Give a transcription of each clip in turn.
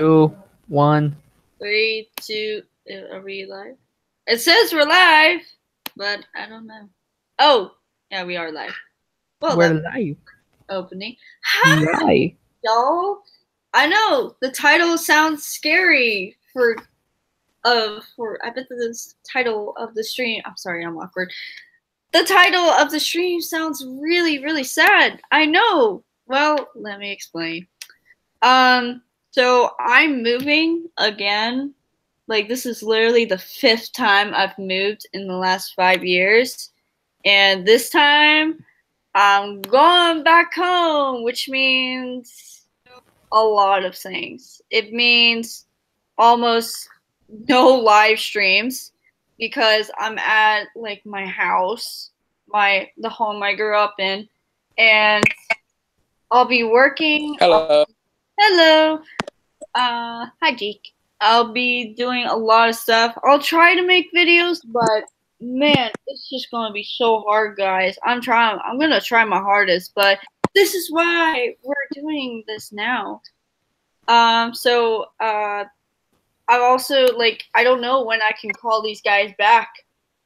2, 1. 3, 2. Are we live? It says we're live, but I don't know. Oh, yeah, we are live. Well, We're live. Opening. Hi, Live. y'all. I know the title sounds scary for I bet the title of the stream. I'm sorry, I'm awkward. The title of the stream sounds really, really sad. I know. Well, let me explain. So I'm moving again. Like, this is literally the 5th time I've moved in the last 5 years. And this time, I'm going back home, which means a lot of things. It means almost no live streams because I'm at, like, my house, the home I grew up in, and I'll be working. Hello. Hello. Hi, Jake. I'll be doing a lot of stuff. I'll try to make videos, but man, it's just gonna be so hard, guys. I'm gonna try my hardest, but this is why we're doing this now. I also, like, I don't know when I can call these guys back.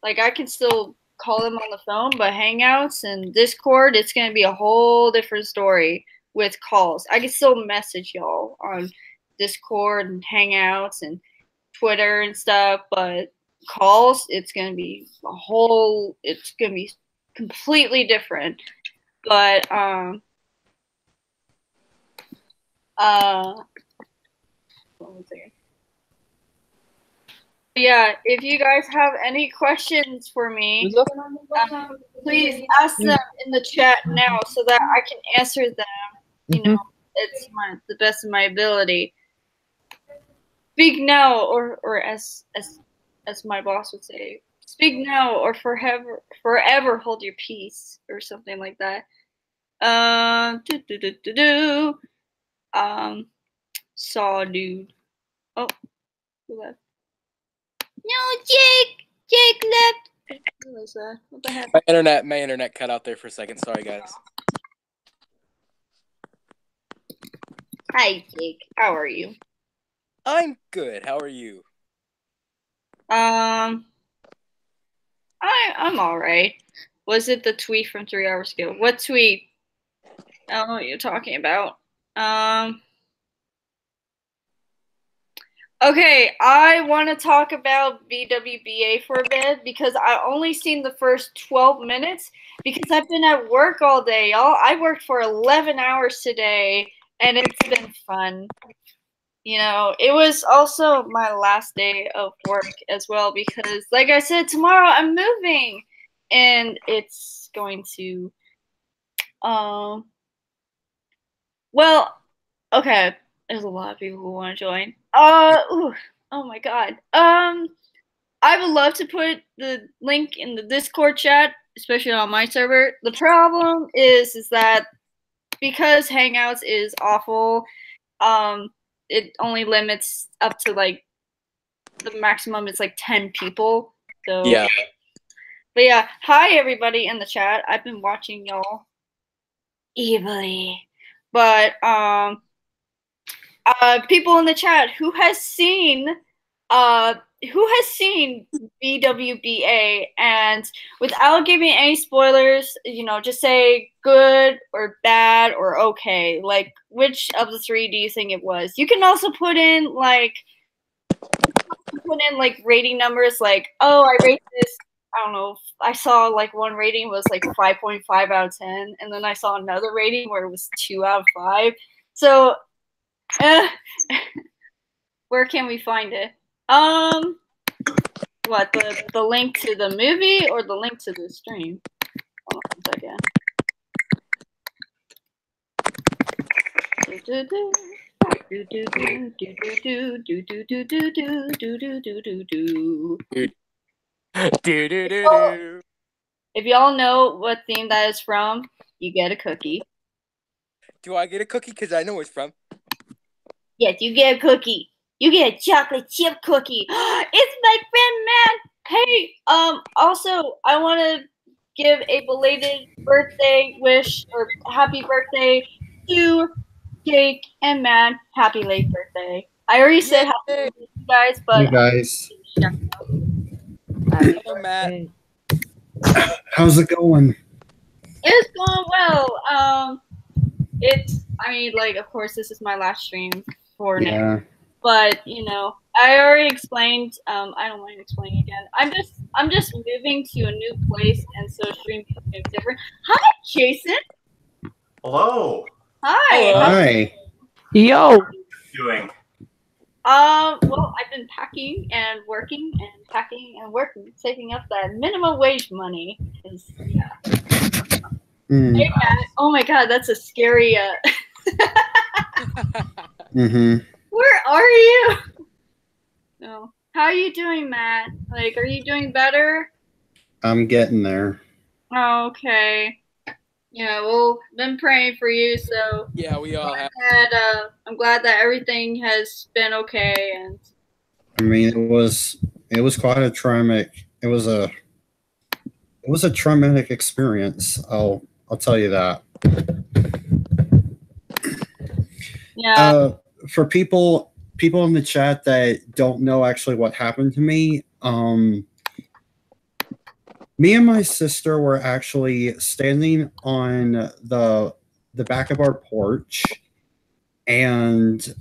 Like, I can still call them on the phone, but Hangouts and Discord, it's gonna be a whole different story with calls. I can still message y'all on Discord and Hangouts and Twitter and stuff, but calls, it's gonna be completely different. But one second. Yeah, if you guys have any questions for me, please ask them in the chat now so that I can answer them. You know, it's the best of my ability. Speak now, or as my boss would say, speak now or forever hold your peace, or something like that. Saw dude. Oh, who left? No, Jake left. What was that? What the heck? My internet cut out there for a second. Sorry, guys. Hi, Jake. How are you? I'm good. How are you? I'm all right. Was it the tweet from 3 hours ago? What tweet? I don't know what you're talking about. Okay, I want to talk about BWBA for a bit because I only seen the first 12 minutes because I've been at work all day, y'all. I worked for 11 hours today, and it's been fun. You know, it was also my last day of work as well because, like I said, tomorrow I'm moving, and it's going to, well, okay, there's a lot of people who want to join. Oh my god. I would love to put the link in the Discord chat, especially on my server. The problem is that because Hangouts is awful, it only limits up to, like, the maximum is like 10 people. So yeah. But yeah, hi everybody in the chat. I've been watching y'all evilly. But people in the chat who has seen BWBA, and without giving any spoilers, you know, just say good or bad or okay. Like, which of the 3 do you think it was? You can also put in like rating numbers, like, oh, I rate this, I don't know, I saw like one rating was like 5.5 out of 10, and then I saw another rating where it was 2 out of 5. So where can we find it? What, the link to the movie or the link to the stream? Hold on a second. If y'all know what theme that is from, you get a cookie. Do I get a cookie? Because I know where it's from. Yes, you get a cookie. You get a chocolate chip cookie. It's my friend Matt. Hey, also, I want to give a belated birthday wish, or happy birthday, to Jake and Matt. Happy late birthday. I already said hi Yay! to you guys, but Hey guys, Hello, Matt. how's it going? it's going well. I mean, like, of course, this is my last stream for now. Yeah, But I already explained. I don't mind explaining again. I'm just moving to a new place, and so streaming is different. Hi, Jason. Hello. Hi. Hello. hi. Yo. How are you doing? Well, I've been packing and working and packing and working, saving up that minimum wage money. Yeah. Mm. Hey, Matt. Oh my God, that's a scary. Mm-hmm. Where are you? No. How are you doing, Matt? Like, are you doing better? I'm getting there. Oh, okay. Yeah, well, been praying for you, so Yeah, we all have. I'm glad that everything has been okay. And I mean, it was quite a traumatic. It was a traumatic experience. I'll tell you that. yeah, For people in the chat that don't know actually what happened to me, me and my sister were actually standing on the back of our porch, and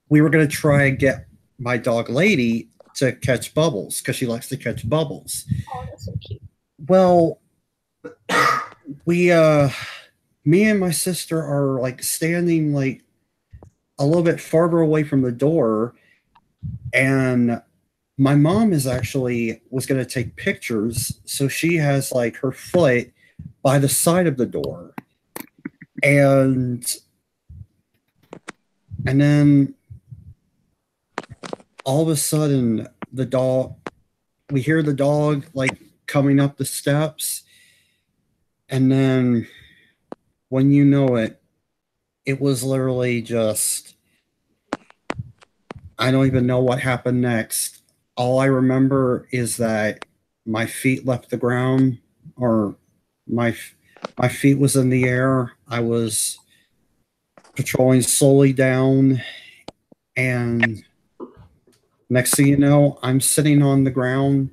we were going to try and get my dog Lady to catch bubbles because she likes to catch bubbles. oh, that's so cute. Well, we me and my sister are like standing like a little bit farther away from the door, and my mom was going to take pictures, so she has like her foot by the side of the door, and then all of a sudden we hear the dog like coming up the steps, and then when you know it, it was literally just, I don't even know what happened next. All I remember is that my feet left the ground, or my feet was in the air. I was patrolling slowly down, and next thing you know, I'm sitting on the ground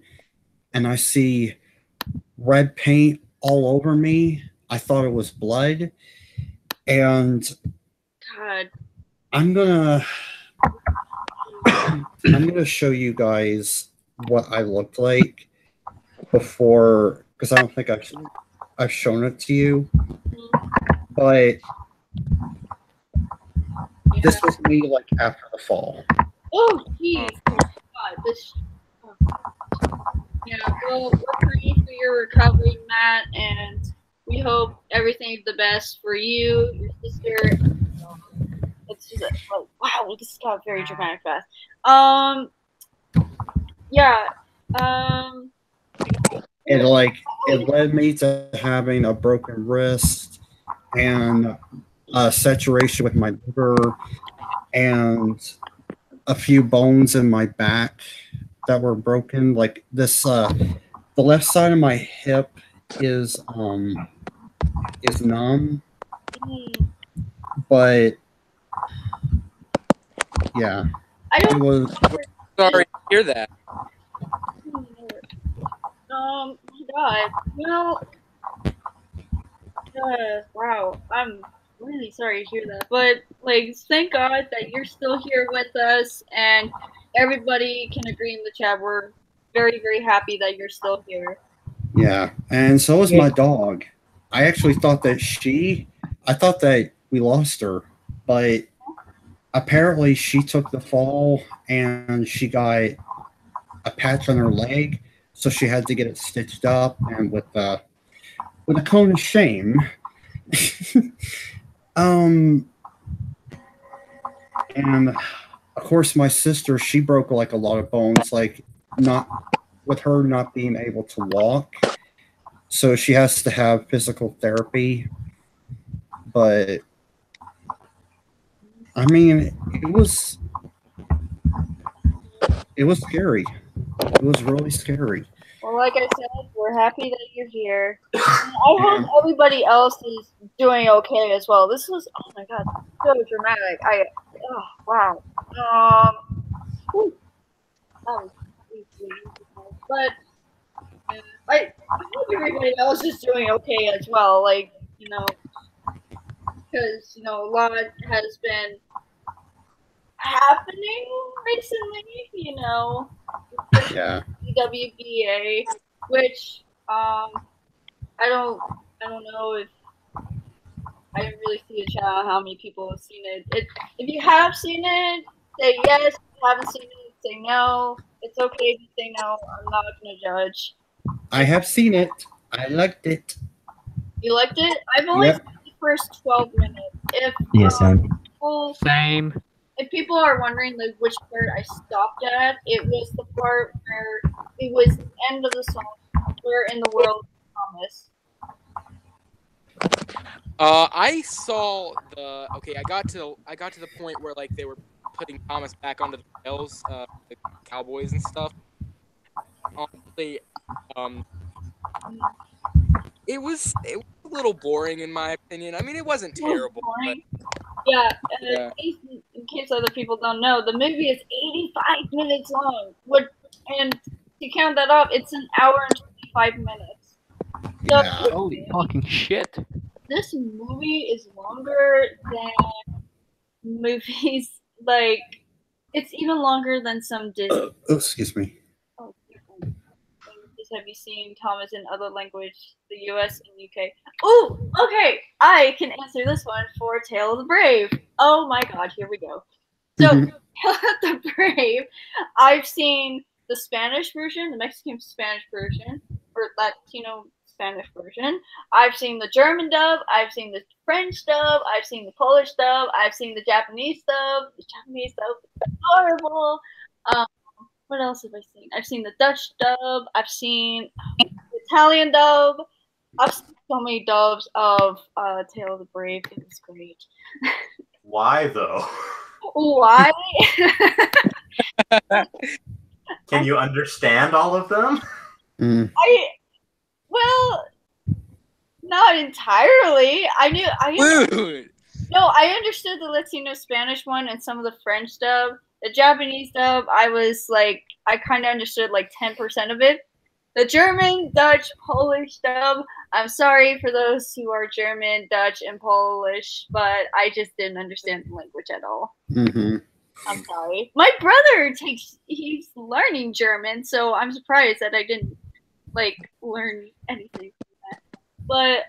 and I see red paint all over me. I thought it was blood. And God. I'm gonna show you guys what I looked like before, because I don't think I've shown it to you. But this was me like after the fall. Oh, jeez. Oh, God. This. Oh. Yeah, well, we're praying for your recovery, Matt, and we hope everything's the best for you, your sister. It's just like, wow, this got very dramatic fast. Yeah. It led me to having a broken wrist and a saturation with my liver and a few bones in my back that were broken. Like this, the left side of my hip is numb, but yeah, I it was. Sorry to hear that. my God. Well, wow. I'm really sorry to hear that. But, like, thank God that you're still here with us, and everybody can agree in the chat. We're very, very happy that you're still here. Yeah, and so was my dog. I actually thought that I thought that we lost her, but apparently she took the fall and she got a patch on her leg, so she had to get it stitched up, and with a cone of shame. And of course my sister, she broke like a lot of bones, like not with her not being able to walk, so she has to have physical therapy. But I mean, it was scary. It was really scary. Well, like I said, we're happy that you're here. And I hope everybody else is doing okay as well. This was, oh my God, so dramatic. Oh, wow. Whew, that was easy. But I hope everybody else is doing okay as well. Like, because a lot has been happening recently. Yeah. WBA, which I don't know if I didn't really see a channel how many people have seen it. If you have seen it, say yes. If you haven't seen it, say no. It's okay to say no. I'm not gonna judge. I have seen it. I liked it. You liked it? I've only seen the first 12 minutes. If Same. if people are wondering like which part I stopped at, it was the part where it was the end of the song. Where in the world is Thomas? I saw the. Okay, I got to the point where like they were putting Thomas back onto the rails, the Cowboys and stuff. Honestly, it was a little boring in my opinion. I mean, it wasn't terrible. But, yeah. yeah. In case other people don't know, the movie is 85 minutes long. And to count that up, it's an hour and 25 minutes. So, Yeah. Holy fucking shit. This movie is longer than movies. Like, it's even longer than some Disney. Oh, excuse me. Oh, have you seen Thomas in other language, the US and UK? Oh, okay. I can answer this one for Tale of the Brave. Oh my god, here we go. So, Tale of the Brave, I've seen the Spanish version, the Mexican Spanish version, or Latino Spanish version. I've seen the German dub. I've seen the French dub. I've seen the Polish dub. I've seen the Japanese dub. The Japanese dub is horrible. What else have I seen? I've seen the Dutch dub. I've seen the Italian dub. I've seen so many dubs of Tale of the Brave. It was great. Why though? Why? Can you understand all of them? Well, not entirely. No, I understood the Latino Spanish one and some of the French dub. The Japanese dub, I kind of understood like 10% of it. The German, Dutch, Polish dub, I'm sorry for those who are German, Dutch, and Polish, but I just didn't understand the language at all. Mm-hmm. I'm sorry. My brother he's learning German, so I'm surprised that I didn't learn anything from that. But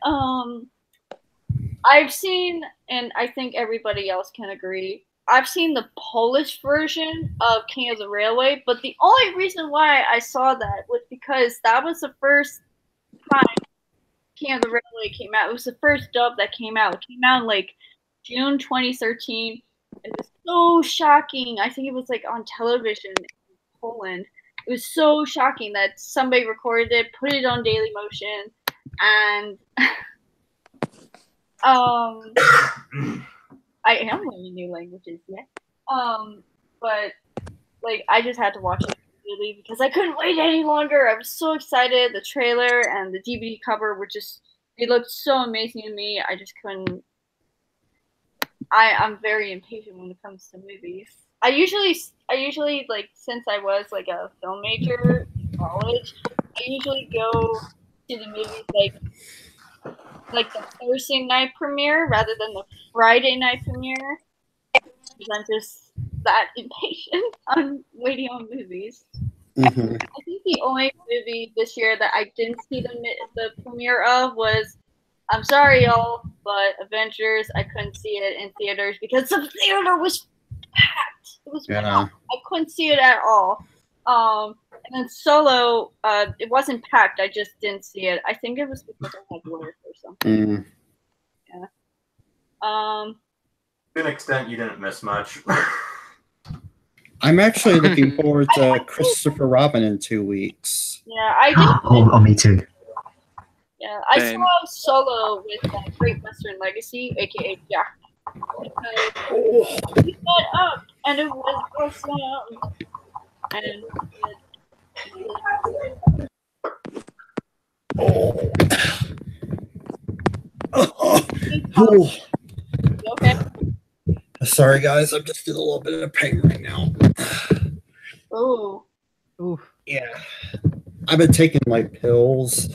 I've seen, and I think everybody else can agree, I've seen the Polish version of King of the Railway, but the only reason why I saw that was because that was the first time King of the Railway came out. It was the first dub that came out. It came out in June 2013. It was so shocking. I think it was on television in Poland. It was so shocking that somebody recorded it, put it on Daily Motion, and I am learning new languages, yeah. But I just had to watch it immediately because I couldn't wait any longer. I was so excited. The trailer and the DVD cover were they looked so amazing to me. I just couldn't. I'm very impatient when it comes to movies. I usually since I was a film major in college, I usually go to the movies the Thursday night premiere rather than the Friday night premiere. Because I'm just that impatient on waiting on movies. Mm-hmm. I think the only movie this year that I didn't see the premiere of was, I'm sorry y'all, but Avengers. I couldn't see it in theaters because the theater was packed. It was packed. I couldn't see it at all. And then Solo, it wasn't packed. I just didn't see it. I think it was because I had work or something. Yeah. To an extent, you didn't miss much. I'm actually looking forward to Christopher Robin in 2 weeks. Yeah, I did. Oh, me too. Yeah, I saw Solo with Great Western Legacy, aka Jack. He set up, and it was awesome. And Oh. you okay? Sorry, guys. I'm just in a little bit of pain right now. Oh. Oof. Yeah. I've been taking my pills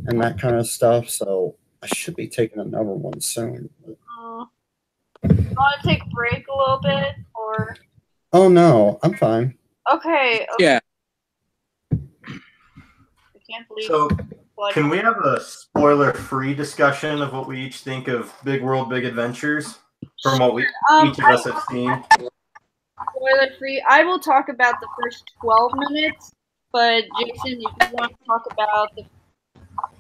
and that kind of stuff, so I should be taking another one soon. Want to take a break a little bit, or? Oh no, I'm fine. Okay. Yeah. I can't believe. So, what- can we have a spoiler-free discussion of what we each think of Big World, Big Adventures from what we each of us have seen? Spoiler free. I will talk about the first 12 minutes, but Jason, if you want to talk about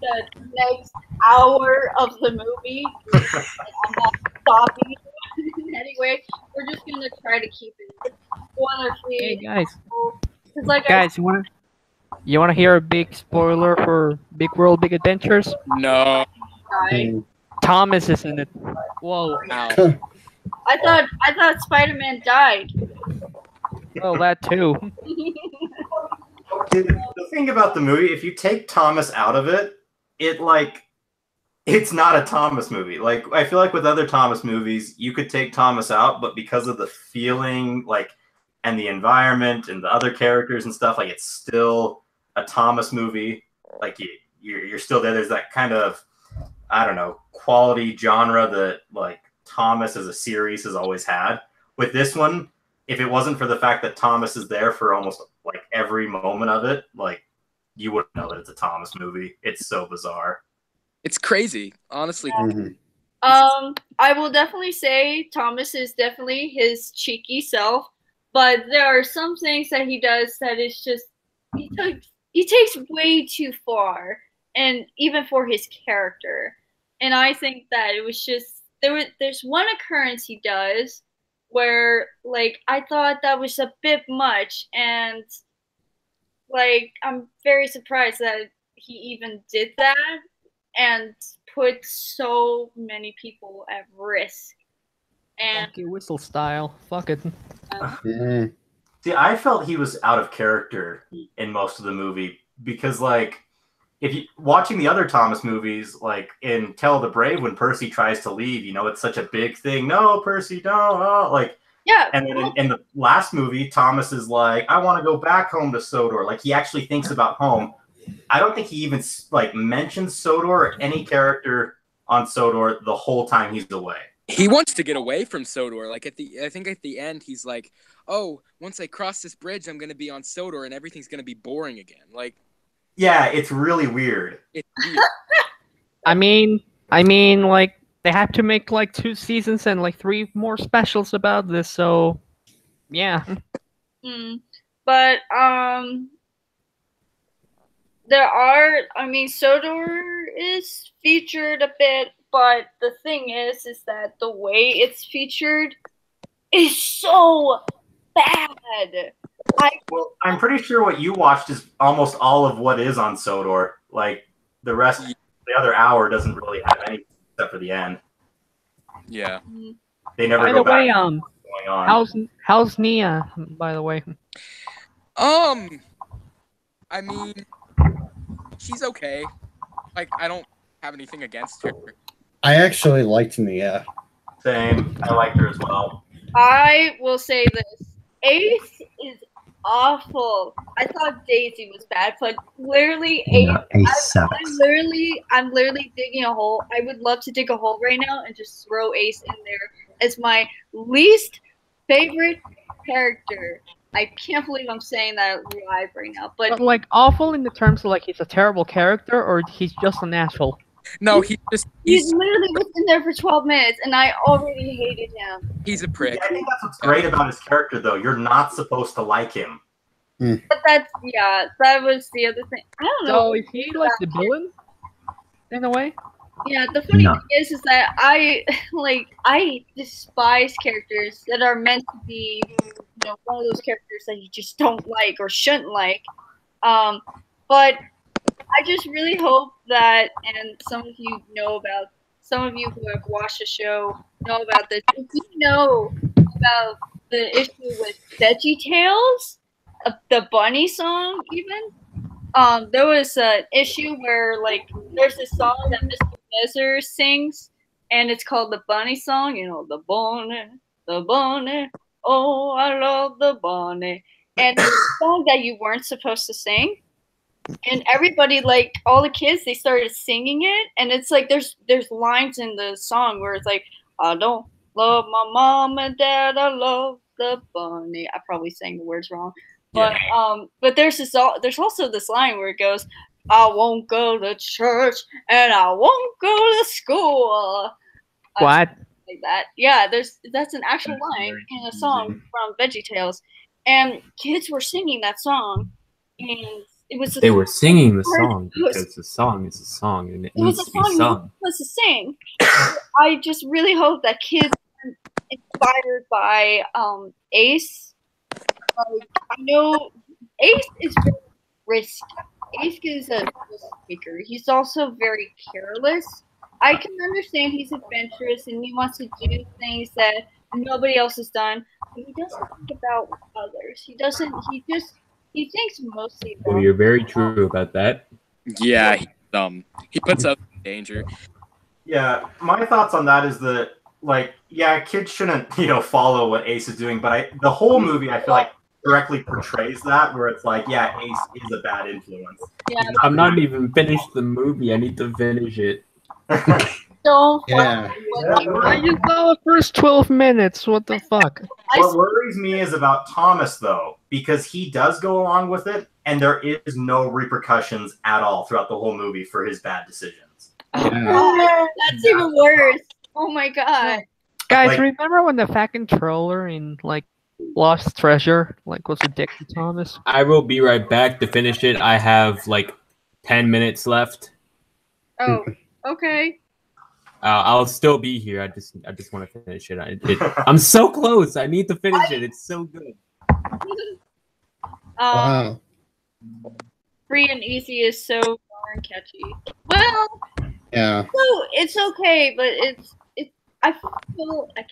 the next hour of the movie, I'm not stopping you. Anyway, we're just gonna try to keep it spoiler free. Hey guys, Like guys, you wanna hear a big spoiler for Big World, Big Adventures? No. Thomas is in it. Whoa. Ow. I thought Spider-Man died. Well, that too. The thing about the movie, if you take Thomas out of it, it's not a Thomas movie. Like, I feel like with other Thomas movies, you could take Thomas out, but because of the feeling, and the environment and the other characters and stuff, it's still a Thomas movie. Like, you're still there. There's that kind of, I don't know, quality genre that Thomas as a series has always had. With this one, if it wasn't for the fact that Thomas is there for almost every moment of it, you wouldn't know that it's a Thomas movie. It's so bizarre. It's crazy, honestly. Mhm. I will definitely say Thomas is definitely his cheeky self, but there are some things that he does that is just he takes way too far, and even for his character. And I think that it was just there's one occurrence he does where I thought that was a bit much, and I'm very surprised that he even did that and put so many people at risk. And Funky whistle style. Fuck it. Mhm. See, I felt he was out of character in most of the movie because, if you watching the other Thomas movies, in Tell the Brave, when Percy tries to leave, it's such a big thing. No, Percy, no, yeah. And then in the last movie, Thomas is like, I want to go back home to Sodor. He actually thinks about home. I don't think he even mentions Sodor or any character on Sodor the whole time he's away. He wants to get away from Sodor. I think at the end he's like, "Oh, once I cross this bridge, I'm gonna be on Sodor, and everything's gonna be boring again." Yeah, it's really weird. It's weird. I mean, they have to make 2 seasons and 3 more specials about this. So, yeah. But there are. Sodor is featured a bit, but the thing is that the way it's featured is so bad. Well, I'm pretty sure what you watched is almost all of what is on Sodor. The rest, the other hour doesn't really have any except for the end. Yeah. They never By go the way, back to what's going on. how's Nia? By the way. I mean, she's okay. I don't have anything against her. I actually liked Nia. Same. I liked her as well. I will say this: Ace is awful. I thought Daisy was bad, but literally Ace. I'm literally digging a hole. I would love to dig a hole right now and just throw Ace in there as my least favorite character. I can't believe I'm saying that live right now, but awful in the terms of he's a terrible character or he's just an asshole. No, he literally was in there for 12 minutes, and I already hated him. He's a prick. Yeah, I think that's what's great about his character, though. You're not supposed to like him. But that was the other thing. I don't know. So is he the villain in a way? Yeah, the funny thing is that I despise characters that are meant to be, one of those characters that you just don't like or shouldn't like. But I just really hope that, and some of you who have watched the show know about this. If you know about the issue with Veggie Tales, the bunny song, even, there was an issue where there's this song that Mr. Bezer sings, and it's called the bunny song. The bunny the bunny. Oh, I love the bunny. And it's a song that you weren't supposed to sing. And everybody, like all the kids, they started singing it. And it's like there's lines in the song where it's like, I don't love my mom and dad, I love the bunny. I probably sang the words wrong. But there's also this line where it goes, I won't go to church and I won't go to school. What? Like that. Yeah, that's an actual line in a song from VeggieTales. And kids were singing that song, and it was They were singing the song because the song is a song and it needs to be sung. To sing. I just really hope that kids are inspired by Ace. I know Ace is very risky. Ace is a risk taker. He's also very careless. I can understand he's adventurous and he wants to do things that nobody else has done, but he doesn't think about others. He doesn't. He thinks mostly about. Well, you're very true about that. Yeah, he puts up danger. Yeah, my thoughts on that is that, like, yeah, kids shouldn't, follow what Ace is doing, but the whole movie, I feel like, directly portrays that, where it's like, yeah, Ace is a bad influence. Yeah. I'm not even finished the movie. I need to finish it. Don't. Yeah. You saw the first 12 minutes. What the fuck? What worries me is about Thomas, though, because he does go along with it, and there is no repercussions at all throughout the whole movie for his bad decisions. Oh, that's even worse. Oh my god. Guys, remember when the fat controller in Lost Treasure was a dick to Thomas? I will be right back to finish it. I have 10 minutes left. Oh, okay. I'll still be here. I just want to finish it. I'm so close. I need to finish it. It's so good. Wow. Free and easy is so darn catchy. Well, Yeah. no, it's okay, but I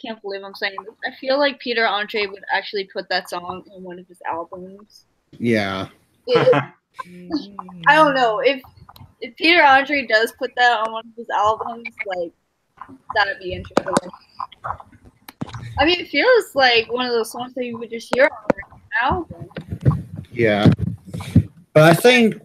can't believe I'm saying this. I feel like Peter Andre would actually put that song in one of his albums. Yeah. I don't know if Peter Andre does put that on one of his albums, that'd be interesting. I mean, it feels like one of those songs that you would just hear on an album. Yeah. But I think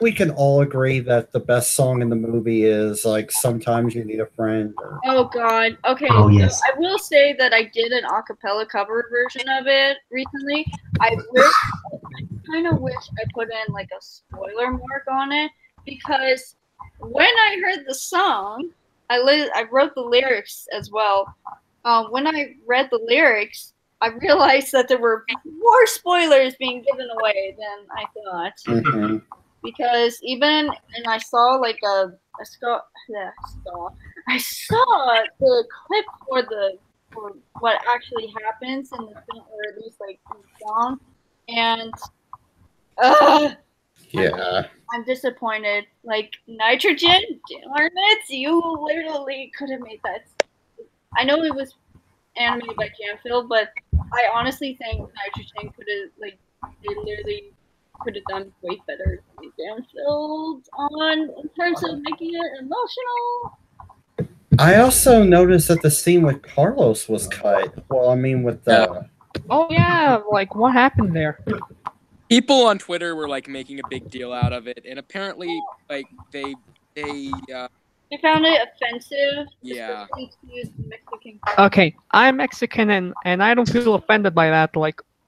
we can all agree that the best song in the movie is Sometimes You Need a Friend. Oh god. Okay. Oh, yes. I will say that I did an a cappella cover version of it recently. I kind of wish I put in a spoiler mark on it, because when I heard the song, I wrote the lyrics as well. When I read the lyrics, I realized that there were more spoilers being given away than I thought. Mm-hmm. Because and I saw I saw the clip for what actually happens in the film, or at least in the song, and Yeah. I'm disappointed. Nitrogen, darn it, you literally could have made that. I know it was animated by Jamfil, but I honestly think Nitrogen could have they literally could have done way better than Jamfil in terms of making it emotional. I also noticed that the scene with Carlos was cut. Well, I mean, with the. Oh yeah, what happened there? People on Twitter were making a big deal out of it, and apparently they found it offensive. Yeah. Especially to Mexican. Okay, I'm Mexican and I don't feel offended by that.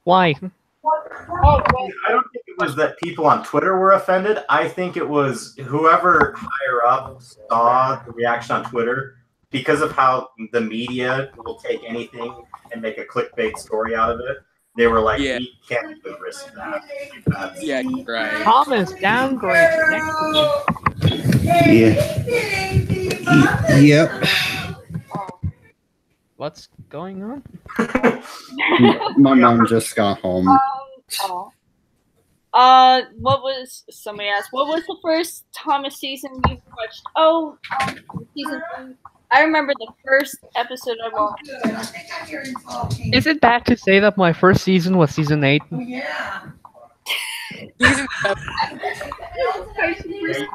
Why? Oh, well, I don't think it was that people on Twitter were offended. I think it was whoever higher up saw the reaction on Twitter, because of how the media will take anything and make a clickbait story out of it. They were like, Yeah. we can't even risk that. Yeah, right. Thomas downgrade. Yeah. Yep. What's going on? My mom just got home. What was somebody asked? What was the first Thomas season you watched? Oh, season 3. I remember the first episode I watched. Is it bad to say that my first season was season 8? Season 7.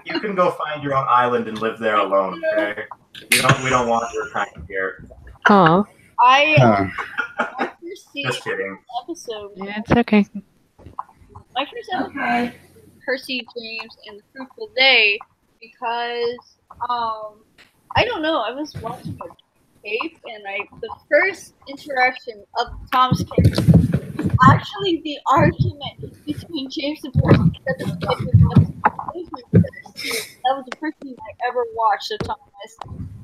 You can go find your own island and live there alone. Okay? We don't want your kind here. Huh. My first Just kidding. episode. Yeah, it's okay. My first episode, Percy James and the Fruitful Day, because I don't know. I was watching a tape, and the first interaction of Tom's character was actually the argument between James and Percy. That was my first scene. That was the first thing I ever watched of Thomas,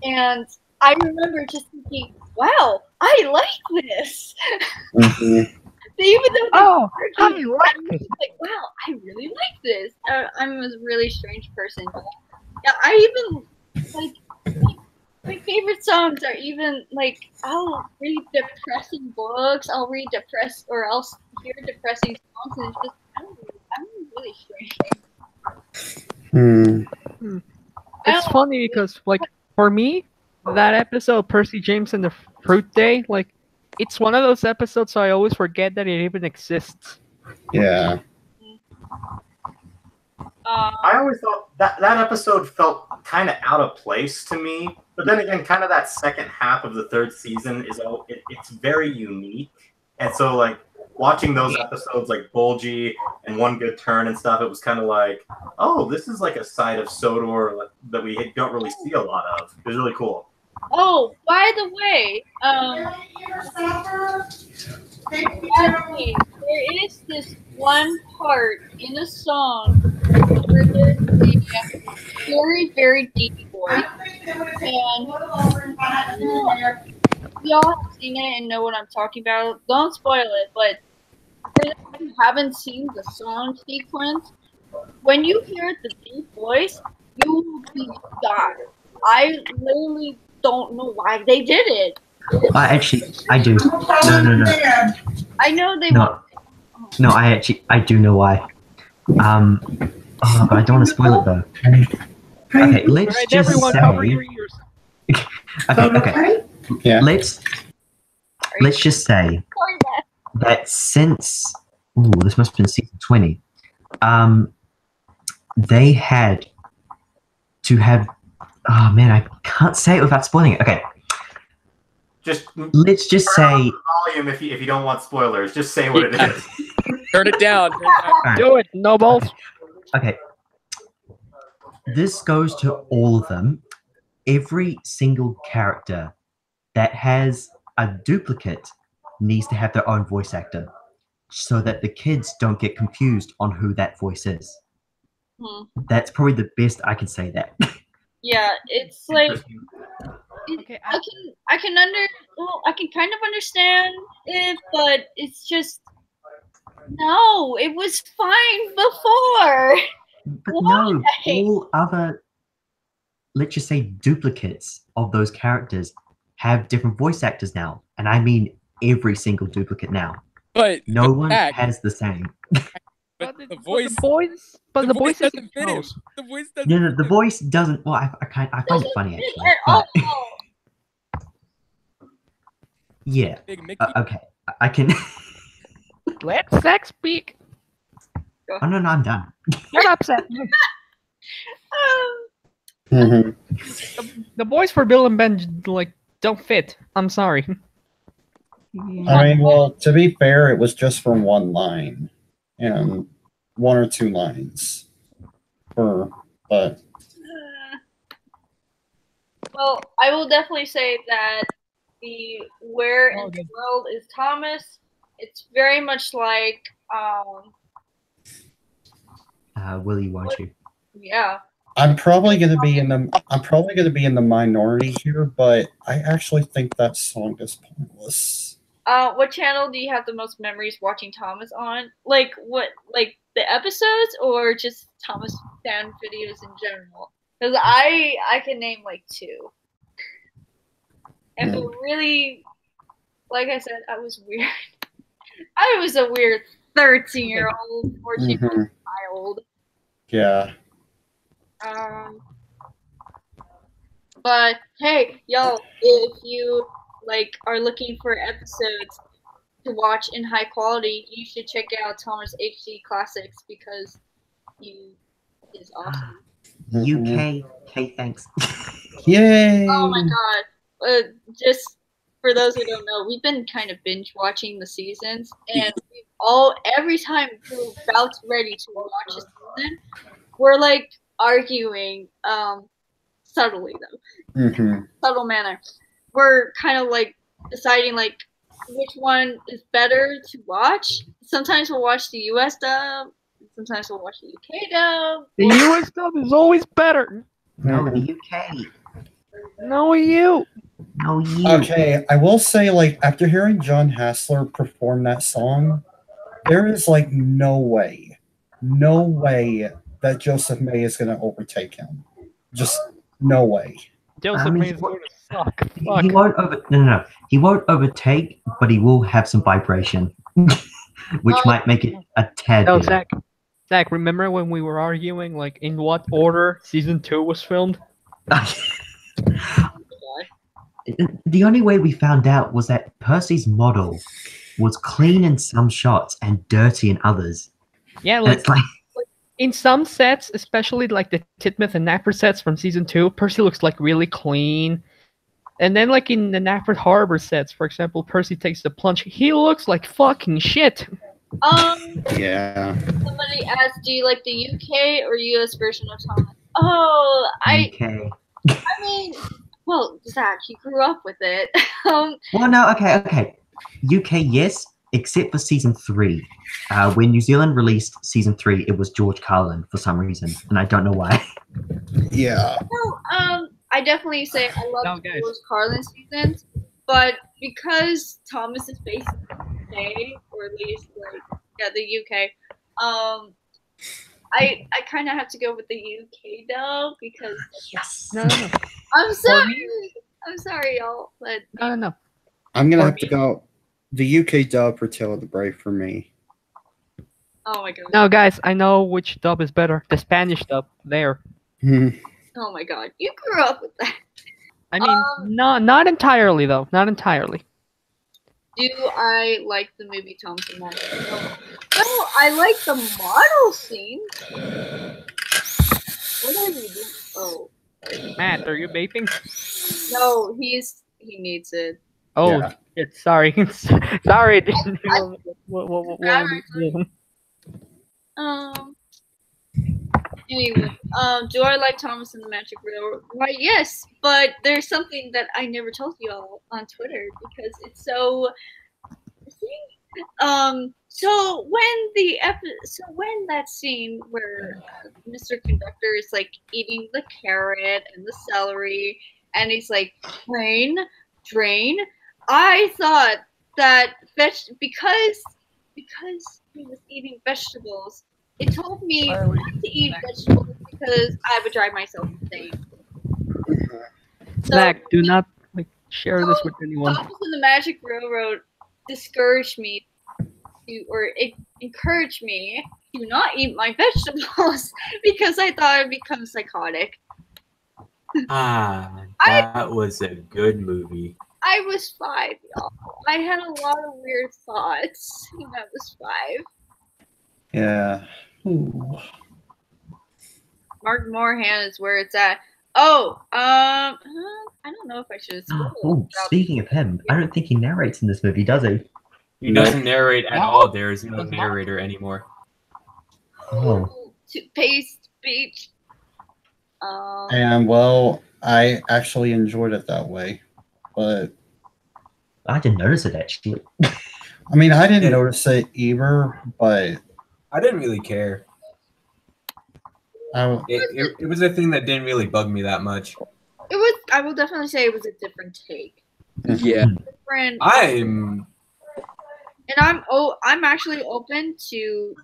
and I remember just thinking, "Wow, I like this." Mhm. Even though they Oh, I argued, like I was like, "Wow, I really like this." I'm a really strange person. Yeah, I even like my favorite songs are even like I'll read depressing books, I'll read or I'll hear depressing songs, and it's just I'm really strange. Hmm. It's funny because, like, for me, that episode, Percy James and the Fruit Day, like, it's one of those episodes I always forget that it even exists. Yeah. I always thought that episode felt kind of out of place to me. But then again, kind of that second half of the third season it's very unique. And so, like, watching those episodes like Bulgy and One Good Turn and stuff, it was kind of like, oh, this is like a side of Sodor that we don't really see a lot of. It was really cool. Oh, by the way, there is this one part in a song where there's a very, very deep voice, and y'all have seen it and know what I'm talking about. Don't spoil it, but for those who haven't seen the song sequence, when you hear the deep voice, you will be shocked. I literally don't know why they did it. Actually, I do. No. I know they. No, I do know why. But I don't want to spoil it though. Okay, let's Alright, just everyone, say. cover your ears. Okay. Yeah. Let's just say that since this must have been season 20, they had to have. Oh man, I can't say it without spoiling it. Okay, let's just say volume if you don't want spoilers. Just say what it is. Turn it down. Right. Do it, no balls. Okay. This goes to all of them. Every single character that has a duplicate needs to have their own voice actor so that the kids don't get confused on who that voice is. That's probably the best I can say that. Yeah, it's like Okay, I can kind of understand it, but it's just no, it was fine before. But no, all other, let's just say, duplicates of those characters have different voice actors now. And I mean every single duplicate now. But no one has the same. But the voice doesn't fit him. The voice doesn't. No, the voice doesn't. Well, I find it funny actually. But, yeah. Big Mickey. Okay, I can. Let Zach speak. Oh no, I'm done. You're upset. The voice for Bill and Ben like don't fit. I'm sorry. I mean, well, to be fair, it was just from one line and one or two lines. But well, I will definitely say that the Where in the World is Thomas? It's very much like Willie, won't you? Yeah. I'm probably gonna be in the minority here, but I actually think that song is pointless. What channel do you have the most memories watching Thomas on? Like what? Like the episodes or just Thomas fan videos in general? Because I can name like two. And really, like I said, I was weird. I was a weird 13-year-old, 14-year-old child. Yeah. But hey, yo, if you like are looking for episodes to watch in high quality, you should check out Thomas HD Classics because he is awesome. UK, thanks. Yay! Oh my god. Just for those who don't know, we've been kind of binge watching the seasons, and every time we're about ready to watch a season, we're like arguing, subtly though, subtle manner. We're kind of like deciding like which one is better to watch. Sometimes we'll watch the US dub, sometimes we'll watch the UK dub. The US dub is always better. No, the UK. No, you. No, you. Okay, I will say, like, after hearing John Hassler perform that song, there is like no way that Joseph May is going to overtake him. Just no way. Joseph May is going to suck. Fuck. He won't no. He won't overtake, but he will have some vibration, which might make it a tad. No, better. Zach, remember when we were arguing, like, in what order season 2 was filmed? The only way we found out was that Percy's model was clean in some shots and dirty in others. Yeah, And like, it's like in some sets, especially like the Titmuth and Napper sets from season 2, Percy looks like really clean. And then like in the Napper Harbor sets, for example, Percy takes the plunge. He looks like fucking shit. Yeah. Somebody asked, do you like the UK or US version of Thomas? Oh, okay. I mean, well, Zach, you grew up with it. Well, no, okay. UK, yes, except for season 3. When New Zealand released season 3, it was George Carlin for some reason, and I don't know why. Yeah. No, I definitely say I love the George Carlin seasons, but because Thomas is based in the UK, or at least like the UK, I kind of have to go with the UK dub because No. I'm sorry. I'm sorry, y'all. But No. I'm going to have to go the UK dub for Tale of the Brave for me. oh my god. No, guys, I know which dub is better. The Spanish dub. There. Oh my god. You grew up with that. I mean, not entirely, though. Not entirely. Do I like the movie Thompson Model? No, I like the model scene. What are you doing? Oh. Matt, are you vaping? No, he needs it. Oh, Yeah. shit, sorry. Sorry, I didn't know what we doing. Anyway, do I like Thomas and the Magic Railroad? Why, yes, but there's something that I never told you all on Twitter because it's so. So when that scene where Mr. Conductor is like eating the carrot and the celery, and he's like drain. I thought that because he was eating vegetables. It told me not to eat vegetables because I would drive myself insane. Zach, do not share this with anyone. Thomas and the Magic Railroad discouraged me it encouraged me to not eat my vegetables because I thought I'd become psychotic. That was a good movie. I was 5, y'all. I had a lot of weird thoughts when I was 5. Yeah. Ooh. Mark Moorhan is where it's at. Oh, I don't know if I should. Speaking of him, I don't think he narrates in this movie, does he? He doesn't narrate at all. There is no narrator anymore. Oh. Toothpaste speech. And well, I actually enjoyed it that way, but I didn't notice it actually. I mean, I didn't notice it either, but I didn't really care. It was a thing that didn't really bug me that much. It was. I will definitely say it was a different take. Yeah. Different. I'm actually open to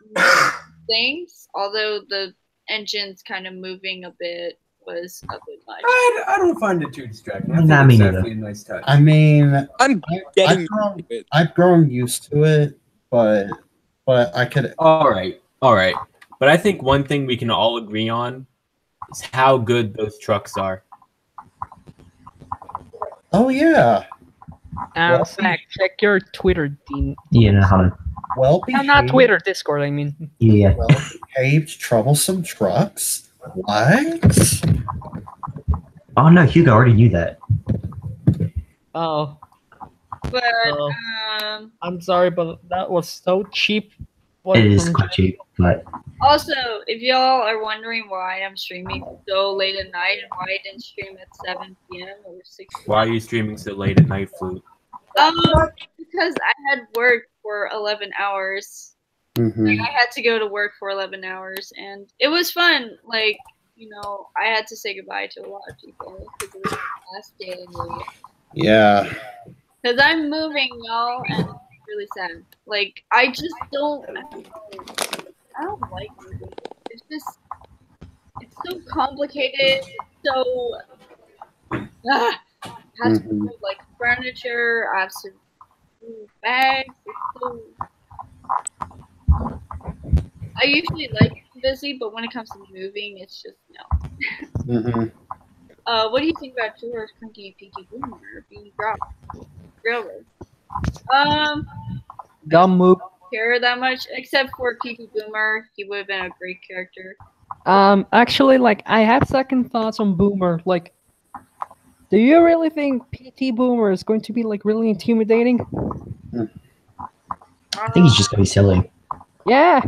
things, although the engine's kind of moving a bit was a bit much. I don't find it too distracting. I think Nah, me it's neither. actually a nice touch. I mean, It. I've grown used to it, but I could. All right. But I think one thing we can all agree on is how good those trucks are. Oh yeah. Zach, check your Twitter, Dean. Yeah, no, hold on. Well No, behaved. not Twitter, Discord, I mean. Yeah. Well behaved, troublesome trucks. What? Oh no, Hugo already knew that. Oh. But Oh. um, I'm sorry, but that was so cheap. It is quite cheap, but also, if y'all are wondering why I'm streaming so late at night and why I didn't stream at 7 p.m. or 6 Why are you streaming so late at night, Flute? because I had work for 11 hours. Mhm. I had to go to work for 11 hours, and it was fun. Like, you know, I had to say goodbye to a lot of people because it was my last day anyway. Yeah. Because I'm moving, y'all, and it's really sad. Like, I just don't. I don't like moving. It's just. It's so complicated. So. Has to Mhm. move, like, furniture. I have to move bags. It's so. I usually like being busy, but when it comes to moving, it's just no. Mhm. What do you think about George Cranky Pinky Boomer being dropped? Railroad. Dumb move. Care that much, except for Pinky Boomer. He would have been a great character. Actually, like, I have second thoughts on Boomer. Like, do you really think PT Boomer is going to be, like, really intimidating? I think he's just gonna be silly. Yeah,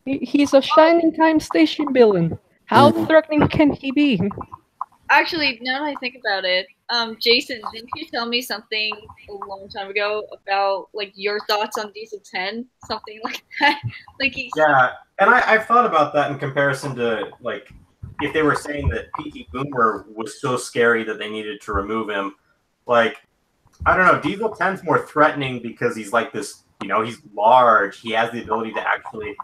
he's a shining time station villain. How Mhm. threatening can he be? Actually, now that I think about it, Jason, didn't you tell me something a long time ago about, like, your thoughts on Diesel 10? Something like that? Like, he's. Yeah, and I've thought about that in comparison to, like, if they were saying that PT Boomer was so scary that they needed to remove him. Like, I don't know, Diesel 10's more threatening because he's like this, you know, he's large. He has the ability to actually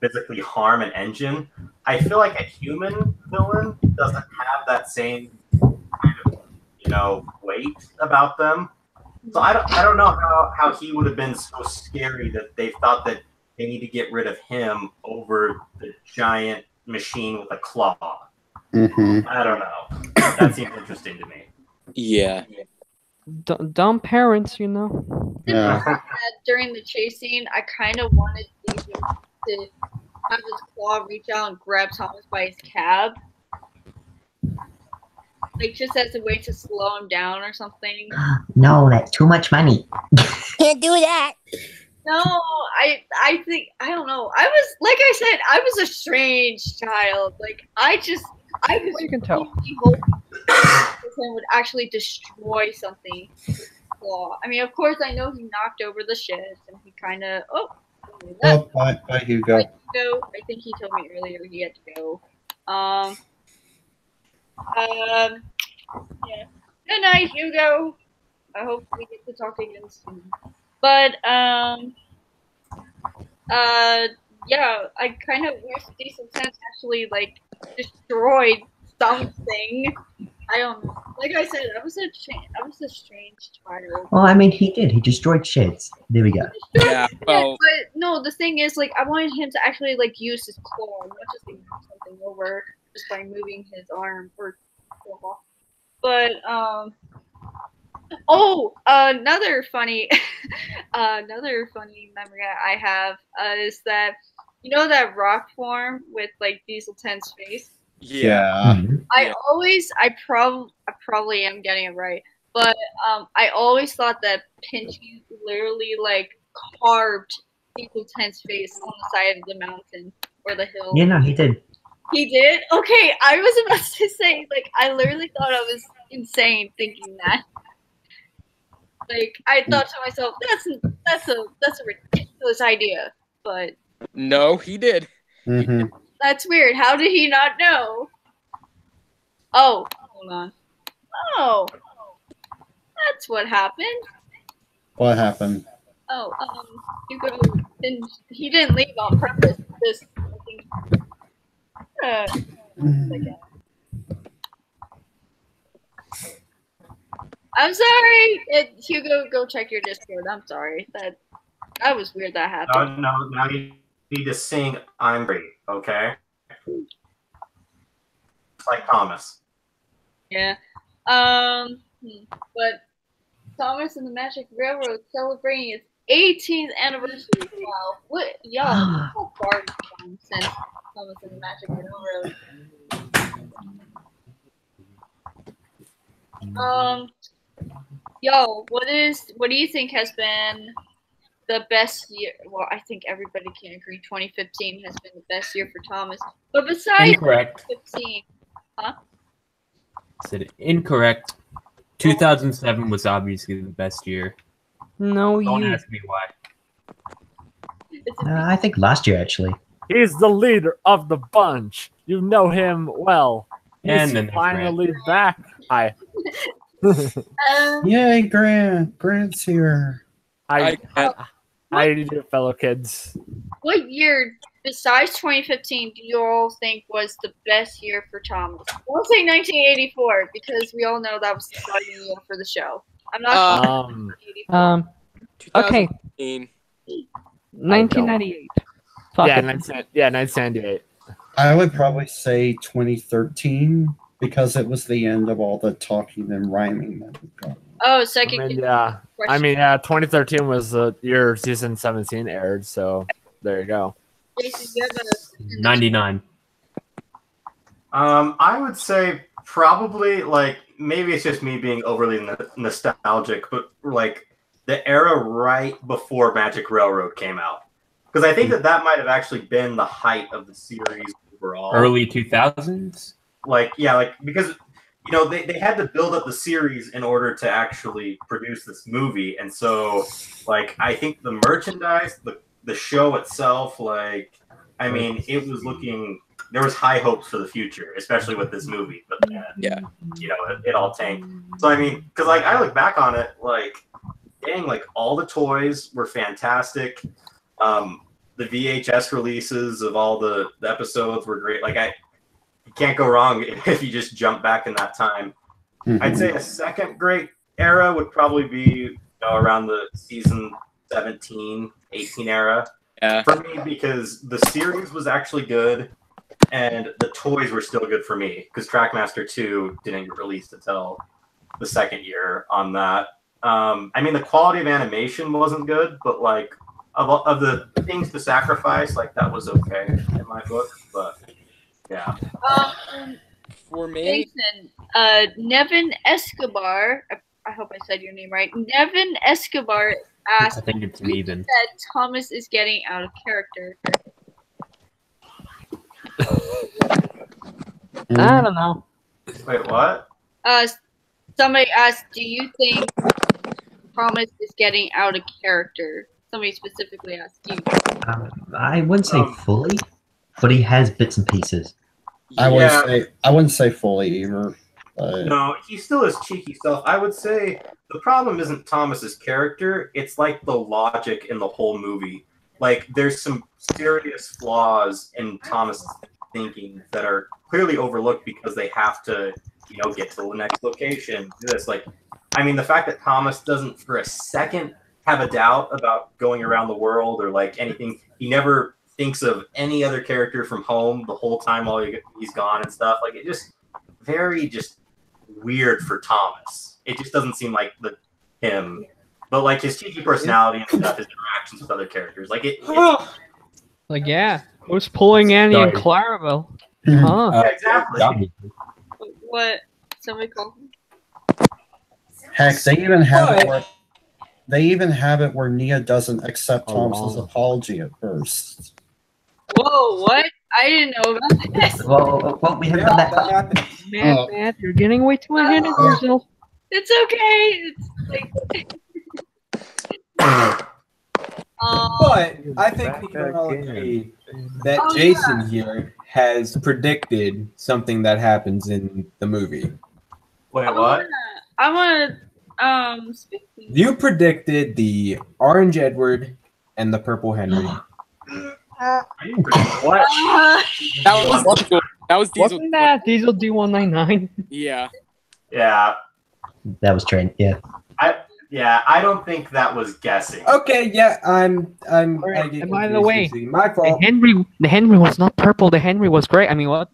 physically harm an engine. I feel like a human villain doesn't have that same kind of, you know, weight about them. So I don't know how he would have been so scary that they thought that they need to get rid of him over the giant machine with a claw. Mhm. I don't know. That seems interesting to me. Yeah. Dumb parents, you know. Yeah. During the chase scene, I kind of wanted Diesel to have his claw reach out and grab Thomas by his cab. Like, just as a way to slow him down or something. No, that's too much money. Can't do that. No, I think, I don't know. I was, like I said, I was a strange child. Like, I was You can tell. really hoping this one would actually destroy something with his claw. I mean, of course, I know he knocked over the sheds and he kind of, Oh, bye, Hugo. I think he told me earlier he had to go. Yeah. Good night, Hugo. I hope we get to talk again soon. But yeah, I kind of wish Diesel 10 actually, like, destroyed something. I don't know. Like I said, I was a strange child. Well, I mean, he did. He destroyed sheds. There we go. Yeah, well, But no, the thing is, like, I wanted him to actually, like, use his claw, not just like knock something over just by moving his arm or claw. But another funny memory I have is that, you know, that rock form with, like, Diesel 10's face. yeah. Mhm. I probably am getting it right, but I always thought that Pinchy literally, like, carved Diesel 10's face on the side of the mountain or the hill. Yeah, no, he did. He did? Okay, I was about to say, like, I literally thought I was insane thinking that. Like, I thought to myself, that's a ridiculous idea, but No, he did. Mhm. that's weird. How did he not know? Oh, hold on. Oh, that's what happened. What happened? Oh, Hugo didn't leave on purpose. This, I'm sorry, Hugo. Go check your Discord. I'm sorry. That was weird. That happened. No, now you need to sing "I'm Great," okay? Like Thomas. Yeah. But Thomas and the Magic Railroad celebrating its 18th anniversary. Wow. What, y'all? How far have you gone since Thomas and the Magic Railroad? Yo, what do you think has been the best year? Well, I think everybody can agree 2015 has been the best year for Thomas. But besides Incorrect. 2015, huh? Said incorrect. 2007 was obviously the best year. No, Don't you. ask me why. I think last year actually. He's the leader of the bunch. You know him well. He's And then there's finally back. Hi. Yay, Grant! Grant's here. How do you do, fellow kids? What year besides 2015 do you all think was the best year for Thomas? I won't say 1984 because we all know that was the starting year for the show. I'm not sure. Okay. 2015. 1998. Fuck Yeah, it. 1978. I would probably say 2013 because it was the end of all the talking and rhyming that we've got. Oh, second. I mean, 2013 was the year season 17 aired, so there you go. Jason, you have a 99. I would say probably like maybe it's just me being overly nostalgic, but like the era right before Magic Railroad came out, because I think that might have actually been the height of the series overall. Early 2000s. Like because they had to build up the series in order to actually produce this movie, and so like I think the merchandise, the show itself, like I mean it was looking. There was high hopes for the future, especially with this movie, but then, it all tanked. So I mean, because like I look back on it, like, dang, like all the toys were fantastic. The VHS releases of all the episodes were great. Like you can't go wrong if you just jump back in that time. Mm-hmm. I'd say a second great era would probably be around the season 17, 18 era. Yeah. For me, because the series was actually good. And the toys were still good for me because Trackmaster 2 didn't get released until the second year on that. I mean, the quality of animation wasn't good, but like of the things to sacrifice, like that was okay in my book. But yeah. For me, Jason, Nevin Escobar. I hope I said your name right. Nevin Escobar asked. I think it's Neven. That Thomas is getting out of character. I don't know. Wait, what? Somebody asked, do you think Thomas is getting out of character? Somebody specifically asked you. I wouldn't say fully, but he has bits and pieces. I wouldn't say fully either. No, he's still his cheeky self. I would say the problem isn't Thomas's character; it's like the logic in the whole movie. Like, there's some serious flaws in Thomas' thinking that are clearly overlooked because they have to, get to the next location. Do this, like, I mean, the fact that Thomas doesn't for a second have a doubt about going around the world or like anything. He never thinks of any other character from home the whole time while he's gone and stuff. Like, it just very weird for Thomas. It just doesn't seem like him. But like his cheeky personality and stuff, his interactions with other characters, like like who's pulling Annie and Clarabelle? Huh? Yeah, exactly. What? Somebody call him? Heck, they even have it where Nia doesn't accept Thomas's apology at first. Whoa! What? I didn't know about this. Well, we haven't done that. Matt, you're getting way too ahead of yourself. It's okay. It's like. But I think we can all agree that Jason here has predicted something that happens in the movie. Wait, what? I want to speak to you. You predicted the Orange Edward and the Purple Henry. What? That was Diesel. Wasn't that Diesel D199? Yeah. Yeah. That was trained. Yeah. I don't think that was guessing. Okay, yeah, I'm. And by the way, my fault. The Henry was not purple. The Henry was gray. I mean, what?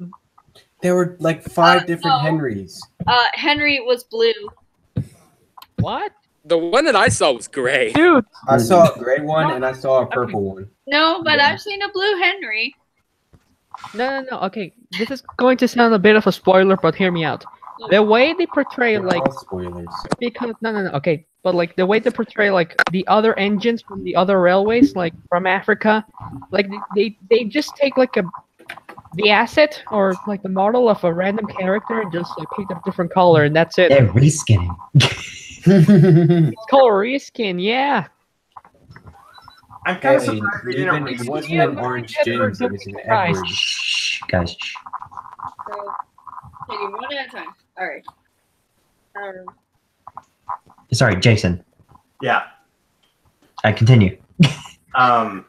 There were like 5 different Henrys. Henry was blue. What? The one that I saw was gray. Dude. I saw a gray one and I saw a purple one. No, but I've seen a blue Henry. No. Okay, this is going to sound a bit of a spoiler, but hear me out. the way they portray They're like all spoilers. because no okay, but like the way they portray like the other engines from the other railways, like from Africa, like they just take like the asset or like the model of a random character and just like pick up different color and that's it. They're reskinning. It's called reskin, yeah. I'm kind of Hey, surprised they even didn't. it wasn't an orange James, it was an Edward. Shh, guys. Shh. So, taking one at a time. All right. Sorry, Jason. Yeah. I continue. I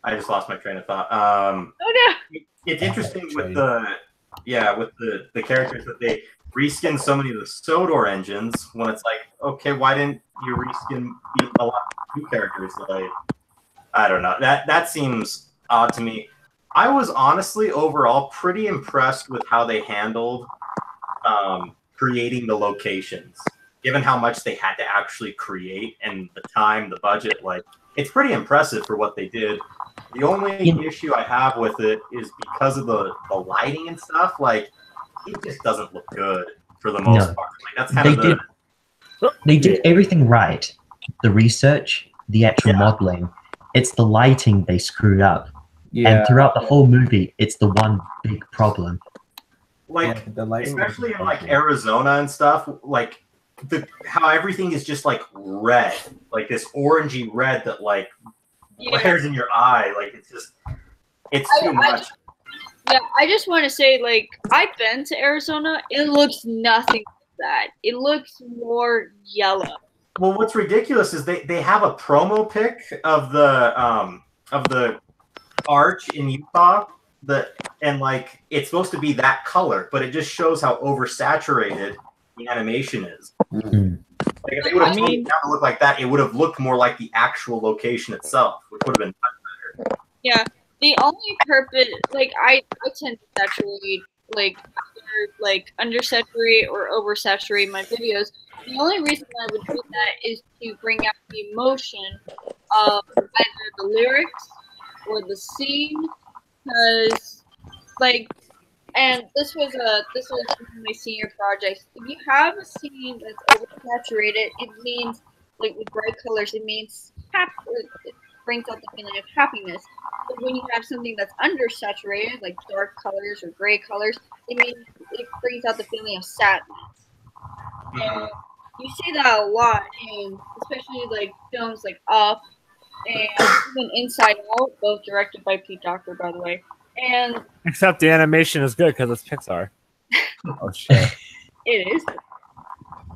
just lost my train of thought. Oh no. It's interesting with the characters that they reskin so many of the Sodor engines when it's like, okay, why didn't you reskin a lot of new characters? Like, I don't know. That seems odd to me. I was honestly overall pretty impressed with how they handled creating the locations, given how much they had to actually create and the time, the budget. Like, it's pretty impressive for what they did. The only issue I have with it is because of the lighting and stuff. Like, it just doesn't look good for the most part. Like, that's kind of They did everything right. The research, the actual modeling. It's the lighting they screwed up. Yeah. And throughout the whole movie, it's the one big problem. like the lighting especially was in like awful. Arizona and stuff. Like how everything is just like red, like this orangey red that like glares in your eye. Like it's too much. Yeah, I just want to say, like, I've been to Arizona. It looks nothing like that. It looks more yellow. Well, what's ridiculous is they have a promo pic of the arch in Utah and like it's supposed to be that color, but it just shows how oversaturated the animation is. Mm-hmm. Like if they would have told it to look like that, it would have looked more like the actual location itself, which would have been much better. Yeah, the only purpose, like, I tend to saturate, like, either like undersaturate or oversaturate my videos. The only reason I would do that is to bring out the emotion of either the lyrics or the scene, because, like, and this was one of my senior projects. If you have a scene that's oversaturated, it means, like, with bright colors, it means it brings out the feeling of happiness. But when you have something that's undersaturated, like dark colors or gray colors, it brings out the feeling of sadness. And you see that a lot in, especially like films like Up and even Inside Out, both directed by Pete Docter, by the way. And except the animation is good because it's Pixar. Oh shit! It is.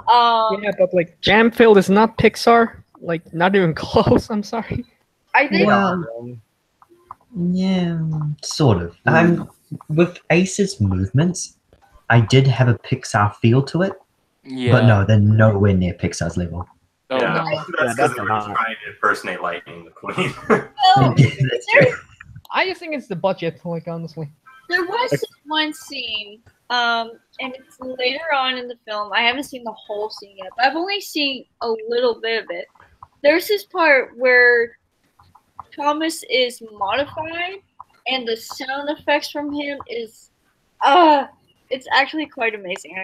Yeah, but like Jamfield is not Pixar. Like not even close. I'm sorry. I think. Well, yeah, sort of. With Ace's movements, I did have a Pixar feel to it. Yeah. But no, they're nowhere near Pixar's level. Oh, Yeah, no. that's because they were just trying to impersonate Lightning McQueen. Well, That's true. I just think it's the budget. Like honestly. there was this one scene, and it's later on in the film. I haven't seen the whole scene yet, but I've only seen a little bit of it. There's this part where Thomas is modified, and the sound effects from him is, it's actually quite amazing.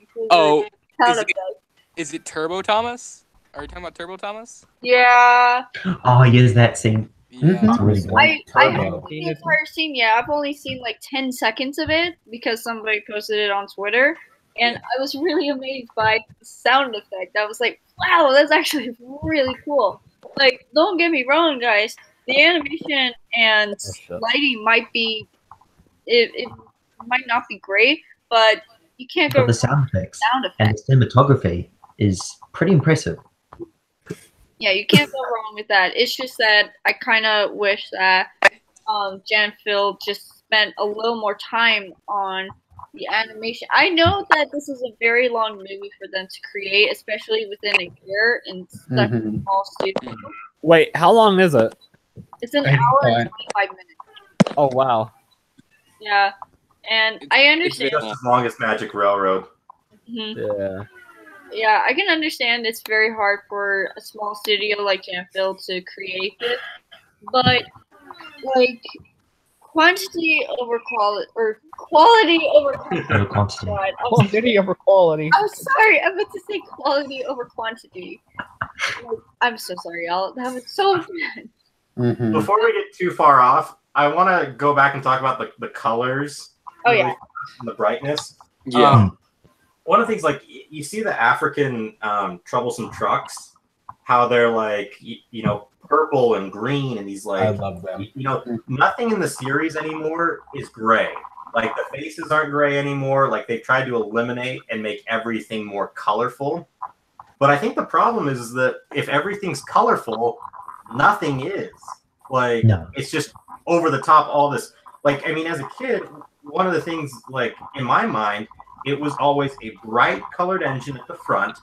Is it Turbo Thomas? Are you talking about Turbo Thomas? Yeah. Oh, yes, that scene. Yeah. It's really good. I haven't seen the entire scene yet. I've only seen like 10 seconds of it because somebody posted it on Twitter, and I was really amazed by the sound effect. I was like, wow, that's actually really cool. Like, don't get me wrong, guys. The animation and lighting might be, it might not be great, but you can't go But the sound effects and effects. the cinematography is pretty impressive. Yeah, you can't go wrong with that. It's just that I kind of wish that Janfield just spent a little more time on the animation. I know that this is a very long movie for them to create, especially within a year in such a small studio. Wait, how long is it? It's an hour and 25 minutes. Oh wow. Yeah, and I It's understand. just as long as Magic Railroad. Yeah. Yeah, I can understand it's very hard for a small studio like Janfield to create this, but like quantity over quality, or quality over quantity. Quantity. God, Quantity over quality. I'm sorry, I meant to say quality over quantity. I'm so sorry, y'all. That was so bad. Mhm. Before we get too far off, I want to go back and talk about the colors. Oh, yeah. And the brightness. Yeah. One of the things, like, you see the African troublesome trucks, how they're like, you know, purple and green, and these like, I love them. you know, nothing in the series anymore is gray. Like, the faces aren't gray anymore. Like, they've tried to eliminate and make everything more colorful. But I think the problem is that if everything's colorful, nothing is. Like, it's just over the top, all this. Like, I mean, as a kid, one of the things, like, in my mind, it was always a bright colored engine at the front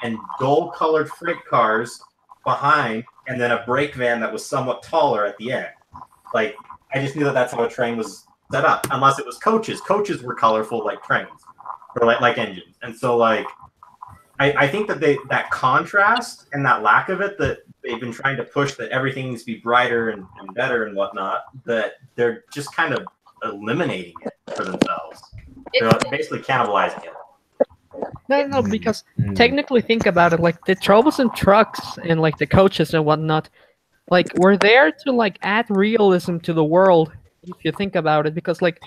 and dull colored freight cars behind, and then a brake van that was somewhat taller at the end. Like, I just knew that that's how a train was set up, unless it was coaches. Coaches were colorful like trains, or like engines. And so, like, I think that that contrast and that lack of it, that they've been trying to push, that everything needs to be brighter and better and whatnot, that they're just kind of eliminating it for themselves. They're basically cannibalizing it. No, because technically think about it, like the troublesome trucks and like the coaches and whatnot, like we're there to like add realism to the world, if you think about it, because like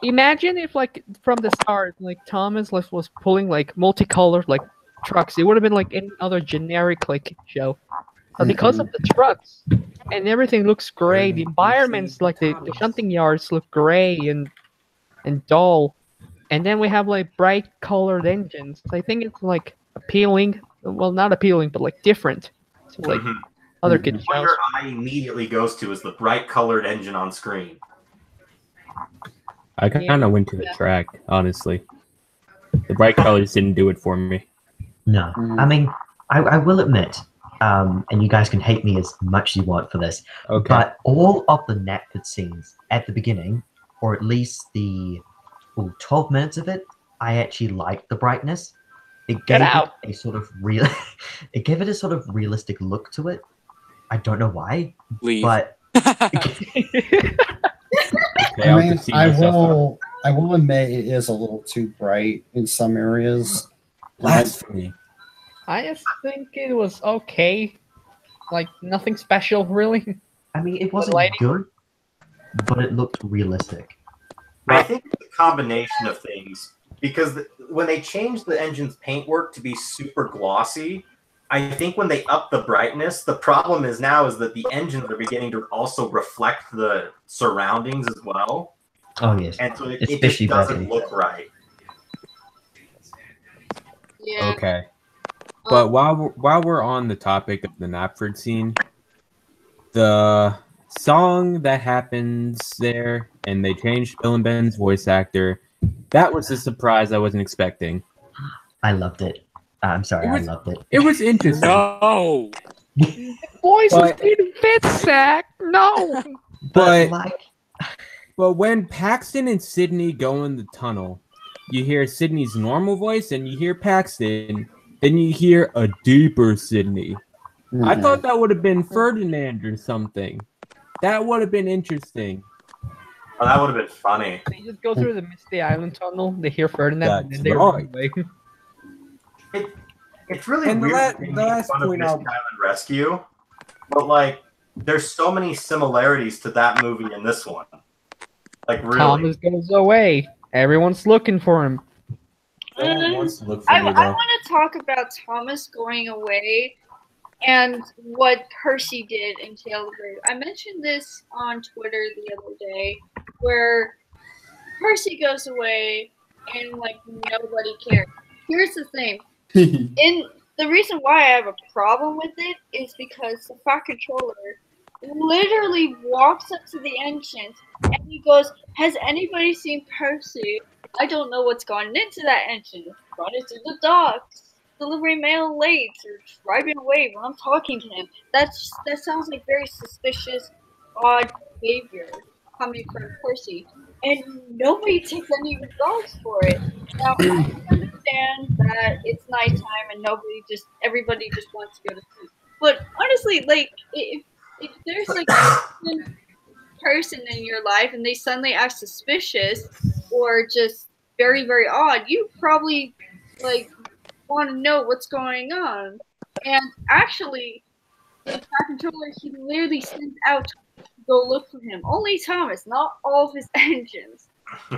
imagine if like from the start like Thomas was pulling like multicolored like trucks, it would have been like any other generic like show. But because of the trucks and everything looks gray, the environments like the shunting yards look gray and dull. And then we have like bright colored engines. I think it's like appealing. Well, not appealing, but like different. So like other kids. What your eye immediately goes to is the bright colored engine on screen. I kind of went to the track, honestly. The bright colors didn't do it for me. No, I mean, I will admit, and you guys can hate me as much as you want for this, but all of the Knapford scenes at the beginning, or at least the 12 minutes of it, I actually liked the brightness. It gave it a sort of it gave it a sort of realistic look to it. I don't know why, but I mean, I will admit it is a little too bright in some areas. Blasphemy. I just think it was okay. Like nothing special, really. I mean, it wasn't good, but it looked realistic. I think it's a combination of things, because when they changed the engine's paintwork to be super glossy, I think when they upped the brightness, the problem is that the engines are beginning to also reflect the surroundings as well. Oh yes, and so it just doesn't look right. Yeah. Okay, but while we're on the topic of the Knapford scene, the song that happens there, and they changed Bill and Ben's voice actor. That was a surprise I wasn't expecting. I loved it. I'm sorry, I loved it. It was interesting. No. Voice didn't fit, Zach. No. But when Paxton and Sydney go in the tunnel, you hear Sydney's normal voice, and you hear Paxton, then you hear a deeper Sydney. I thought that would have been Ferdinand or something. That would have been interesting. Oh, that would have been funny. They just go through the Misty Island tunnel. They hear Ferdinand, and then they right. run away. It's really weird the last fun of Misty Island Rescue, but like, there's so many similarities to that movie and this one. Like, really. Thomas goes away. Everyone's looking for him. I want to talk about Thomas going away and what Percy did in Tale of the Brave. I mentioned this on Twitter the other day, where Percy goes away and like nobody cares. Here's the thing. The reason why I have a problem with it is because the Fat Controller literally walks up to the entrance and he goes, "Has anybody seen Percy? I don't know what's gone into that entrance. Run it to the docks, delivering mail late, or driving away when I'm talking to him." That sounds like very suspicious, odd behavior coming from Percy, and nobody takes any regards for it. Now, I understand that it's nighttime and everybody just wants to go to sleep. But honestly, like, if there's like person in your life and they suddenly act suspicious or just very, very odd, you probably like want to know what's going on. And actually, the Paw Controller, he literally sent out to go look for him. Only Thomas, not all of his engines.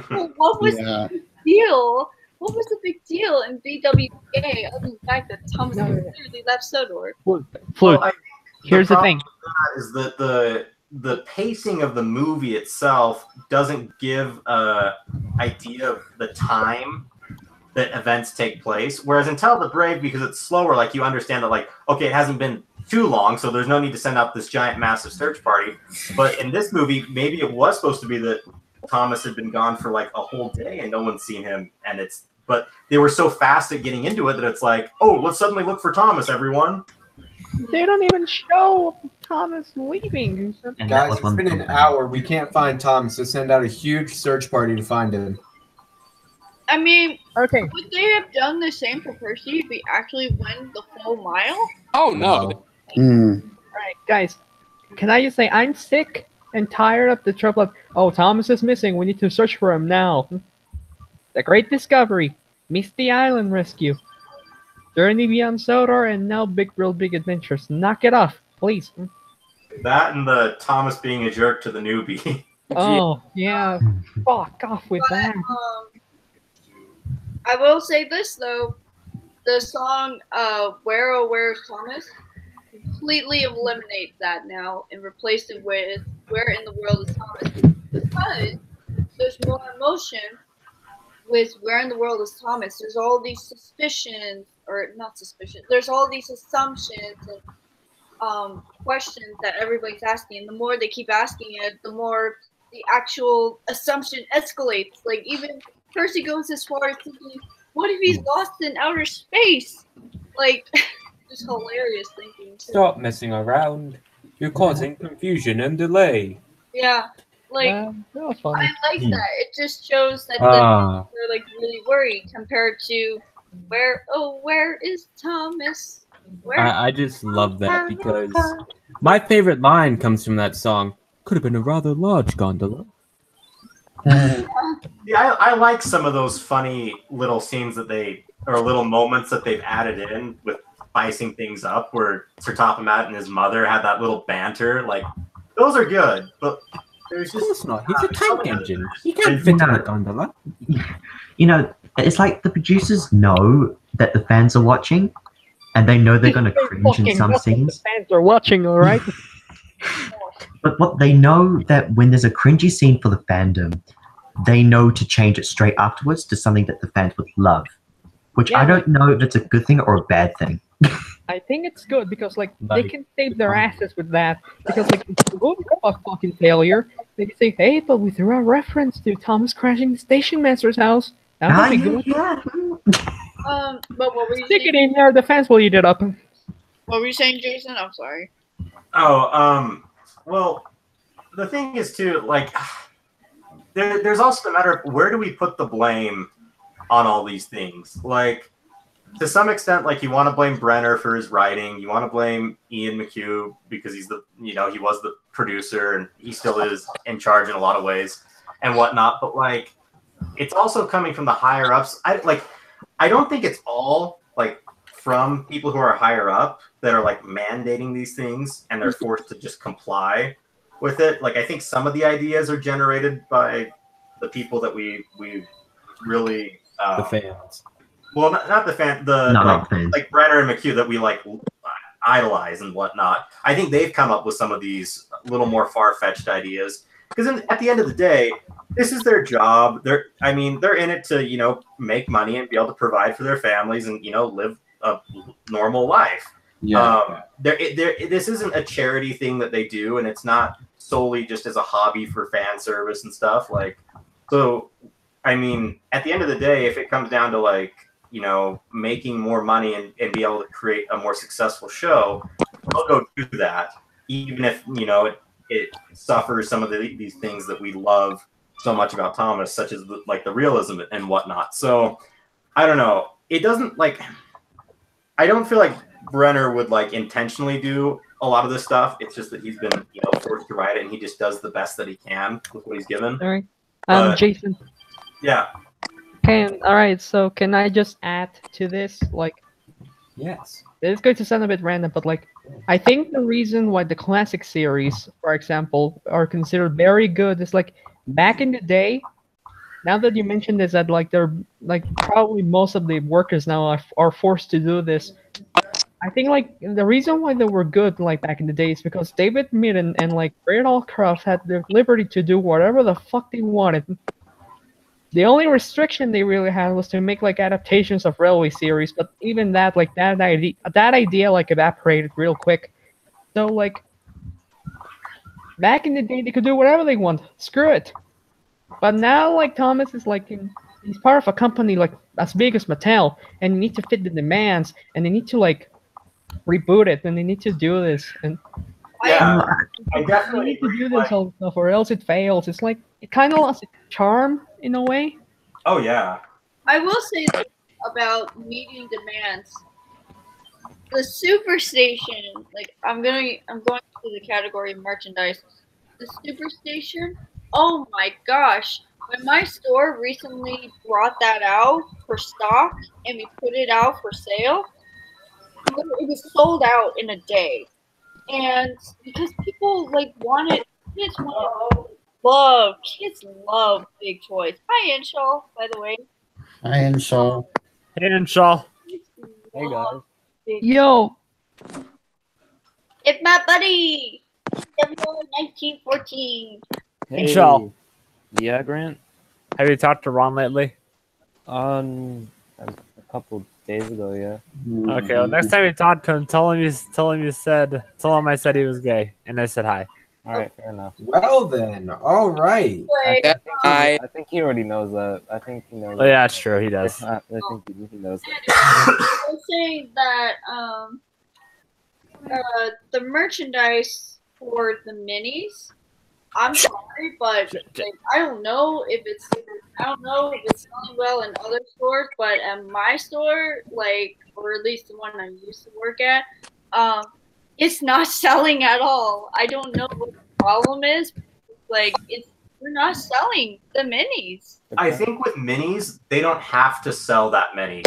So what was the big deal? What was the big deal in BWA other than the fact that Thomas literally left Sodor? Flute. Here's the thing: is that the pacing of the movie itself doesn't give a idea of the time that events take place. Whereas in Tell the Brave, because it's slower, like you understand that, like, okay, it hasn't been too long, so there's no need to send out this giant, massive search party. But in this movie, maybe it was supposed to be that Thomas had been gone for like a whole day and no one's seen him, but they were so fast at getting into it that it's like, oh, let's suddenly look for Thomas, everyone. They don't even show Thomas leaving. Guys, it's been an hour. We can't find Thomas, so send out a huge search party to find him. I mean, okay, would they have done the same for Percy if he actually went the full mile? Oh no. Alright, guys, can I just say I'm sick and tired of the trope of, oh, Thomas is missing, we need to search for him now. The Great Discovery, Misty Island Rescue, Journey Beyond Sodor, and now Real Big Adventures. Knock it off, please. That and the Thomas being a jerk to the newbie. Oh, yeah. Fuck off with that. I will say this, though. The song, Where Oh Where's Thomas, completely eliminates that now and replaced it with Where in the World is Thomas? Because there's more emotion with Where in the World is Thomas. There's all these suspicions, or not suspicions, there's all these assumptions and questions that everybody's asking. And the more they keep asking it, the more the actual assumption escalates. Like, even Percy goes as far as thinking, what if he's lost in outer space? Like, just hilarious thinking. Stop messing around. You're causing confusion and delay. Yeah, like, that was funny. I like that. It just shows that they're like really worried compared to where is Thomas? I just love that because my favorite line comes from that song. Could have been a rather large gondola. Yeah, I like some of those funny little scenes or little moments that they've added in with spicing things up, where Sir Topham-Hatt and his mother had that little banter. Like, those are good, but there's just... Of course not. He's a tank engine. He can't fit in a gondola. You know, it's like the producers know that the fans are watching, and they know they're going to cringe in some scenes. The fans are watching, all right? But what they know that when there's a cringy scene for the fandom, they know to change it straight afterwards to something that the fans would love. Which I don't know if it's a good thing or a bad thing. I think it's good because, like, they can save their asses with that. Because, like, if the movie was a fucking failure, they can say, hey, but we threw a reference to Thomas crashing the station master's house. That would be good. Yeah. But what were you Stick saying? it in there, the fans will eat it up. What were you saying, Jason? I'm sorry. Oh, well, the thing is, too, like, there's also the matter of where do we put the blame on all these things? Like, to some extent, like, you want to blame Brenner for his writing. You want to blame Ian McHugh because he's he was the producer and he still is in charge in a lot of ways and whatnot. But, like, it's also coming from the higher ups. I don't think it's all, like, from people who are higher up that are, like, mandating these things and they're forced to just comply with it. Like, I think some of the ideas are generated by the people that we really The fans. well, not the fan, like Brenner and McHugh that we like idolize and whatnot. I think they've come up with some of these little more far-fetched ideas because at the end of the day, this is their job. They're in it to make money and be able to provide for their families and live a normal life. Yeah. This isn't a charity thing that they do, and it's not solely just as a hobby for fan service and stuff. Like, so, I mean, at the end of the day, if it comes down to like, making more money and be able to create a more successful show, they'll go do that, even if it suffers some of these things that we love so much about Thomas, such as the realism and whatnot. So, I don't know. It doesn't I don't feel like Brenner would intentionally do a lot of this stuff. It's just that he's been, forced to write it, and he just does the best that he can with what he's given. All right. But- Jason. Yeah. All right. So can I just add to this? Like, Yes. it's going to sound a bit random, but like, I think the reason why the classic series, for example, are considered very good is like back in the day. Now that you mentioned this, that like they're like probably most of the workers now are forced to do this. I think like the reason why they were good like back in the day is because David Mitton and like Brad Allcroft had the liberty to do whatever the fuck they wanted. The only restriction they really had was to make like adaptations of railway series, but even that like that idea like evaporated real quick. So like back in the day they could do whatever they want. Screw it. But now like Thomas is like he's part of a company like as big as Mattel, and you need to fit the demands, and they need to like reboot it, and they need to do this, and Yeah, I they definitely need to agree. do this all stuff, or else it fails. It's like it kind of lost its charm in a way. Oh yeah. I will say this about meeting demands. The Superstation, like I'm going to the category of merchandise. The Superstation, oh my gosh. When my store recently brought that out for stock and we put it out for sale, it was sold out in a day. And because people like wanted, kids love big toys. Hi, Anshul, by the way. Hi, Anshul. Hey, Shaw. Hey guys. Yo, It's my buddy. February 1914. Hey, Shaw. Yeah, Grant. Have you talked to Ron lately? A couple days ago, yeah. Okay, well, next time you talk to him, tell him I said he was gay, and I said hi. All right, fair enough. Well then, all right. I think he already knows that. I think he knows. Oh yeah, that's true. He does. I think he knows that. I was saying that the merchandise for the minis. I'm sorry, but like, I don't know if it's selling well in other stores, but at my store, like, or at least the one I used to work at, it's not selling at all. I don't know what the problem is. Like, we're not selling the minis. I think with minis, they don't have to sell that many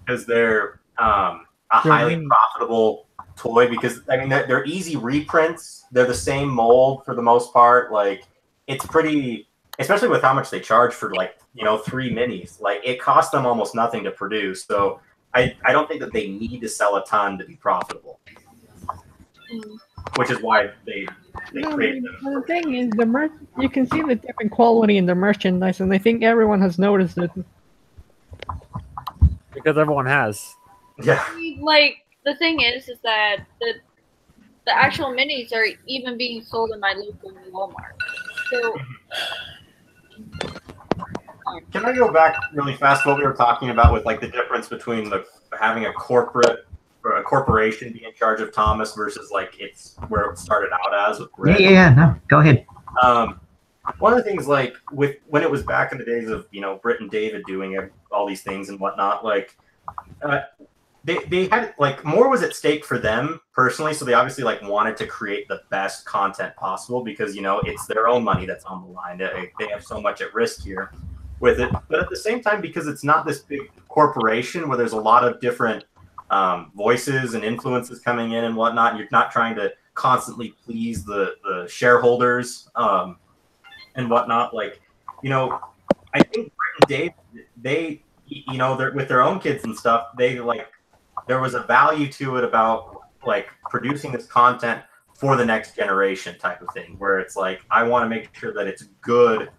because they're a highly profitable toy. Because I mean, they're easy reprints. They're the same mold for the most part. Like, it's pretty, especially with how much they charge for 3 minis. Like, it costs them almost nothing to produce. So I don't think that they need to sell a ton to be profitable. Which is why they create them. The thing is, you can see the different quality in the merchandise, and I think everyone has noticed it. Because everyone has. Yeah. Like, the thing is that the actual minis are even being sold in my local Walmart. So, can I go back really fast to what we were talking about with like the difference between having a corporate or a corporation be in charge of Thomas versus like it's where it started out as with Rick? Yeah, no, go ahead. One of the things like when it was back in the days of Britt and David doing all these things and whatnot, like they had like more was at stake for them personally, so they obviously like wanted to create the best content possible because it's their own money that's on the line. They have so much at risk here with it, but at the same time, because it's not this big corporation where there's a lot of different voices and influences coming in and whatnot, and you're not trying to constantly please the shareholders and whatnot. Like, I think Britt and Dave, they're with their own kids and stuff. They like there was a value to it about like producing this content for the next generation type of thing, where it's like I want to make sure that it's good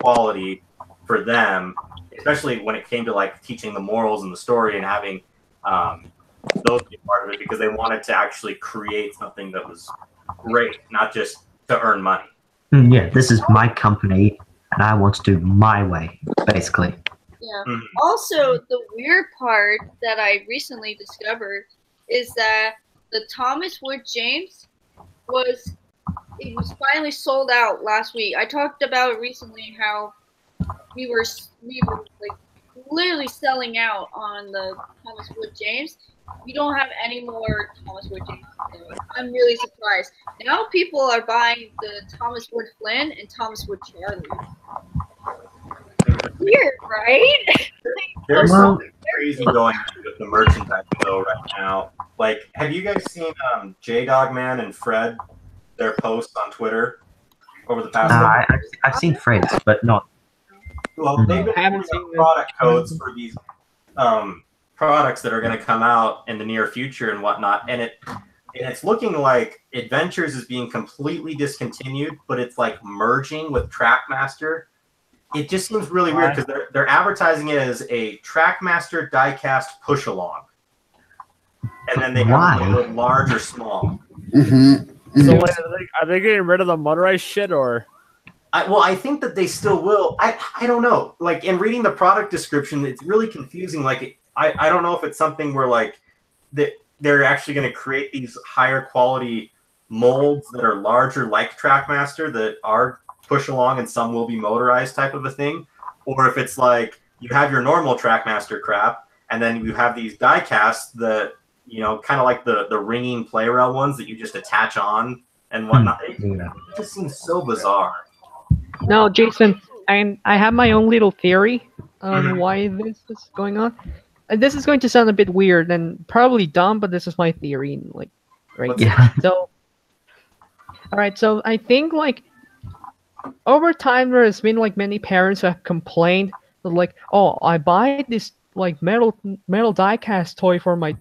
quality for them, especially when it came to like teaching the morals and the story and having those be part of it, because they wanted to actually create something that was great, not just to earn money. Yeah, this is my company, and I want to do my way, basically. Yeah. Also, the weird part that I recently discovered is that the Thomas Wood James was finally sold out last week. I talked about recently how we were like literally selling out on the Thomas Wood James, we don't have any more Thomas Wood Jason. I'm really surprised. Now people are buying the Thomas Wood Flynn and Thomas Wood Charlie. Weird, right? There's something crazy going on with the merchandise though right now. Like, have you guys seen J Dog Man and Fred, their posts on Twitter over the past? I've seen Fred's, but not. Well, they've been putting up product codes for these products that are going to come out in the near future and whatnot, and it's looking like Adventures is being completely discontinued, but it's like merging with Trackmaster. It just seems really weird because they're advertising it as a Trackmaster diecast push along, and then they have it large or small. So like, are they getting rid of the motorized shit or? I think that they still will. I don't know. Like in reading the product description, it's really confusing. Like I don't know if it's something where like they're actually going to create these higher quality molds that are larger, like Trackmaster, that are push along and some will be motorized type of a thing, or if it's like you have your normal Trackmaster crap and then you have these die casts that, you know, kind of like the ringing play rail ones that you just attach on and whatnot. It just seems so bizarre. No, Jason, I have my own little theory on why this is going on. And this is going to sound a bit weird and probably dumb, but this is my theory. Like, right? Yeah. So, all right. So I think like over time there has been like many parents who have complained that like, oh, I buy this like metal diecast toy for my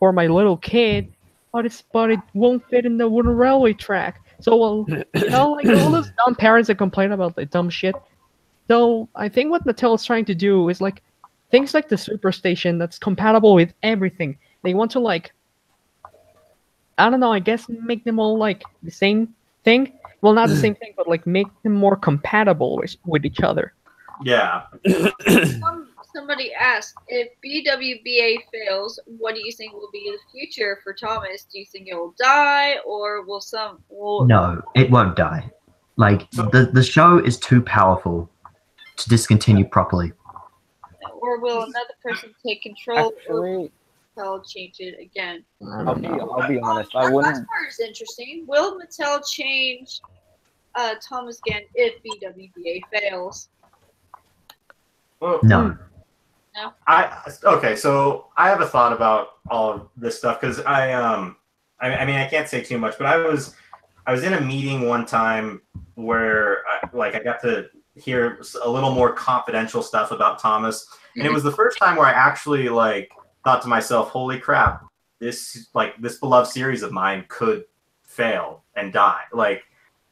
little kid, but it won't fit in the wooden railway track. So you know, like all those dumb parents that complain about the dumb shit. So I think what Mattel is trying to do is like things like the Super Station that's compatible with everything. They want to like, I don't know, I guess make them all like the same thing. Well, not the same thing, but like make them more compatible with each other. Yeah. Somebody asked, if BWBA fails, what do you think will be the future for Thomas? Do you think it will die, or will some? No, it won't die. Like the show is too powerful to discontinue properly. Or will another person take control? Actually, Mattel change it again. I'll be honest. That last part is interesting. Will Mattel change Thomas again if BWBA fails? Well, No. No. Okay, so I have a thought about all of this stuff because I mean I can't say too much, but I was in a meeting one time where I got to hear a little more confidential stuff about Thomas, and it was the first time where I actually like thought to myself, "Holy crap! This beloved series of mine could fail and die." Like,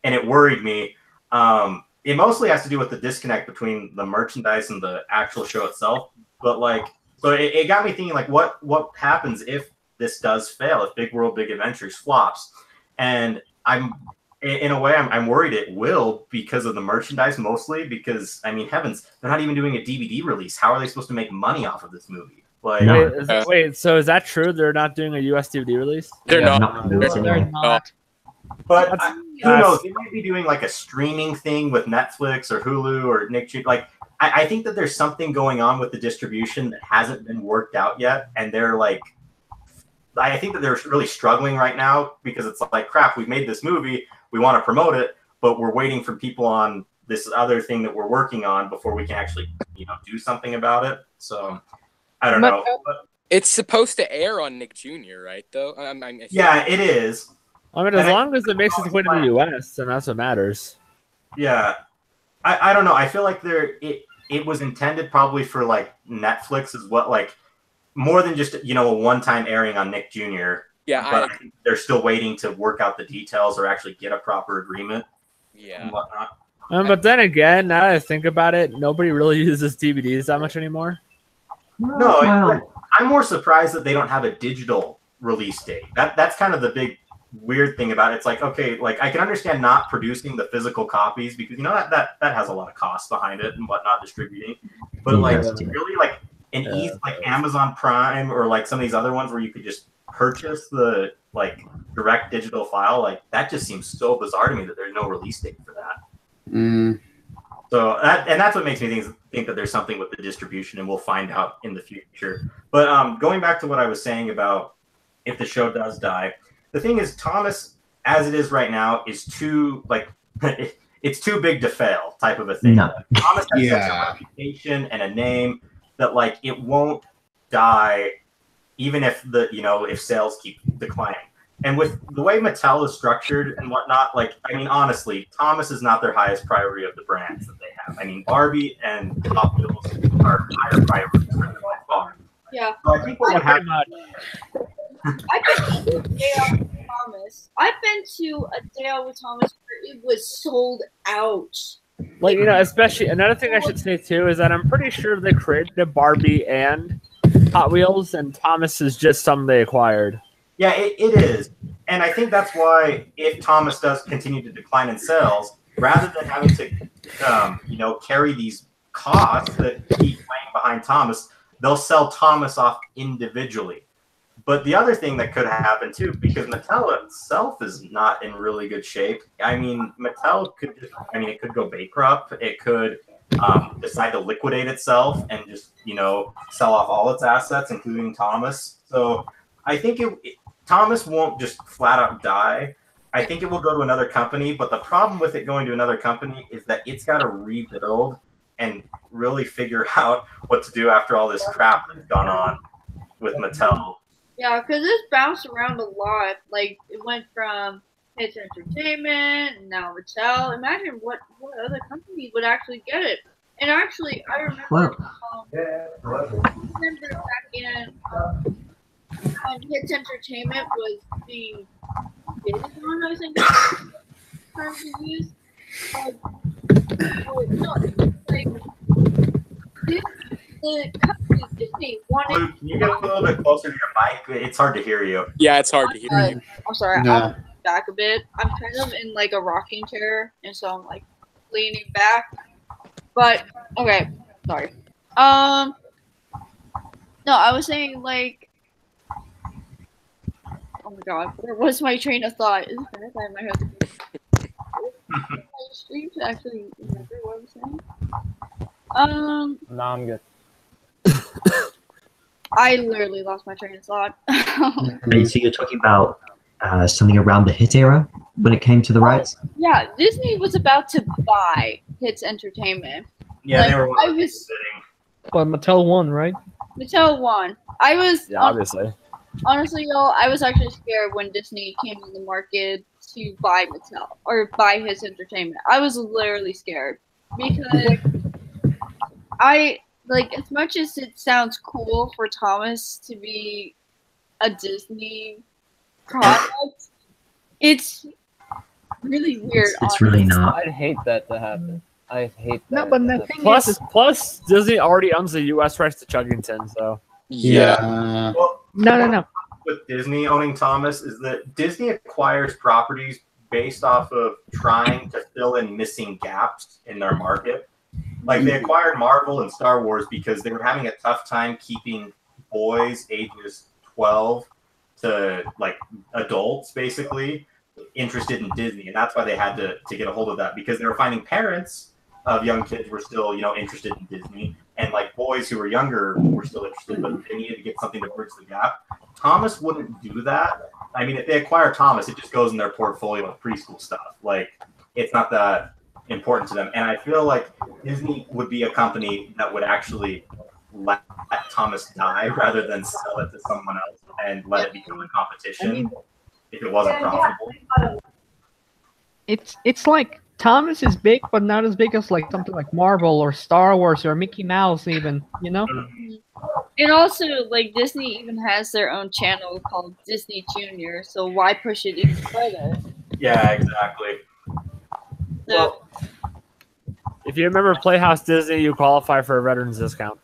and it worried me. It mostly has to do with the disconnect between the merchandise and the actual show itself. But like, so it got me thinking, like, what happens if this does fail? If Big World Big Adventures flops? And in a way, I'm worried it will because of the merchandise mostly. Because I mean, heavens, they're not even doing a DVD release. How are they supposed to make money off of this movie? Like, wait, so is that true? They're not doing a US DVD release? They're Yeah, not. They're not. But who knows? They might be doing like a streaming thing with Netflix or Hulu or Nick Jr. Like, I think that there's something going on with the distribution that hasn't been worked out yet, and they're like, I think that they're really struggling right now because it's like, crap, we've made this movie, we want to promote it, but we're waiting for people on this other thing that we're working on before we can actually, you know, do something about it. So I don't know. It's supposed to air on Nick Jr., right? Though. Yeah, it is. I mean, as long as it makes its way to the US, then that's what matters. Yeah, I don't know. I feel like it was intended probably for like Netflix as well, like more than just, you know, a one-time airing on Nick Jr. Yeah, but I think they're still waiting to work out the details or actually get a proper agreement. Yeah. And whatnot. But then again, now that I think about it, nobody really uses DVDs that much anymore. No, I'm more surprised that they don't have a digital release date. That's kind of the big weird thing about it. It's like, okay, like I can understand not producing the physical copies because, you know, that has a lot of costs behind it and whatnot, distributing. But like really like an easy like Amazon Prime or like some of these other ones where you could just purchase the like direct digital file, like that just seems so bizarre to me that there's no release date for that. So that's what makes me think that there's something with the distribution, and we'll find out in the future. But going back to what I was saying about if the show does die, the thing is, Thomas, as it is right now, is too it's too big to fail type of a thing. No. Thomas has such a reputation and a name that it won't die, even if if sales keep declining. And with the way Mattel is structured and whatnot, honestly, Thomas is not their highest priority of the brands that they have. I mean, Barbie and Hot Wheels are higher priorities for them by far. Yeah. So I think what would happen. I've been to a day out with Thomas. I've been to a day out with Thomas where it was sold out. Especially another thing I should say too is that I'm pretty sure they created Barbie and Hot Wheels, and Thomas is just something they acquired. Yeah, it is. And I think that's why if Thomas does continue to decline in sales, rather than having to, carry these costs that keep weighing behind Thomas, they'll sell Thomas off individually. But the other thing that could happen too, because Mattel itself is not in really good shape. I mean, Mattel could it could go bankrupt. It could decide to liquidate itself and just, sell off all its assets, including Thomas. So I think Thomas won't just flat out die. I think it will go to another company. But the problem with it going to another company is that it's got to rebuild and really figure out what to do after all this crap that's gone on with Mattel. Yeah, because it's bounced around a lot. It went from Hits Entertainment and now Mattel. Imagine what other company would actually get it. And actually, I remember, back in Hits Entertainment was being bid on, I think, terms to use. The company Disney wanted. Luke, can you get a little bit closer to your mic? It's hard to hear you. Yeah, it's hard to hear you. I'm sorry. No. I'll back a bit. I'm kind of in a rocking chair, and so I'm leaning back. But okay, sorry. No, I was saying oh my god, where was my train of thought? Is that my husband? My stream to actually remember what I was saying. No, I'm good. I literally lost my train of thought. Wait, so you're talking about something around the hit era when it came to the rights? Yeah, Disney was about to buy Hits Entertainment. Yeah, they were. But Mattel won, right? Mattel won. I was obviously. Honestly, y'all, I was actually scared when Disney came on the market to buy Mattel or buy Hits Entertainment. I was literally scared because as much as it sounds cool for Thomas to be a Disney product, it's really weird. It's really not. I'd hate that to happen. I hate that. No, but the thing Plus, Disney already owns the U.S. rights to Chuggington, so. Yeah. Well, No. With Disney owning Thomas is that Disney acquires properties based off of trying to fill in missing gaps in their market. They acquired Marvel and Star Wars because they were having a tough time keeping boys ages 12 to adults basically interested in Disney, and that's why they had to get a hold of that, because they were finding parents of young kids were still interested in Disney, and boys who were younger were still interested, but they needed to get something to bridge the gap. Thomas wouldn't do that. I mean, if they acquire Thomas, it just goes in their portfolio of preschool stuff. It's not that important to them. And I feel like Disney would be a company that would actually let Thomas die rather than sell it to someone else and let it become a competition if it wasn't profitable. It's like Thomas is big, but not as big as something like Marvel or Star Wars or Mickey Mouse, even. And also, Disney even has their own channel called Disney Junior, so why push it even further? Yeah, exactly. So, if you remember Playhouse Disney, you qualify for a veterans discount.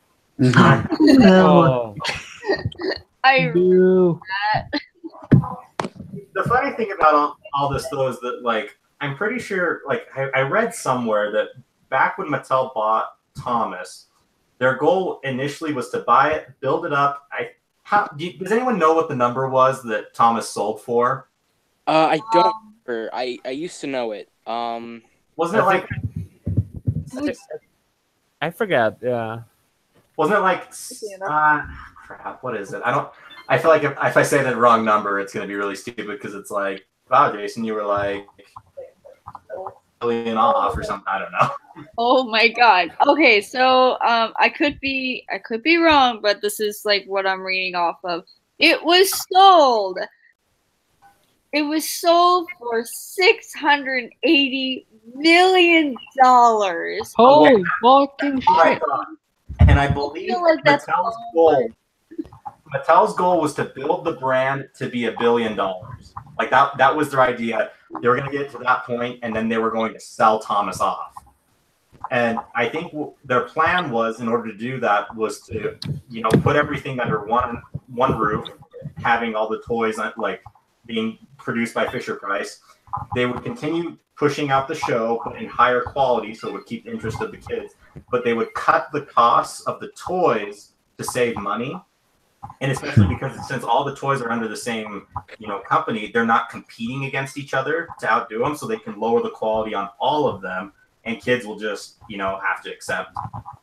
Oh. I do. that. The funny thing about all this, though, is that, I'm pretty sure, I read somewhere that back when Mattel bought Thomas, their goal initially was to buy it, build it up. Does anyone know what the number was that Thomas sold for? I don't remember. I used to know it. Wasn't it I forget. Yeah. Wasn't it like crap? What is it? I feel like if I say the wrong number, it's gonna be really stupid because it's like, wow, Jason, you were like $1 billion off or something. I don't know. Oh my god. Okay, so I could be wrong, but this is like what I'm reading off of. It was sold for $680 million. Holy fucking shit! And I believe Mattel's goal was to build the brand to be $1 billion. Like that was their idea. They were going to get to that point, and then they were going to sell Thomas off. And I think their plan was, in order to do that, was to, put everything under one roof, having all the toys like being produced by Fisher Price. They would continue pushing out the show, but in higher quality, so it would keep the interest of the kids. But they would cut the costs of the toys to save money. And especially because since all the toys are under the same, company, they're not competing against each other to outdo them, so they can lower the quality on all of them, and kids will just, have to accept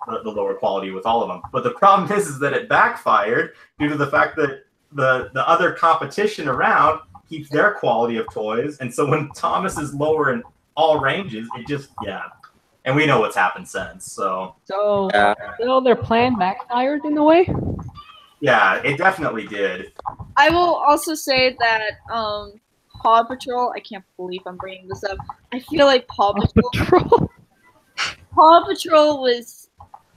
the lower quality with all of them. But the problem is that it backfired due to the fact that the other competition around keeps their quality of toys, and so when Thomas is lower in all ranges, it just and we know what's happened since. So their plan backfired in a way. Yeah, it definitely did. I will also say that Paw Patrol, I can't believe I'm bringing this up. I feel like Paw Patrol was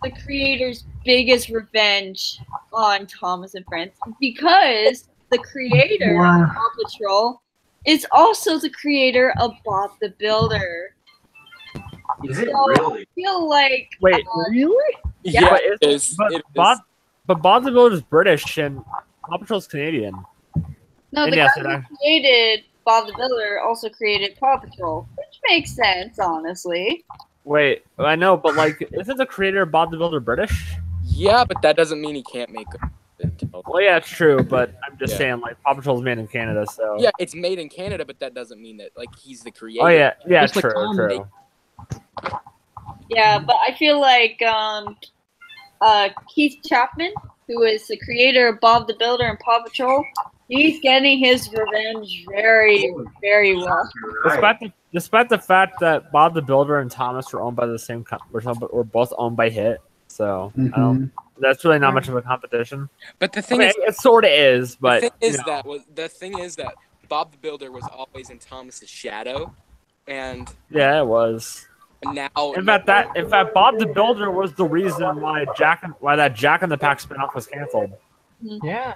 the creator's biggest revenge on Thomas and Friends, because the creator of Paw Patrol is also the creator of Bob the Builder. Is it really? I feel like really? Yeah, but Bob the Builder is British and Paw Patrol's Canadian. No, and the guy who created Bob the Builder also created Paw Patrol, which makes sense, honestly. Wait, I know, but isn't the creator of Bob the Builder British? Yeah, but that doesn't mean he can't make it. Well, yeah, it's true, but I'm just saying, Paw Patrol's made in Canada, so... Yeah, it's made in Canada, but that doesn't mean that, he's the creator. Oh, yeah, true. Yeah, but I feel like Keith Chapman, who is the creator of Bob the Builder and Paw Patrol, he's getting his revenge very, very well. Despite the fact that Bob the Builder and Thomas were owned by the same company, were both owned by Hit, so that's really not much of a competition. But the thing is, it sort of is. But the thing is that Bob the Builder was always in Thomas's shadow, and it was. Now, in fact, Bob the Builder was the reason why that Jack in the Pack spinoff was canceled. Yeah.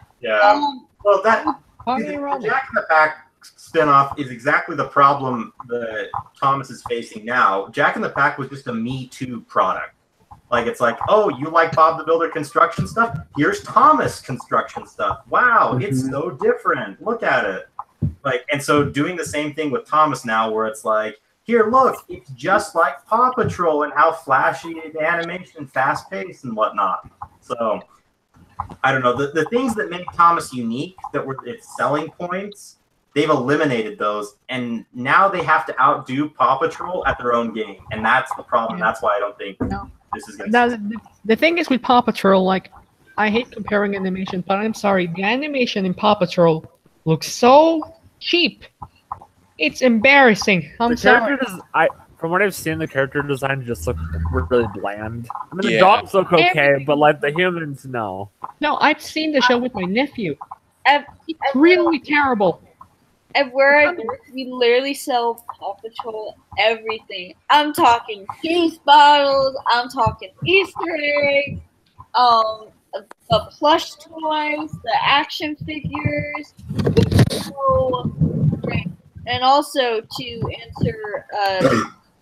Well, that the Jack in the Pack spinoff is exactly the problem that Thomas is facing now. Jack in the Pack was just a Me Too product. It's like, oh, you like Bob the Builder construction stuff? Here's Thomas construction stuff. Wow, it's so different. Look at it. And so doing the same thing with Thomas now, where it's like, here, look, it's just like Paw Patrol and how flashy the animation, fast-paced and whatnot. So, I don't know. The things that make Thomas unique, that were its selling points, they've eliminated those. And now they have to outdo Paw Patrol at their own game. And that's the problem. That's why I don't think this is going to the thing is with Paw Patrol, I hate comparing animation, but I'm sorry. The animation in Paw Patrol looks so cheap. It's embarrassing. I'm sorry. From what I've seen, the character design just looks really bland. I mean, the dogs look okay, but the humans, no. No, I've seen the show with my nephew. It's really terrible. At where I work, we literally sell Paw Patrol everything. I'm talking juice bottles. I'm talking Easter eggs. The plush toys, the action figures. And also to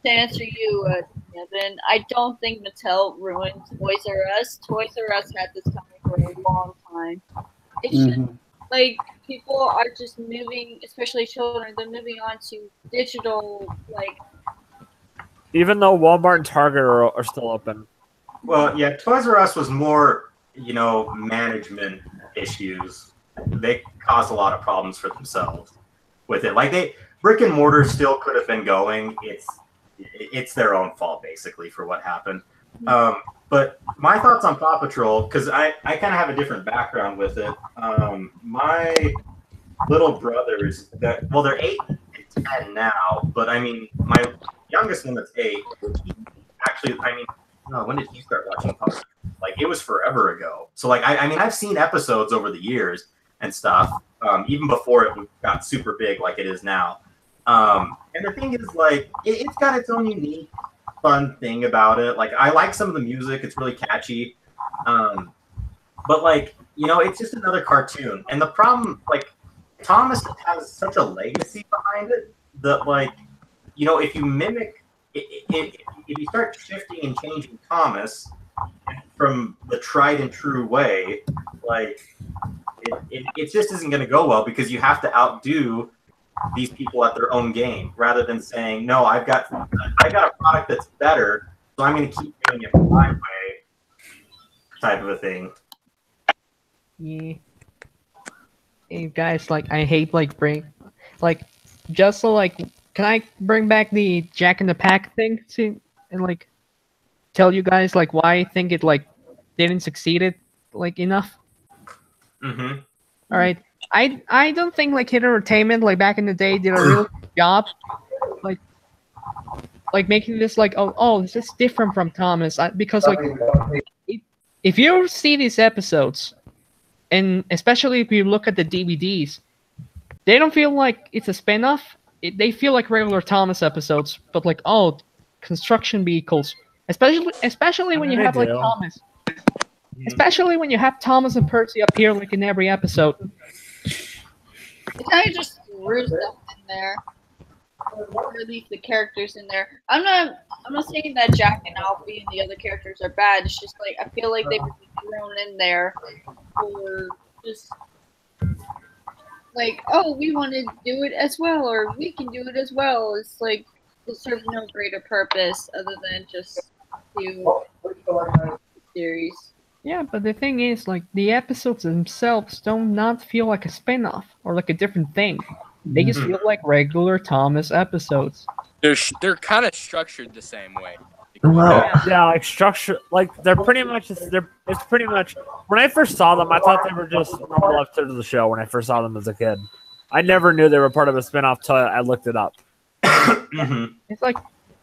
answer you, Evan, I don't think Mattel ruined Toys R Us. Toys R Us had this coming for a long time. It's just people are just moving, especially children. They're moving on to digital, Even though Walmart and Target are still open. Well, yeah, Toys R Us was more, management issues. They caused a lot of problems for themselves with it. Brick and mortar still could have been going. It's it's their own fault basically for what happened. But my thoughts on Paw Patrol, because I kind of have a different background with it. My little brothers, they're 8 and 10 now, but I mean, my youngest one that's 8, actually, I mean, no, when did he start watching Paw Patrol? Like, it was forever ago. So, like, I mean, I've seen episodes over the years and stuff, even before it got super big like it is now. And the thing is, like, it's got its own unique, fun thing about it. Like, I like some of the music. It's really catchy. But, like, you know, it's just another cartoon. And the problem, like, Thomas has such a legacy behind it that, like, you know, if you mimic, if you start shifting and changing Thomas from the tried and true way, like, it just isn't going to go well, because you have to outdo these people at their own game, rather than saying, no, I've got a product that's better, so I'm going to keep doing it my way, type of a thing. Yeah. Hey guys, like, I hate, like, just so, like, can I bring back the Jack in the Pack thing and, like, tell you guys, like, why I think it, like, didn't succeed it, like, enough? Mm-hmm. All right. I don't think, like, Hit Entertainment, like, back in the day, did a really good job, like making this, like, oh, this is different from Thomas, because, like, if you see these episodes, and especially if you look at the DVDs, they don't feel like it's a spinoff. They feel like regular Thomas episodes, but, like, oh, construction vehicles, especially when you have, like, Thomas. Especially when you have Thomas and Percy appear, like, in every episode. It kind of just threw stuff in there, or at least the characters in there. I'm not saying that Jack and Alfie and the other characters are bad. It's just, like, I feel like they were thrown in there for just, like, oh, we want to do it as well, or we can do it as well. It's like, it serves no greater purpose other than just to the series. Yeah, but the thing is, like, the episodes themselves don't not feel like a spin-off or like a different thing. They just feel like regular Thomas episodes. They're kind of structured the same way. Yeah, like structure, like it's pretty much. When I first saw them, I thought they were just normal episodes of the show. When I first saw them as a kid, I never knew they were part of a spin-off till I looked it up. It's like,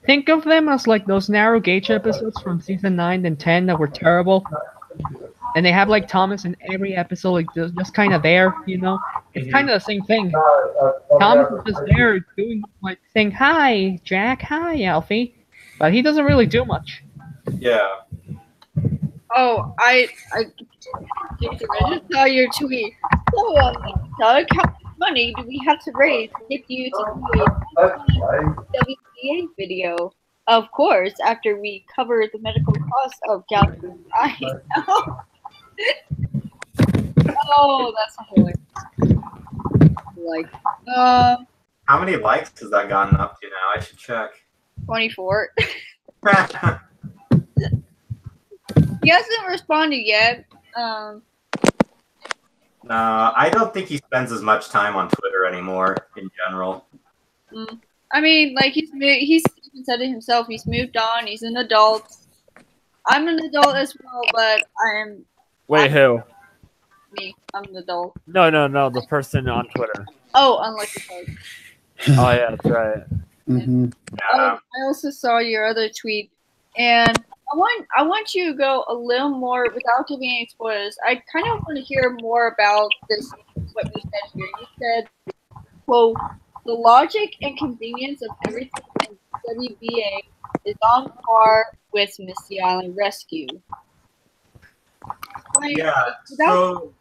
think of them as like those narrow gauge episodes from season 9 and 10 that were terrible. And they have, like, Thomas in every episode, like, just kind of there, you know? It's kind of the same thing. Thomas is just there doing, like, saying, hi, Jack, hi, Alfie. But he doesn't really do much. Yeah. Oh, I just saw your tweet. So, Doug, how much money do we have to raise to get you to do a WCA video? Of course, after we cover the medical costs of Galaxy Eyes. Oh, that's hilarious. Like, how many likes has that gotten up to now? I should check. 24. He hasn't responded yet. No, I don't think he spends as much time on Twitter anymore in general. I mean, like, he's even said it himself. He's moved on. He's an adult. I'm an adult as well, but I'm. Wait, who? Me. I'm an adult. No, the person on Twitter. Oh, unlike the post. Oh yeah, that's right. I also saw your other tweet, and I want you to go a little more without giving any spoilers. I kind of want to hear more about this. What you said here. You said, "Quote: the logic and convenience of everything in WBA is on par with Misty Island Rescue." Yeah. So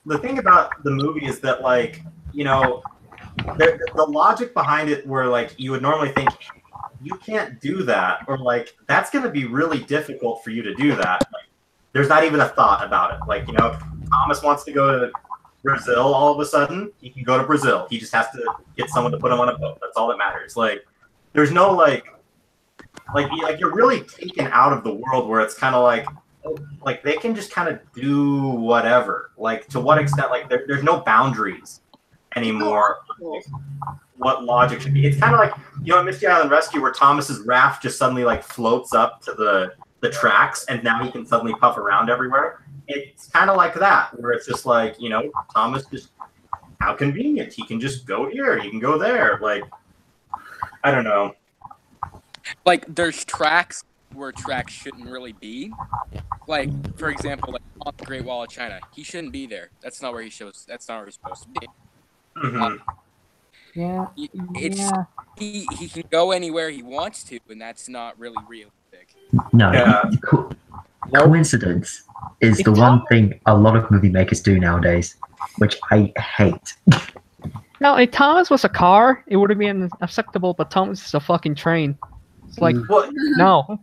the thing about the movie is that, like, you know, the logic behind it, where, like, you would normally think, you can't do that, or, like, that's going to be really difficult for you to do that. Like, there's not even a thought about it. Like, you know, Thomas wants to go to Brazil all of a sudden. He can go to Brazil. He just has to get someone to put him on a boat. That's all that matters. Like, there's no, like you're really taken out of the world where it's kind of like they can just kind of do whatever. Like, to what extent? Like, there's no boundaries anymore. what logic should be. It's kind of like, you know, in Misty Island Rescue, where Thomas's raft just suddenly like floats up to the tracks, and now he can suddenly puff around everywhere. It's kind of like that, where it's just like, you know, Thomas just, how convenient. He can just go here, he can go there. Like, I don't know. Like, there's tracks where tracks shouldn't really be. Like, for example, like on the Great Wall of China, he shouldn't be there. That's not where he's supposed to be. Mhm. Yeah. He can go anywhere he wants to, and that's not really realistic. No, Yeah. coincidence is the one thing a lot of movie makers do nowadays, which I hate. No, if Thomas was a car, it would have been acceptable, but Thomas is a fucking train. It's like, Well, no.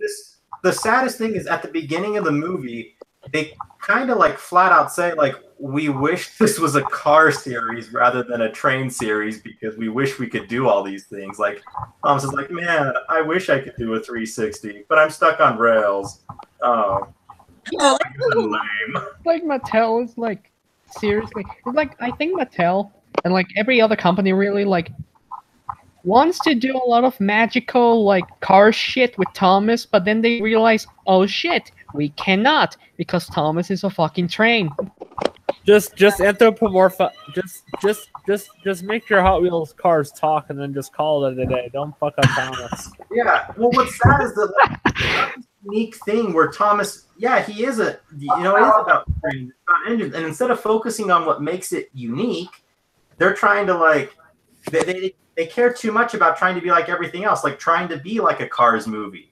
the saddest thing is at the beginning of the movie, they kind of like flat out say like, we wish this was a car series rather than a train series because we wish we could do all these things. Like, Thomas is like, man, I wish I could do a 360, but I'm stuck on rails. Oh, lame. Like Mattel is like, seriously, it's like, I think Mattel and like every other company really like wants to do a lot of magical like car shit with Thomas, but then they realize, oh shit, we cannot because Thomas is a fucking train. Just anthropomorph. Just make your Hot Wheels cars talk, and then just call it a day. Don't fuck up Thomas. Yeah. Well, what's sad is the unique thing where Thomas, yeah, he is it is about trains, about engines, and instead of focusing on what makes it unique, they're trying to like they care too much about trying to be like everything else, like trying to be like a Cars movie.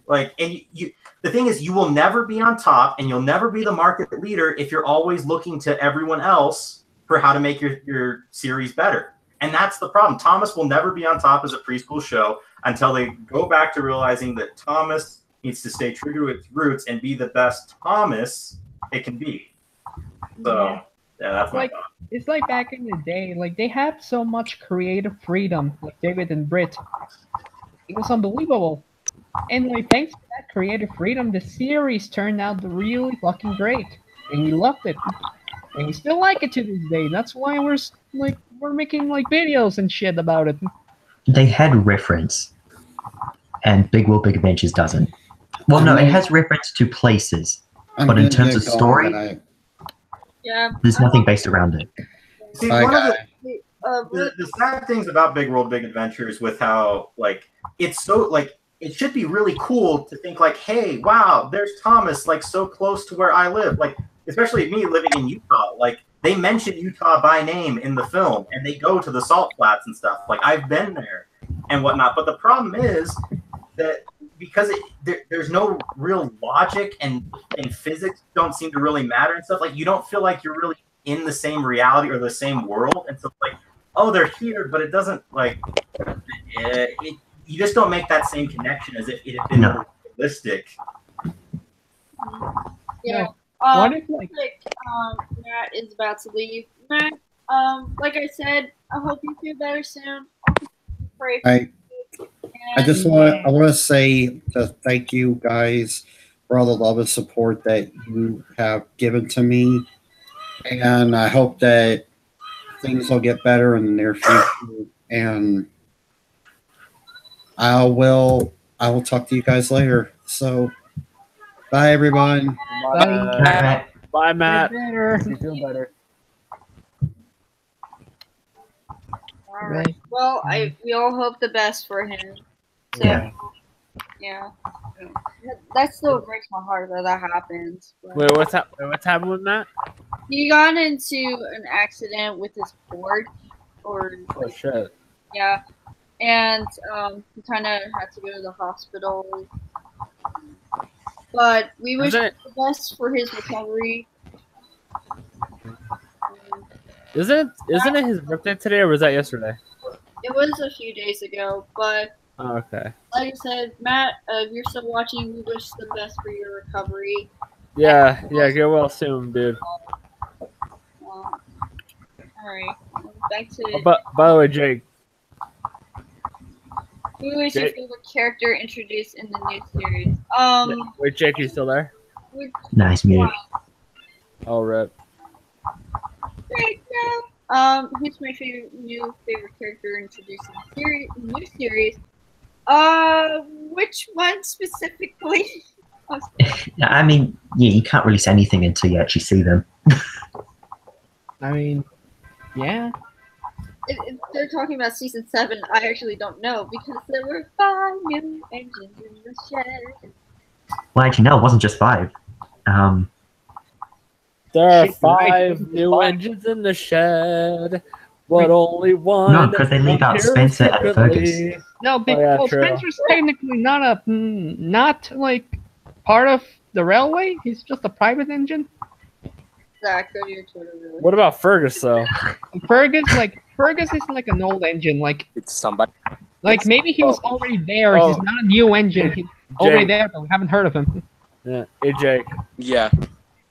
Like, and you the thing is, you will never be on top and you'll never be the market leader if you're always looking to everyone else for how to make your series better. And that's the problem. Thomas will never be on top as a preschool show until they go back to realizing that Thomas needs to stay true to its roots and be the best Thomas it can be. So, yeah, that's my thought. It's like back in the day, like they had so much creative freedom, like David and Britt. It was unbelievable. And like thanks to that creative freedom, the series turned out really fucking great, and we loved it, and we still like it to this day. That's why we're making like videos and shit about it. They had reference, and Big World Big Adventures doesn't. Well, no, it has reference to places, but in terms of story, there's nothing based around it. See, one of the sad things about Big World Big Adventures with how like it's so like. It should be really cool to think like, hey, wow, there's Thomas, like so close to where I live. Like, especially me living in Utah, like they mention Utah by name in the film and they go to the salt flats and stuff. Like I've been there and whatnot. But the problem is that because there's no real logic and physics don't seem to really matter and stuff, like you don't feel like you're really in the same reality or the same world. And so like, oh, they're here, but it doesn't like, you just don't make that same connection as if it had been realistic. Yeah. What if, like, Matt is about to leave. Matt, like I said, I hope you feel better soon. Pray for you. I just want to say thank you guys for all the love and support that you have given to me, and I hope that things will get better in the near future. And I will talk to you guys later. So, bye everyone. Bye, bye Matt. You feel better. All right. Well, we all hope the best for him. So, yeah. That still breaks my heart that happens. Wait, what's happened with Matt? He got into an accident with his board. Oh shit. Yeah. And he kind of had to go to the hospital. But we wish the best for his recovery. Isn't it his birthday today, or was that yesterday? It was a few days ago, but okay. Like I said, Matt, if you're still watching, we wish the best for your recovery. Yeah, get well soon, dude. All right, back to. By the way, Jake. Who is your favorite character introduced in the new series? Wait, Jake, you still there? Nice mute. Oh, rip. Jake, no. Who's my new favorite character introduced in the new series? Which one specifically? I mean, yeah, you can't really say anything until you actually see them. I mean, yeah. If they're talking about season 7, I actually don't know because there were 5 new engines in the shed. Well, actually, no, it wasn't just 5. There are Shit, 5 new five. engines in the shed, but only one. No, because they leave out appears Spencer and Fergus. secretly. No, Oh, yeah, true. Spencer's technically not like part of the railway. He's just a private engine. Zach, go to your Twitter. Really. What about Fergus though? Fergus is like an old engine. Like It's somebody. maybe he was already there. Oh. He's not a new engine. He's already there, but we haven't heard of him. Yeah. Hey Jake, Yeah.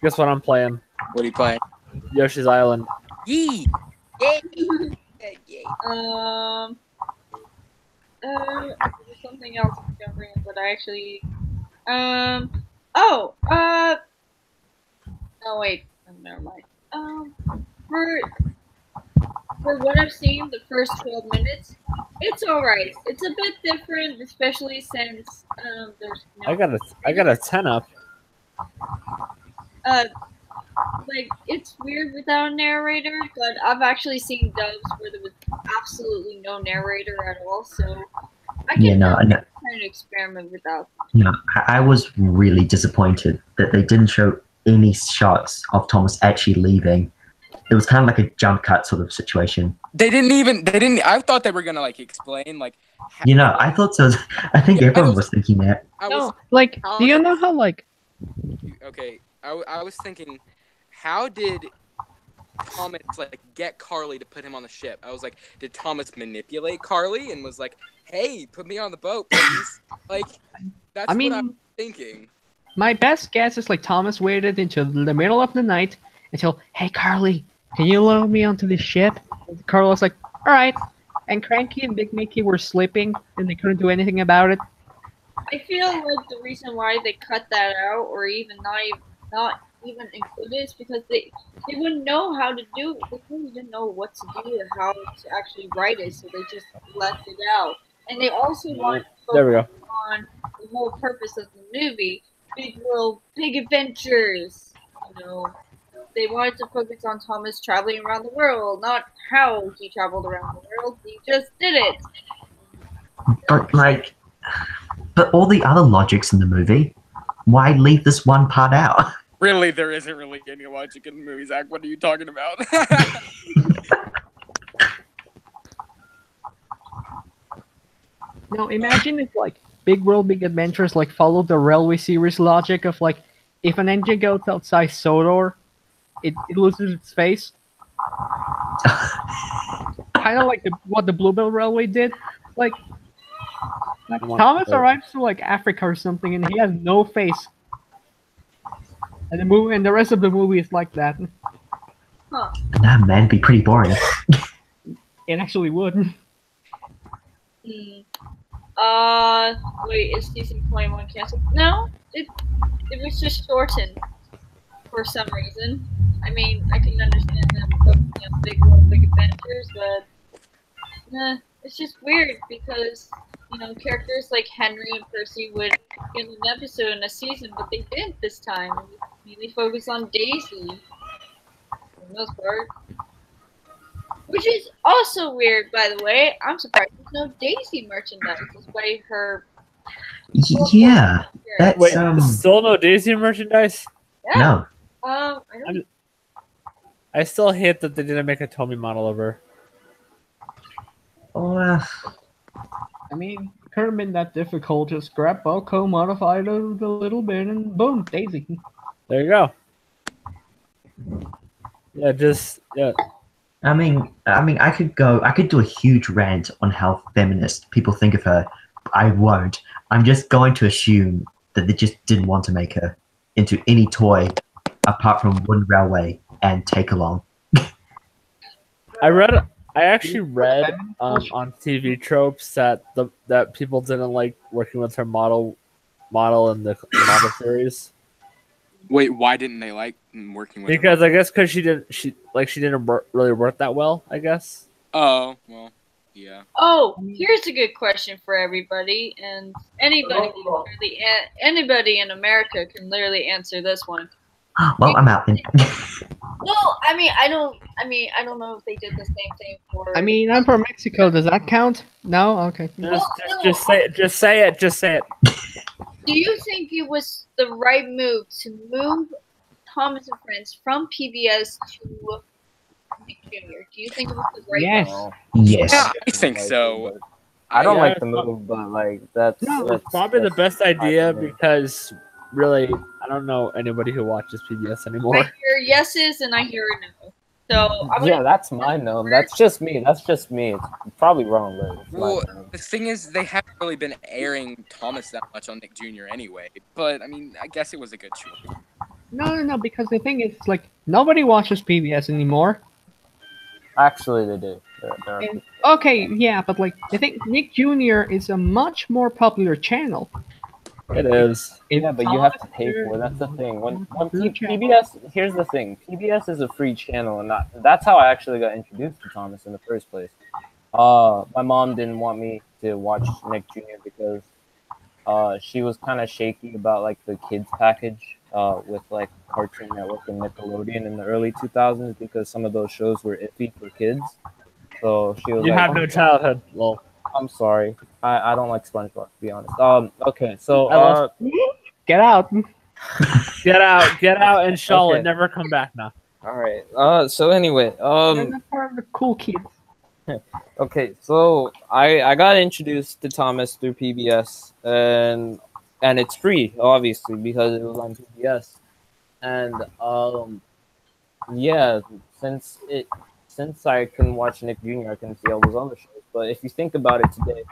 guess what I'm playing? What are you playing? Yoshi's Island. Yee. There's something else I'm remembering, but I actually. Oh, wait. Oh, never mind. For what I've seen, the first 12 minutes, it's alright. It's a bit different, especially since there's no. I got a 10 up. Like it's weird without a narrator, but I've actually seen dubs where there was absolutely no narrator at all. So I can kind of experiment without. No, I was really disappointed that they didn't show any shots of Thomas actually leaving. It was kind of like a jump cut sort of situation. They didn't. I thought they were gonna like explain like. I thought so. I think everyone was thinking that. Do you know how like? Okay, I was thinking, how did Thomas like get Carly to put him on the ship? I was like, did Thomas manipulate Carly and was like, hey, put me on the boat, please? Like, that's what I'm thinking. My best guess is like Thomas waited until the middle of the night until, hey Carly, can you load me onto this ship? And Carly was like, all right. And Cranky and Big Mickey were sleeping and they couldn't do anything about it. I feel like the reason why they cut that out, or even not even include it, is because they wouldn't know how to do it. They really didn't know what to do or how to actually write it, so they just left it out. And they also wanted to focus on the whole purpose of the movie: big world, big adventures. You know, they wanted to focus on Thomas traveling around the world, not how he traveled around the world. He just did it. But all the other logics in the movie, why leave this one part out? Really, there isn't really any logic in the movie, Zach. What are you talking about? No, imagine if like Big World, Big Adventures like followed the Railway series logic of like if an engine goes outside Sodor, it loses its face. Kind of like what the Bluebell Railway did. Like Thomas arrives to like Africa or something and he has no face. And the rest of the movie is like that. Huh. Nah, man, it'd be pretty boring. It actually would. Wait, is season 21 canceled? No, it was just shortened for some reason. I mean, I can understand them focusing on Big World, Big Adventures, but it's just weird because, you know, characters like Henry and Percy would get an episode in a season, but they didn't this time. They mainly focused on Daisy, for the most part. Which is also weird, by the way. I'm surprised there's no Daisy merchandise despite her. Yeah, that's Wait, still no Daisy merchandise? Yeah. No. I still hate that they didn't make a Tommy model of her. I mean, it couldn't have been that difficult. Just grab Boko, modify it a little bit, and boom, Daisy. There you go. Yeah. I mean, I could do a huge rant on how feminist people think of her. I won't. I'm just going to assume that they just didn't want to make her into any toy apart from Wooden Railway and Take Along. I actually read on TV tropes that that people didn't like working with her model in the model series. Wait, why didn't they like working with? Because I guess she didn't really work that well. I guess. Oh well, yeah. Oh, here's a good question for everybody, and anybody in America can literally answer this one. Well, I'm out then. Well, I don't know if they did the same thing for. I mean, I'm from Mexico. Does that count? No. Okay. Just say it. Just say it. Just say it. Do you think it was the right move to move Thomas and Friends from PBS to Nick Jr.? Do you think it was the right move? Yes. Yeah, I think so. I don't Yeah, like the move, but like that's probably the best idea because really, I don't know anybody who watches PBS anymore. I hear yeses and I hear a no. So yeah, that's my no. That's just me. That's just me. It's probably wrong, but it's Well, my no. the thing is, they haven't really been airing Thomas that much on Nick Jr. anyway. But I mean, I guess it was a good choice. No, because the thing is, like, nobody watches PBS anymore. Actually, they do. And, okay, yeah, but like, I think Nick Jr. is a much more popular channel. It is. Yeah, but you have to pay for it. That's the thing. When PBS, here's the thing. PBS is a free channel, and that's how I actually got introduced to Thomas in the first place. My mom didn't want me to watch Nick Jr. because she was kind of shaky about like the kids package with like Cartoon Network and Nickelodeon in the early 2000s because some of those shows were iffy for kids. So she was You like, have no childhood. Well, I'm sorry. I don't like SpongeBob, to be honest. Okay, so get out. Get out, and Charlotte Okay. never come back now. all right. So anyway, You're not part of the cool kids. okay, so I got introduced to Thomas through PBS, and it's free, obviously, because it was on PBS, and yeah, since I couldn't watch Nick Jr., I couldn't see all those other shows. But if you think about it today,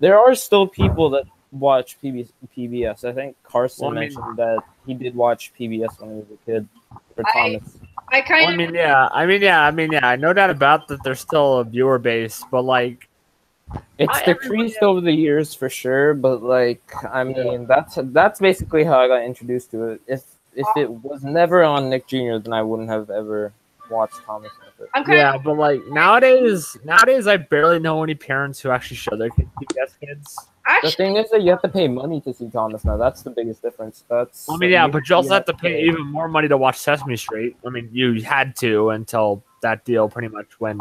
there are still people that watch PBS. I think Carson mentioned that he did watch PBS when he was a kid for Thomas. I no doubt about that. There's still a viewer base, but like, It's decreased over the years for sure, but like, I mean, that's basically how I got introduced to it. If it was never on Nick Jr., then I wouldn't have ever watched Thomas. Yeah, but like nowadays, I barely know any parents who actually show their PBS kids. The thing is that you have to pay money to see Thomas now. That's the biggest difference. But you also have to pay even more money to watch Sesame Street. I mean, you had to until that deal pretty much went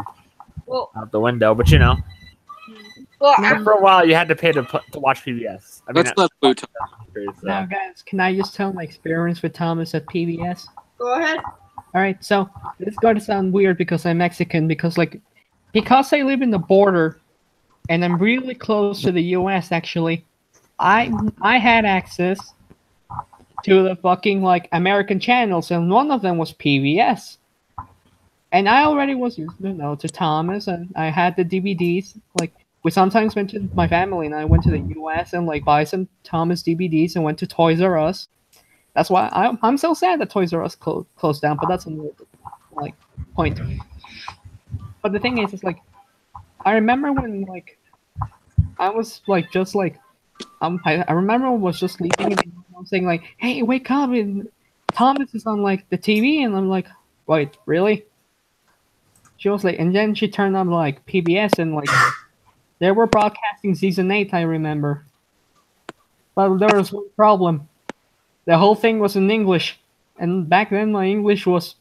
out the window. But you know, for a while you had to pay to watch PBS. I mean, Let's let Blue talk. Now, guys, can I just tell my experience with Thomas at PBS? Go ahead. All right, so this is going to sound weird because I'm Mexican, because I live in the border, and I'm really close to the U.S. Actually, I had access to the fucking like American channels, and one of them was PBS. And I already was used to Thomas, and I had the DVDs. Like, we sometimes went to my family, and I went to the U.S. and like buy some Thomas DVDs, and went to Toys R Us. That's why I'm so sad that Toys R Us closed down, but that's another like point. But the thing is like, I remember when like I was like just like I remember I was just sleeping and I'm saying like, "Hey, wake up! And Thomas is on like the TV," and I'm like, "Wait, really?" She was like, and then she turned on like PBS and like they were broadcasting season 8. I remember, but there was one problem. The whole thing was in English, and back then my English was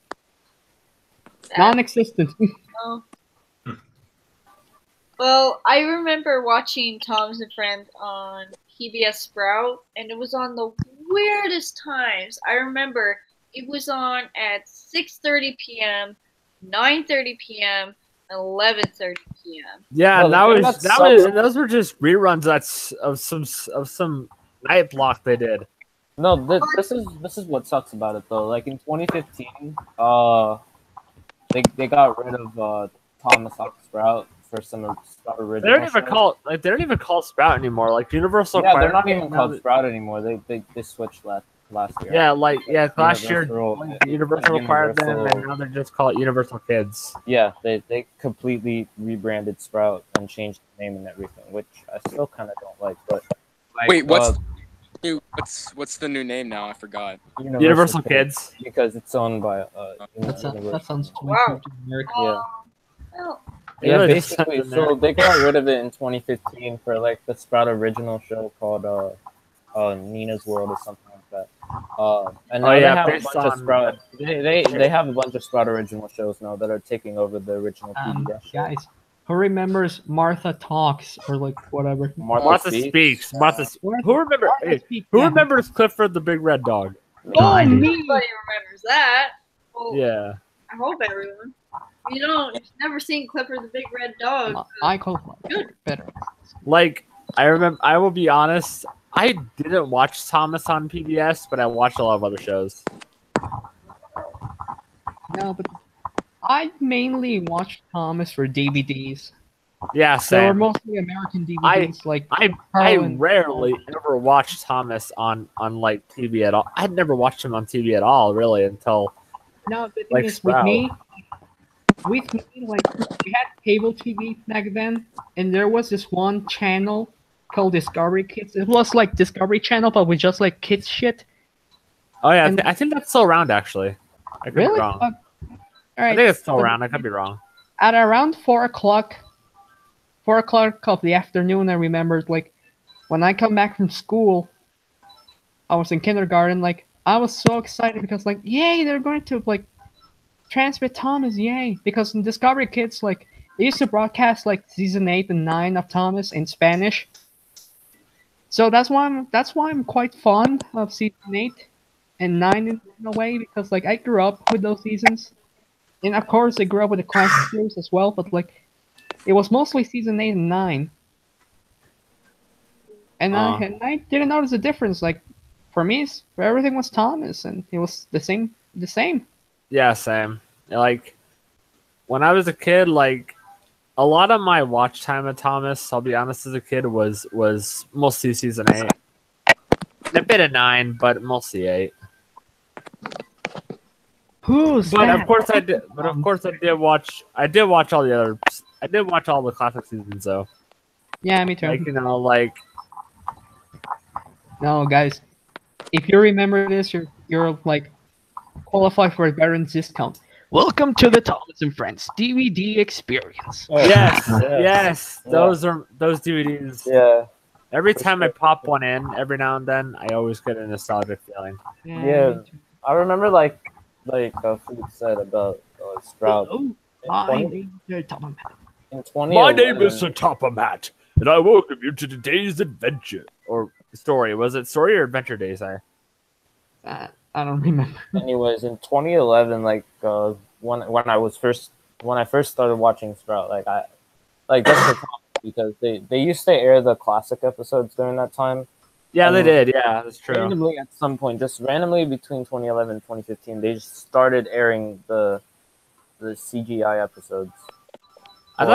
non-existent. Oh. Well, I remember watching Thomas and Friends on PBS Sprout, and it was on the weirdest times. I remember it was on at 6:30 p.m., 9:30 p.m., and 11:30 p.m. Yeah, and those were just reruns of some night block they did. No, this is what sucks about it though. Like in 2015, they got rid of Thomas off Sprout for some original. They don't even call Sprout anymore. Like Universal. Yeah, they're not even called Sprout anymore. They switched last year. Yeah, last year Universal acquired them, and now they're just called Universal Kids. Yeah, they completely rebranded Sprout and changed the name and everything, which I still kind of don't like. But wait, what's Dude, what's the new name now? I forgot. Universal Kids. because it's owned by That Universal. sounds too Wow. generic. Yeah. Well, It Yeah, really does basically, sound so they got rid of it in 2015 for like the Sprout original show called Nina's World or something like that. And now they have a based bunch of on- Sprout. They have a bunch of Sprout original shows now that are taking over the original PBS show. Guys, who remembers Martha Talks or like whatever? Martha Speaks. Who remember? Hey, Speaks, who yeah. remembers Clifford the Big Red Dog? Oh, me! everybody remembers that. Well, Yeah. I hope everyone. You've never seen Clifford the Big Red Dog. I call Good. better. Like I remember. I will be honest. I didn't watch Thomas on PBS, but I watched a lot of other shows. No, but I mainly watched Thomas for DVDs. Yeah, They were same. mostly American DVDs. I Carl and- rarely ever watched Thomas on like TV at all. I'd never watched him on TV at all, really, until No, the thing like is, Sprout. with me, like we had cable TV back then, and there was this one channel called Discovery Kids. It was like Discovery Channel, but with just like kids shit. Oh yeah, And- I think that's still around actually. I could Really? be wrong. All right. I think it's still but around. I could be wrong. At around 4 o'clock of the afternoon, I remembered like when I come back from school, I was in kindergarten. Like I was so excited because like, yay, they're going to like transmit Thomas, yay! Because in Discovery Kids, like they used to broadcast like season 8 and 9 of Thomas in Spanish. So that's why I'm quite fond of season 8 and 9 in a way, because like I grew up with those seasons, and of course I grew up with the classic series as well. But like it was mostly season 8 and 9, and I didn't notice a difference. Like for me, everything was Thomas, and it was the same. Yeah, same. Like when I was a kid, like a lot of my watch time of Thomas, I'll be honest, as a kid was mostly season 8. A bit of 9, but mostly 8. Who's But that? of course I did. But of course I did watch. I did watch all the other. I did watch all the classic seasons though. Yeah, me too. Like like No, guys, if you remember this, you're like qualified for a veteran's discount. Welcome to the Thomas and Friends DVD experience. yes, Yeah. yes, those are those DVDs. Yeah. Every time I pop one in, every now and then, I always get a nostalgic feeling. Yeah. I remember like Food said about Sprout. Oh, In My 2011, name is Sir Topamat, and I welcome you to today's adventure or story. Was it story or adventure days? I don't remember. anyways, in 2011, like when I first started watching Sprout, like I like just for Thomas, because they used to air the classic episodes during that time. Yeah, they did. Yeah, that's true. Randomly at some point, just randomly between 2011 and 2015, they just started airing the CGI episodes. I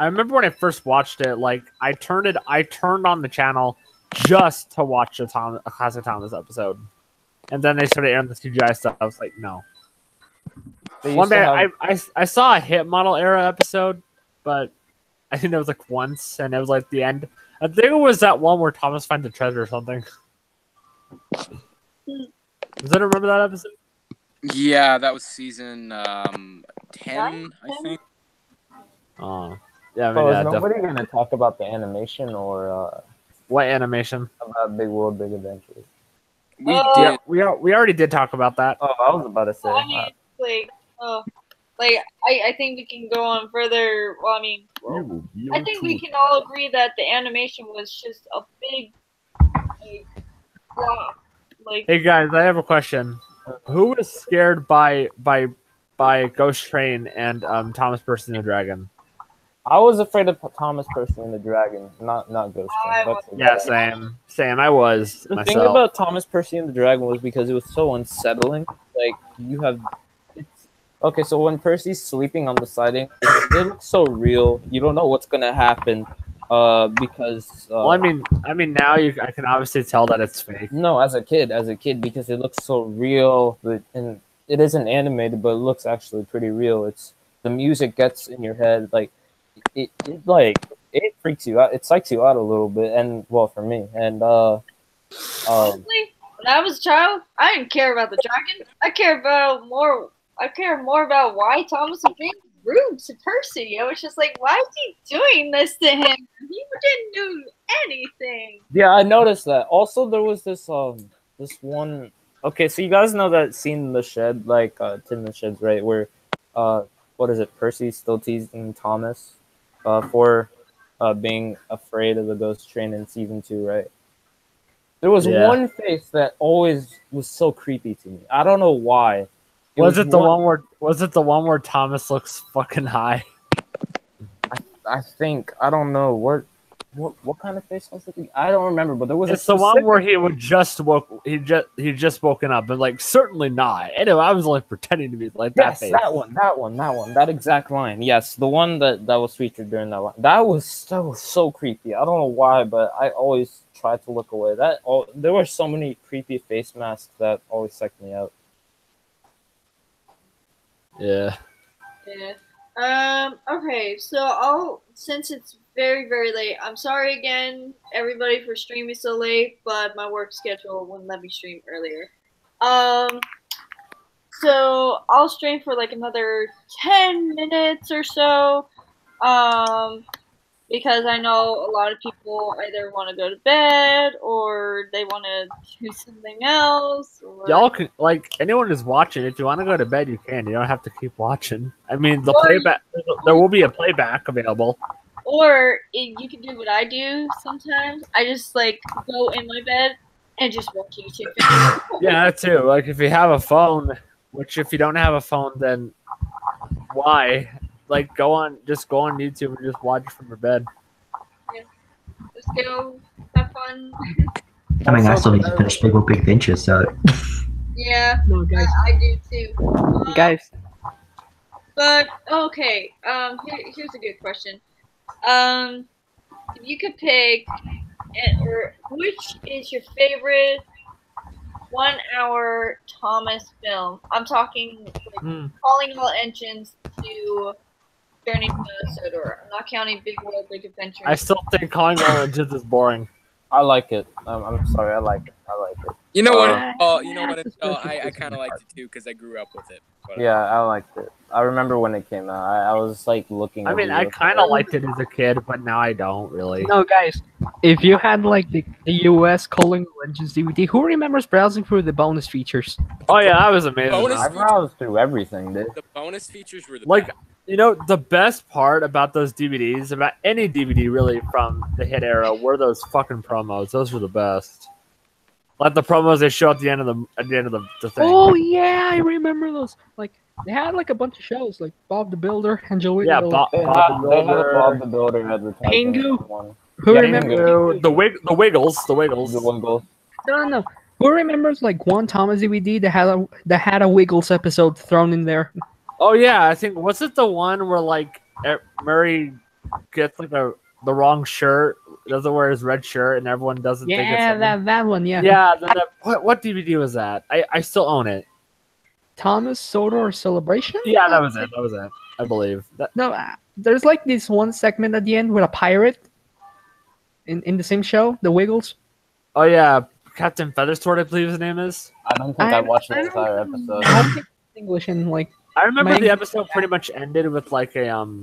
remember when I first watched it. Like I turned on the channel just to watch a classic Thomas episode, and then they started airing the CGI stuff. I was like, no. One day I saw a Hit Model era episode, but I think it was like once, and it was like the end. I think it was that one where Thomas finds a treasure or something. Does anyone remember that episode? Yeah, that was season 10, I think. Oh, yeah. I mean, So yeah, is nobody definitely. gonna talk about the animation or What animation? about Big World, Big Adventures? We Oh. did. We already did talk about that. Oh, I was about to say. I mean, I think we can go on further. Well, I mean, I think we can all agree that the animation was just a big, like, flop. Like, Hey guys, I have a question. Who was scared by Ghost Train and Thomas Percy and the Dragon? I was afraid of Thomas Percy and the Dragon, not Ghost Train. That's Yeah, same. I was The myself. thing about Thomas Percy and the Dragon was because it was so unsettling. Like okay, so when Percy's sleeping on the siding, it looks so real. You don't know what's gonna happen, because. Well, I mean, now I can obviously tell that it's fake. No, as a kid, because it looks so real, and it isn't animated, but it looks actually pretty real. It's the music gets in your head, like it freaks you out. It psychs you out a little bit, and well, for me, and Honestly, when I was a child, I didn't care about the dragon. I cared more about why Thomas was being rude to Percy. I was just like, why is he doing this to him? He didn't do anything. Yeah, I noticed that. Also, there was this one. Okay, so you guys know that scene in the shed, like Tim in the Shed's, right? Where what is it? Percy's still teasing Thomas for being afraid of the ghost train in season 2, right? There was one face that always was so creepy to me. I don't know why. Was it the one where Thomas looks fucking high? I think, I don't know what kind of face was it? I don't remember, but there was. It's the one where he just woken up and like certainly not. Anyway, I was like pretending to be like that. Yes, face. that one, that exact line. Yes, the one that was featured during that line. That was so creepy. I don't know why, but I always tried to look away. There were so many creepy face masks that always psyched me out. Yeah. Yeah. Okay, so since it's very, very late, I'm sorry again, everybody, for streaming so late, but my work schedule wouldn't let me stream earlier. So I'll stream for like another 10 minutes or so, because I know a lot of people either want to go to bed or they want to do something else. Or... Y'all can, like, anyone who's watching, if you want to go to bed, you can. You don't have to keep watching. I mean, the playback, there will be a playback available. Or you can do what I do sometimes. I just like go in my bed and just watch YouTube. Yeah, that too. Like if you have a phone, which if you don't have a phone, then why? Like just go on YouTube and just watch it from your bed. Yeah. Just go have fun. I mean, I still need to finish Big Big Adventure, so. Yeah, No, guys. I do too. Guys. But okay, here's a good question. If you could pick, or which is your favorite 1 hour Thomas film? I'm talking like calling all engines to Journey to Sodor. I'm not counting Big World, Big Adventure. I still think calling all engines is boring. I like it. I'm sorry, I like it. You know what? I kind of liked it too because I grew up with it. But, yeah, I liked it. I remember when it came out. I was like looking. I mean, I kind of liked it as a kid, but now I don't really. No, guys, if you had like the US Calling All Engines DVD, who remembers browsing through the bonus features? Oh yeah, that was amazing. I browsed through everything, dude. The bonus features were the like. best. You know, the best part about those DVDs, about any DVD really from the hit era, were those fucking promos. Those were the best. Like the promos they show at the end of the thing. Oh yeah, I remember those. Like they had like a bunch of shows, like Bob the Builder, Angel Wiggles. Yeah, Bob the Builder. Bob the Builder advertising. Pingu. Who remembers the Wiggles? The Wiggles. No. Who remembers like one Thomas DVD that had a Wiggles episode thrown in there? Oh yeah, I think was it the one where like Murray gets like the wrong shirt, doesn't wear his red shirt, and everyone doesn't think it's him? that one, yeah. Yeah, what DVD was that? I still own it. Thomas Sodor Celebration? Yeah, that was it. I believe. There's like this one segment at the end with a pirate in the same show, The Wiggles. Oh yeah, Captain Feathersword, I believe his name is. I don't think I watched the entire episode. I don't think it's English and like. I remember the episode pretty much ended with like the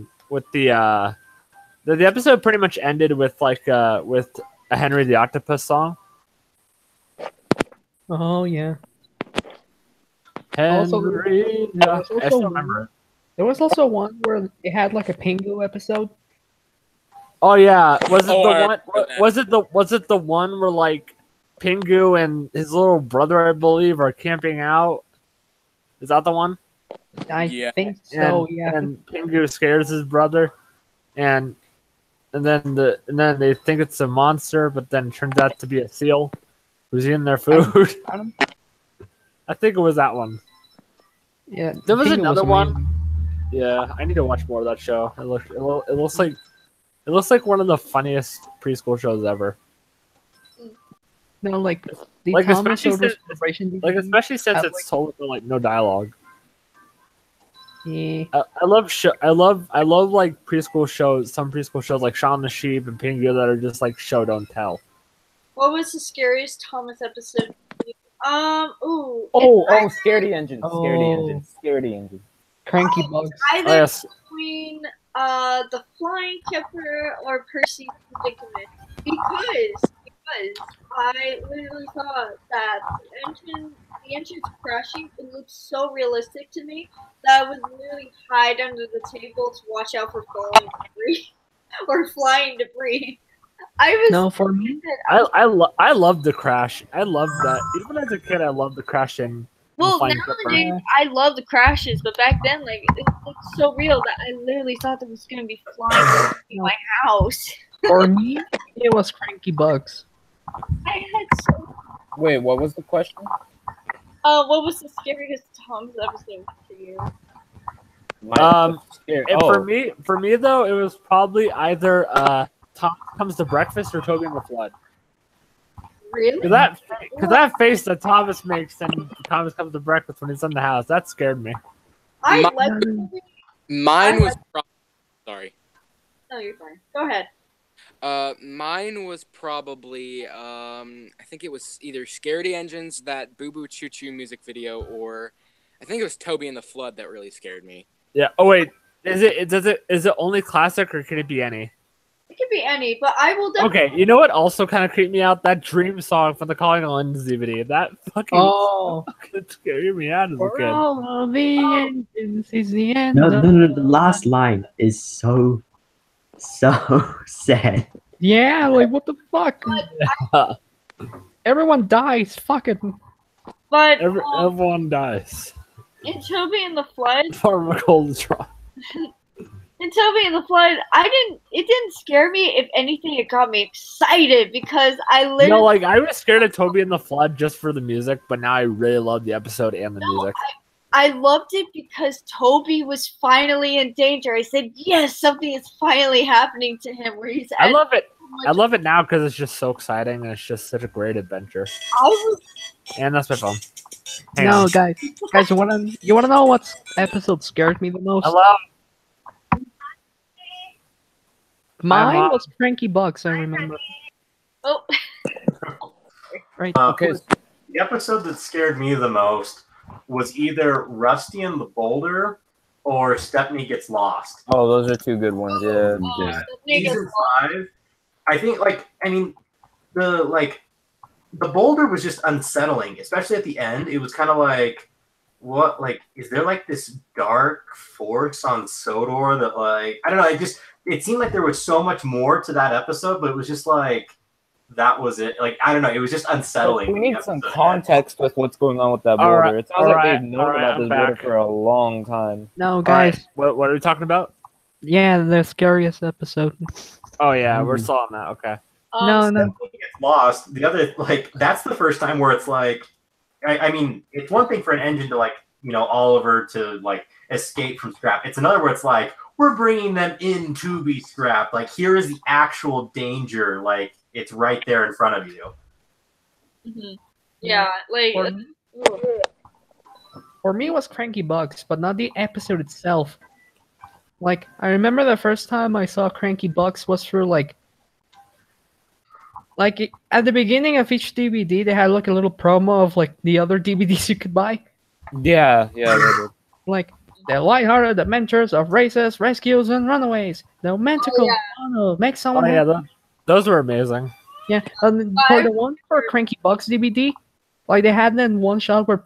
episode pretty much ended with like with a Henry the Octopus song. Oh yeah. Henry. I still remember it. There was also one where it had like a Pingu episode. Oh yeah, was it the one where like Pingu and his little brother, I believe, are camping out? Is that the one? I think so. Yeah. And Pingu scares his brother, and then they think it's a monster, but then it turns out to be a seal who's eating their food. I think it was that one. Yeah. There was another one. Yeah, I need to watch more of that show. It looks like one of the funniest preschool shows ever. No, like the like Thomas especially Sodor Celebration. especially since have, it's told with like no dialogue. Yeah. I love like preschool shows. Some preschool shows like Shaun the Sheep and Pingu that are just like show don't tell. What was the scariest Thomas episode? Ooh. Oh, it's scaredy engines, scaredy Oh. engines, scaredy engines. Cranky bugs. either Oh, yes. between the flying kipper or Percy's predicament because I literally thought that the engine's crashing. It looked so realistic to me that I would literally hide under the table to watch out for falling debris or flying debris. I was No, for me, I love the crash. I love that. Even as a kid, I loved the crashing. well flying nowadays I love the crashes, but back then like it looked so real that I literally thought there was gonna be flying in my house. for me, it was cranky bugs. I had so. Wait, what was the question? What was the scariest Tom's episode for you? Scared. And Oh, for me though, it was probably either Tom Comes to Breakfast or Toby and the Flood. Really? Because that face that Thomas makes and Thomas comes to breakfast when he's in the house, that scared me. I My- like. Mine was sorry. No, you're fine. Go ahead. Mine was probably I think it was either Scaredy Engines, that Boo Boo Choo Choo music video, or I think it was Toby and the Flood that really scared me. Yeah. Oh wait, is it only classic or can it be any? It could be any, but I will definitely. Okay, you know what also kind of creeped me out? That Dream song from the Calling All Ends DVD. That fucking fucking scared me out as a For kid. all of the engines is the end. No, of- no, no. The last line is so sad. Yeah, like what the fuck? Everyone dies. Fuck it. But Everyone dies. in Toby and the Flood, Pharmacology. in Toby and the Flood, it didn't scare me. If anything, it got me excited because I literally. No, like I was scared of Toby and the Flood just for the music, but now I really love the episode and the music. I loved it because Toby was finally in danger. I said, yes, something is finally happening to him where he's I love it. I love it now because it's just so exciting and it's just such a great adventure. And that's my phone. Hang No, on. guys, you wanna know what episode scared me the most? Hello. Mine Mom. was Cranky Bugs. I remember. Oh. Right. Okay. The episode that scared me the most was either Rusty and the Boulder or Stepney Gets Lost. Oh, those are two good ones. Yeah. Season 5, I think, the Boulder was just unsettling, especially at the end. It was kind of like, what, like, is there like this dark force on Sodor that, like, I don't know, it seemed like there was so much more to that episode, but it was just like, that was it. Like, I don't know, it was just unsettling. We need some context with what's going on with that All border. right, It sounds all like right, they've known all right, about I'm this border back. for a long time. No, All guys. right, what are we talking about? Yeah, the scariest episode. Oh yeah, we're still on that. Okay. No. Stepney Gets Lost. The other, like, that's the first time where it's like, I mean, it's one thing for an engine to, like, Oliver to, like, escape from scrap. It's another where it's like, we're bringing them in to be scrapped. Like, here is the actual danger. Like, it's right there in front of you. Mm-hmm. Yeah, like. For me, it was Cranky Bugs, but not the episode itself. Like, I remember the first time I saw Cranky Bugs was through, at the beginning of each DVD, they had, like, a little promo of, like, the other DVDs you could buy. Yeah, they did. Like, the lighthearted adventures of races, rescues, and runaways. The romantical tunnel makes someone Oh yeah, happy. those were amazing. Yeah, and for the one for Cranky Bugs DVD, like they had then one shot where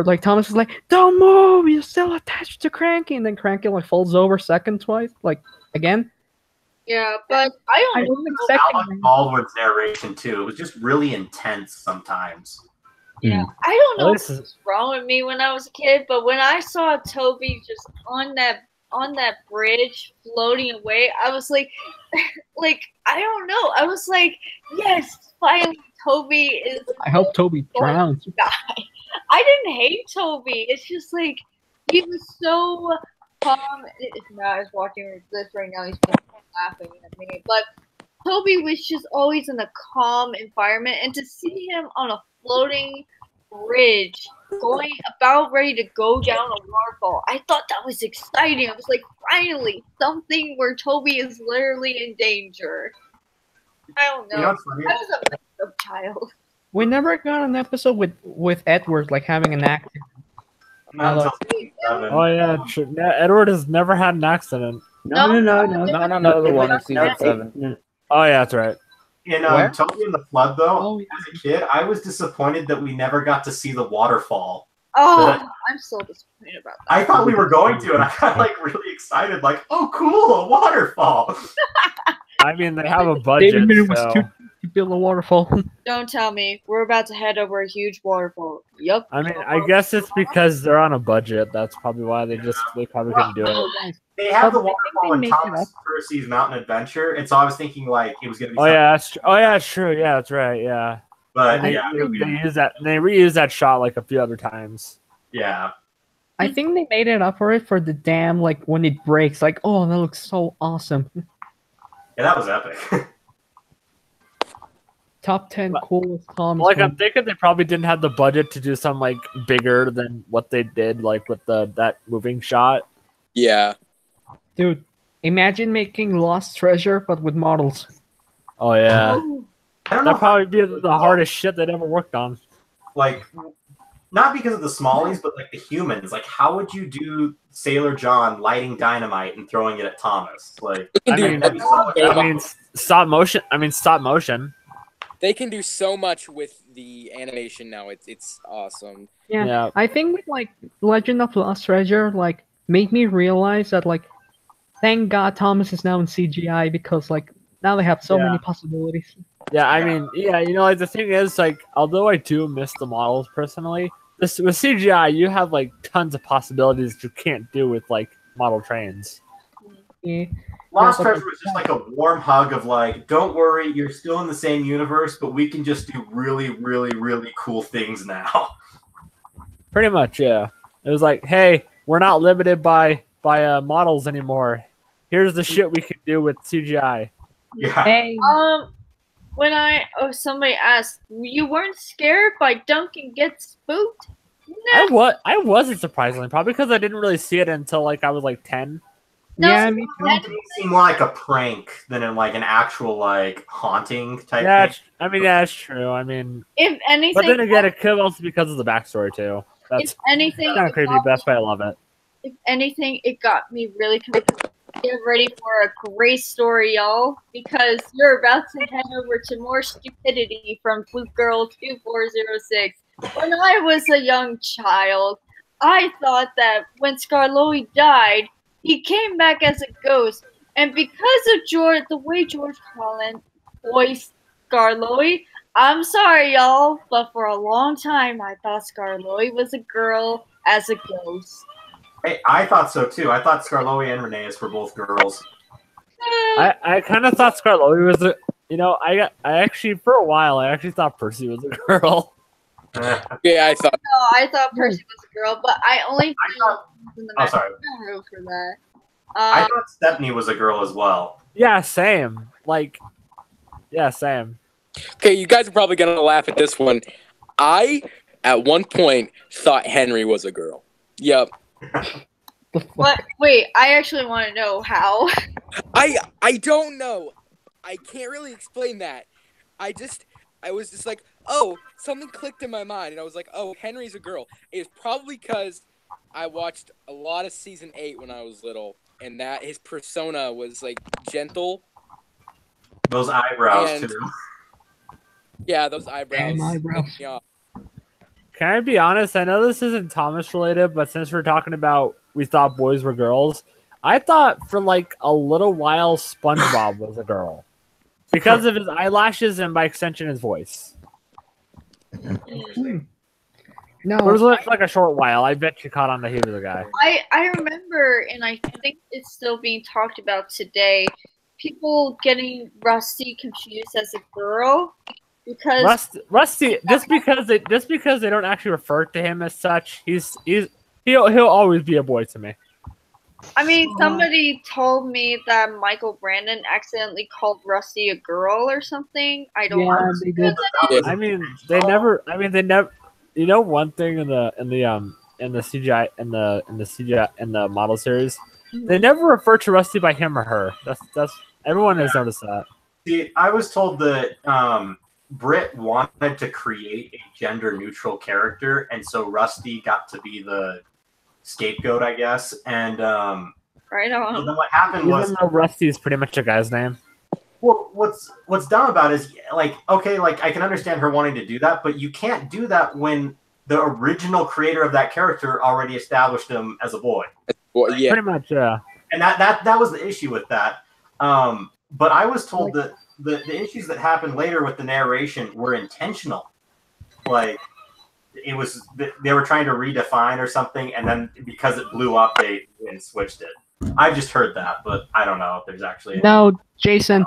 like Thomas was like, "Don't move, you're still attached to Cranky," and then Cranky like falls over twice, like again. Yeah, but I wasn't expecting. Alec Baldwin's narration too. It was just really intense sometimes. Yeah, I don't know This what is- was wrong with me when I was a kid, but when I saw Toby just on that bridge floating away, I was like, I don't know. I was like, yes, finally Toby is. I hope Toby drowns. Die. I didn't hate Toby. It's just like he was so calm. If Matt is watching this right now, he's laughing at me. But Toby was just always in a calm environment, and to see him on a floating bridge going about ready to go down a waterfall, I thought that was exciting. I was like, finally something where Toby is literally in danger. I don't know. You know what's funny? I was a messed up child. We never got an episode with Edward like having an accident. Not until season 7. Oh yeah, true. Yeah, Edward has never had an accident. No, the one in season 7. Oh yeah, that's right. In Where? Toby and the Flood, though, Oh, yeah. as a kid, I was disappointed that we never got to see the waterfall. Oh, But I'm so disappointed about that. I thought we were going to, and I got like really excited, like, oh, cool, a waterfall. I mean, they have a budget. David Miller was so- too to build a waterfall. Don't tell me. We're about to head over a huge waterfall. Yup. I mean, I guess it's because they're on a budget. That's probably why they probably couldn't do it. They have the I think waterfall they in make it Thomas Percy's Mountain Adventure, and so I was thinking like it was going to be. Oh yeah, that's oh yeah, that's true. Yeah, that's right. Yeah, but and they, yeah, they use that. They reuse that shot like a few other times. yeah. I think they made it up for it for the dam, like when it breaks. Like, oh, that looks so awesome. Yeah, that was epic. Top 10 coolest Tom's. Like I'm thinking they probably didn't have the budget to do something like bigger than what they did, like with that moving shot. Yeah. Dude, imagine making Lost Treasure but with models. Oh yeah, I don't know. that'd probably be the hardest shit they'd ever worked on. Like, not because of the Smallies, but like the humans. Like, how would you do Sailor John lighting dynamite and throwing it at Thomas? Like, I mean, stop motion. Stop motion. They can do so much with the animation now. It's awesome. Yeah. I think with like Legend of Lost Treasure, like made me realize that like, thank God Thomas is now in CGI because like now they have so many possibilities. Yeah, I mean, yeah, you know, like the thing is, like, although I do miss the models personally, this with CGI, you have like tons of possibilities that you can't do with like model trains. Yeah. Lost Treasure was just like a warm hug of like, don't worry, you're still in the same universe, but we can just do really, really, really cool things now. Pretty much, yeah. It was like, hey, we're not limited by models anymore. Here's the shit we can do with CGI. Yeah. Hey. When somebody asked, you weren't scared by Duncan gets spooked? No. I wasn't surprisingly, probably because I didn't really see it until like I was like 10. No, yeah, me too. It seemed more like a prank than in like an actual like haunting type Yeah, thing. I mean, yeah, that's true. I mean, if anything, but then again, it could also be because of the backstory too. That's if anything, kind of creepy, but that's why I love it. if anything, it got me really confused. Get ready for a great story, y'all, because you're about to head over to more stupidity from Fluke Girl 2406. When I was a young child, I thought that when Scarloey died, he came back as a ghost, and because of the way George Carlin voiced Scarloey, I'm sorry, y'all, but for a long time, I thought Scarloey was a girl as a ghost. Hey, I thought so too. I thought Scarloey and Renee's were both girls. I kind of thought Scarloey was a, you know, I actually for a while I actually thought Percy was a girl. Yeah, I thought. No, I thought Percy was a girl, but I only Oh, sorry. for that. I thought Stepney was a girl as well. Yeah, same. Like, yeah, same. Okay, you guys are probably gonna laugh at this one. I at one point thought Henry was a girl. Yep. What? Wait, I actually want to know how. I don't know. I can't really explain that. I was just like, oh, something clicked in my mind, and I was like, oh, Henry's a girl. It's probably because I watched a lot of season 8 when I was little, and that his persona was like gentle. Those eyebrows And- too. Yeah, those eyebrows. Damn eyebrows. Yeah. Can I be honest? I know this isn't Thomas related, but since we're talking about we thought boys were girls, I thought for like a little while SpongeBob was a girl because of his eyelashes and by extension his voice. No, It was like a short while. I bet you caught on that he was a guy. I remember, and I think it's still being talked about today, people getting Rusty confused as a girl because Rusty, just because they don't actually refer to him as such, he'll always be a boy to me. I mean, somebody told me that Michael Brandon accidentally called Rusty a girl or something. I don't Yeah, they did. I mean, they never. You know, one thing in the CGI in the model series, they never refer to Rusty by him or her. That's everyone has noticed that. See, I was told that Britt wanted to create a gender-neutral character, and so Rusty got to be the scapegoat, I guess. And Right on. so then what happened was, Even though Rusty is pretty much a guy's name. well, what's dumb about it is, like, okay, like I can understand her wanting to do that, but you can't do that when the original creator of that character already established him as a boy. Well, yeah. Pretty much, yeah. And that was the issue with that. But I was told that the issues that happened later with the narration were intentional. Like, it was, they were trying to redefine or something, and then because it blew up, they switched it. I've just heard that, but I don't know if there's actually No, Jason,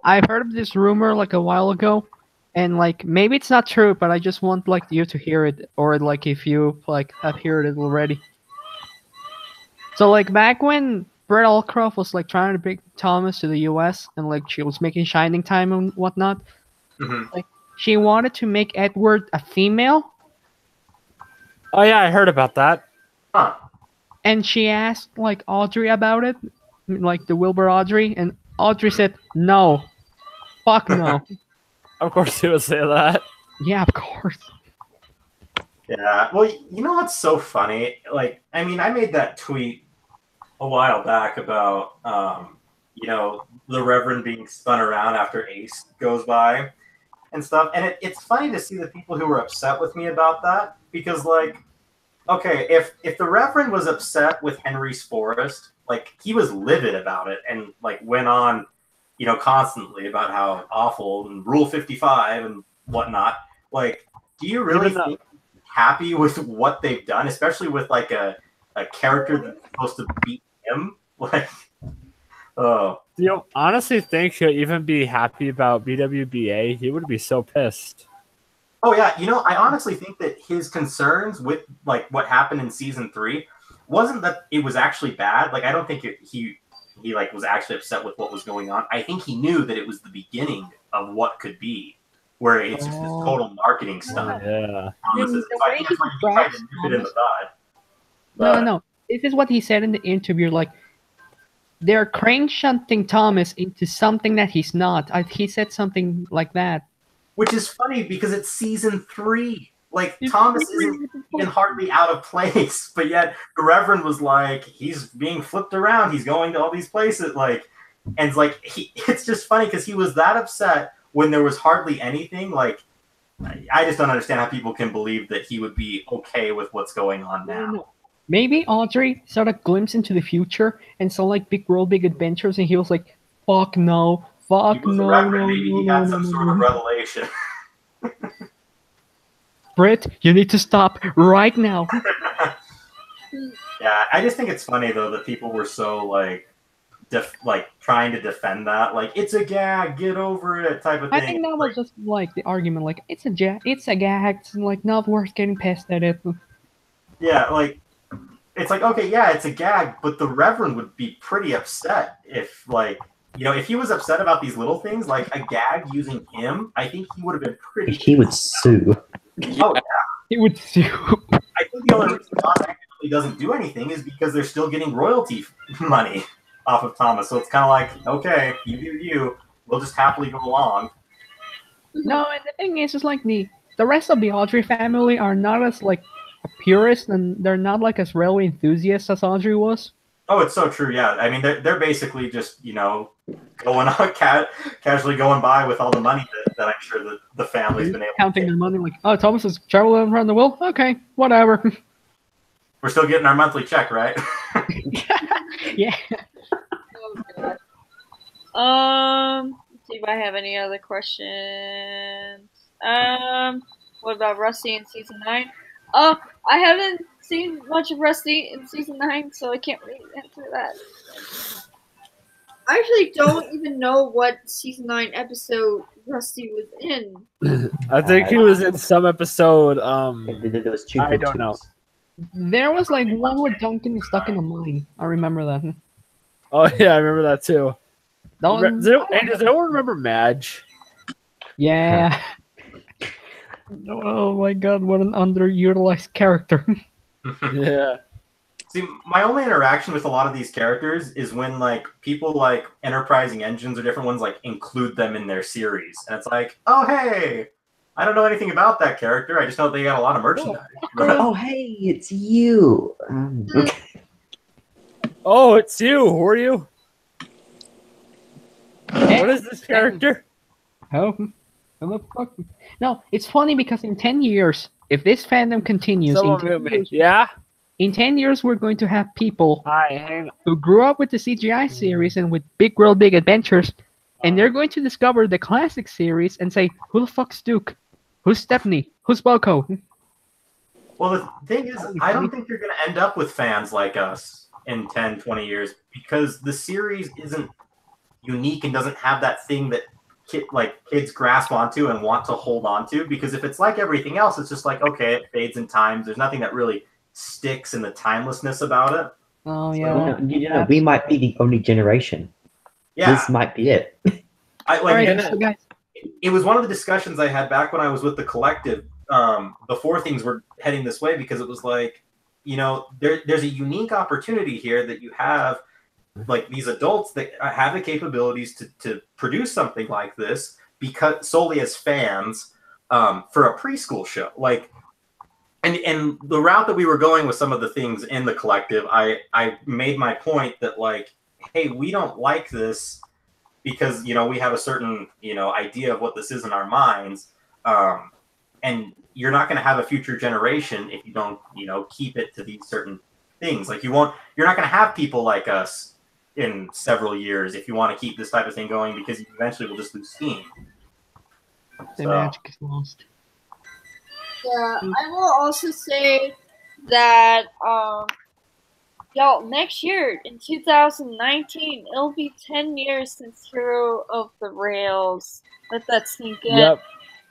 I've heard of this rumor like a while ago, and like maybe it's not true, but I just want like you to hear it, or like if you like have heard it already. So like back when Brett Allcroft was like trying to bring Thomas to the U.S. and like she was making Shining Time and whatnot, like she wanted to make Edward a female. Oh yeah, I heard about that. Huh. And she asked like Audrey about it, like the Wilbur Audrey, and Audrey said no, fuck no. Of course he would say that. Yeah, of course. Yeah. Well, you know what's so funny? Like, I mean, I made that tweet a while back about, you know, the Reverend being spun around after Ace goes by and stuff. And it's funny to see the people who were upset with me about that, because, like, okay, if the Reverend was upset with Henry's Forest, like, he was livid about it and, like, went on, you know, constantly about how awful and Rule 55 and whatnot. Like, do you really feel happy with what they've done, especially with, like, a character that's supposed to beat him? Like, oh. Do you honestly think he'll even be happy about BWBA? He would be so pissed. Oh yeah, you know, I honestly think that his concerns with like what happened in season 3 wasn't that it was actually bad. Like, I don't think he like was actually upset with what was going on. I think he knew that it was the beginning of what could be, where it's just this total marketing stunt. Yeah. No. This is what he said in the interview. Like, they're crank shunting Thomas into something that he's not. He said something like that. Which is funny because it's season 3. Like, Thomas isn't even hardly out of place, but yet the Reverend was like, he's being flipped around. He's going to all these places. Like, and it's like, it's just funny because he was that upset when there was hardly anything. Like, I just don't understand how people can believe that he would be okay with what's going on now. Maybe Audrey saw a glimpse into the future and saw like Big World, Big Adventures, and he was like, fuck no. Fuck no. Maybe he had some sort of revelation. Britt, you need to stop right now. Yeah, I just think it's funny though that people were so like trying to defend that, like, it's a gag, get over it type of thing. I think that was just like the argument, like it's a gag, it's like not worth getting pissed at it. Yeah, like it's like, okay, yeah, it's a gag, but the Reverend would be pretty upset if, like, you know, if he was upset about these little things, like a gag using him, I think he would have been pretty. He would sue. Oh yeah, he would sue. I think the only reason John actually doesn't do anything is because they're still getting royalty money off of Thomas. So it's kind of like, okay, you do you. We'll just happily go along. No, and the thing is like the rest of the Audrey family are not as like a purist, and they're not like as railway enthusiasts as Audrey was. Oh, it's so true. Yeah, I mean, they're basically just, you know, going on casually going by with all the money that I'm sure that the family's been able counting their money, like, oh, Thomas has traveled around the world. Okay, whatever. We're still getting our monthly check, right? Yeah. Let's see if I have any other questions. What about Rusty in season 9? I haven't seen much of Rusty in season 9, so I can't really answer that. I actually don't even know what season 9 episode Rusty was in. I think he was in some episode. There was two I don't know. There was like one where Duncan is stuck in a mine. I remember that. Oh yeah, I remember that too. Does anyone remember Madge? Yeah. Oh my god, what an underutilized character. Yeah. See, my only interaction with a lot of these characters is when like people like Enterprising Engines or different ones like include them in their series, and it's like, oh hey, I don't know anything about that character. I just know they got a lot of merchandise. Oh, hey, it's you. Okay. Oh, it's you. Who are you? What is this character? Oh, no, it's funny because in 10 years, if this fandom continues, Someone mute me. Yeah? in 10 years, we're going to have people Hi, hang on. who grew up with the CGI series and with Big World, Big Adventures, and they're going to discover the classic series and say, who the fuck's Duke? Who's Stepney? Who's Boko? Well, the thing is, I don't think you're going to end up with fans like us in 10, 20 years because the series isn't unique and doesn't have that thing that kids grasp onto and want to hold on to. Because if it's like everything else, it's just like, okay, it fades in times. There's nothing that really sticks in the timelessness about it. Oh, yeah. So, we might be the only generation. Yeah. This might be it. It was one of the discussions I had back when I was with the collective before things were heading this way, because it was like, you know, there's a unique opportunity here that you have, like these adults that have the capabilities to produce something like this because solely as fans for a preschool show. Like, and the route that we were going with some of the things in the collective, I made my point that like, hey, we don't like this because, you know, we have a certain, you know, idea of what this is in our minds. And you're not going to have a future generation if you don't, you know, keep it to these certain things. Like you're not going to have people like us in several years if you want to keep this type of thing going, because you eventually will just lose steam. The magic is lost. Yeah, I will also say that y'all, next year in 2019, it'll be 10 years since Hero of the Rails. Let that sink in. Yep.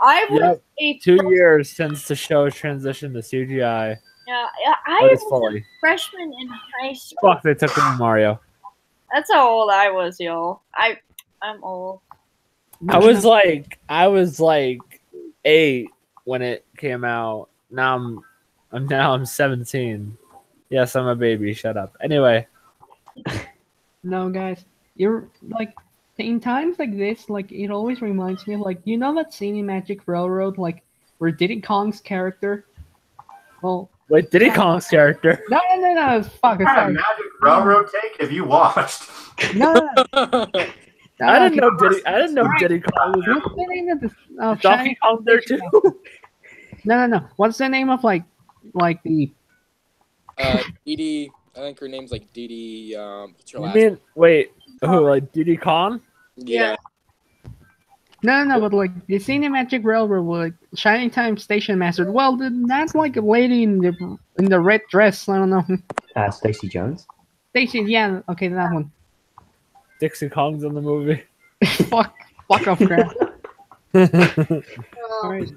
I was a 2 years since the show transitioned to CGI. Yeah, I was fully. a freshman in high school. Fuck, they took away Mario. That's how old I was, y'all. I'm old. I was like 8 when it came out. Now I'm 17. Yes, I'm a baby. Shut up. Anyway. No, guys, you're like in times like this, like it always reminds me of like, you know that scene in Magic Railroad, like where Diddy Kong's character. Well, wait, Diddy Kong's character? No. Fuck. What kind of Magic Railroad take have you watched? No. I didn't know Diddy Kong was. What's the name of the Donkey Kong there too? No. What's the name of like the Didi, I think her name's like Didi. What's her last You mean wait? Who, like Diddy Kong? Yeah. No, but like the scene in Magic Railroad with like Shining Time Station Master. Well, that's like a lady in the red dress. I don't know. Stacey Jones. Stacey, yeah, okay, that one. Dixie Kong's in the movie. Fuck off, crap. Alright.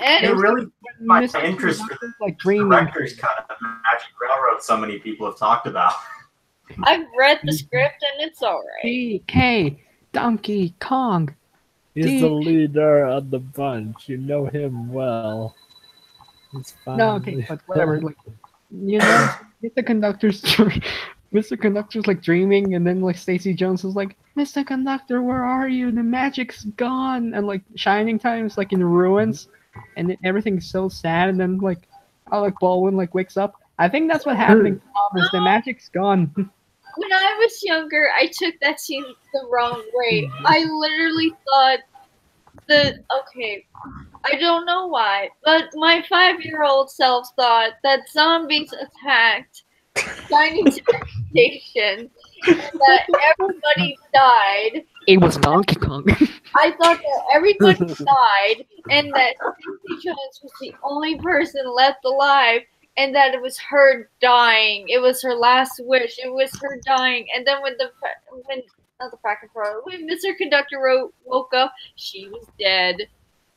It really my interest for the like dreaming. director's cut of Magic Railroad so many people have talked about. I've read the script and it's alright. DK, Donkey Kong. He's the leader of the bunch. You know him well. It's fine. No, okay, but whatever. Like, you know, Mr. Conductor's like dreaming, and then like Stacey Jones is like, "Mr. Conductor, where are you? The magic's gone." And like Shining Time is like in ruins, and then everything's so sad. And then like Alec Baldwin like wakes up. I think that's what happened in Thomas. The magic's gone. When I was younger, I took that scene the wrong way. I literally thought I don't know why, but my 5-year-old self thought that zombies attacked Shining Station and that everybody died. It was Donkey Kong. I thought that everybody died and that Stacey Jones was the only person left alive, and that it was her dying. It was her last wish. It was her dying. And then when Mr. Conductor woke up, she was dead.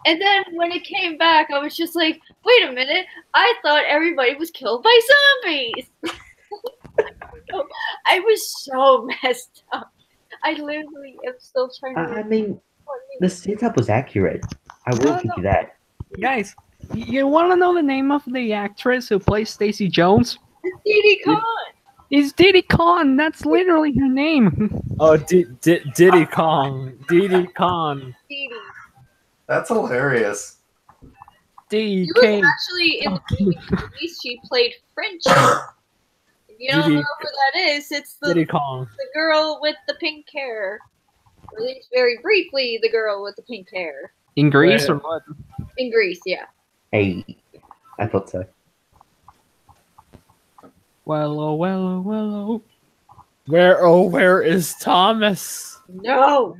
And then when it came back, I was just like, wait a minute. I thought everybody was killed by zombies. I was so messed up. I literally am still trying to... I mean, the setup was accurate. I will give you that. Guys, you want to know the name of the actress who plays Stacey Jones? It's Diddy Kong. It's Diddy Kong. That's literally her name. Oh, Diddy Kong. Diddy Kong. Dee Dee. That's hilarious. She was actually in the movie Grease. She played Frenchie. If you don't know who that is, it's Diddy Kong. the girl with the pink hair. Or at least very briefly, the girl with the pink hair. In Greece or what? In Greece, yeah. Hey, I thought so. Well, oh, well, oh, well, oh. Where is Thomas? No.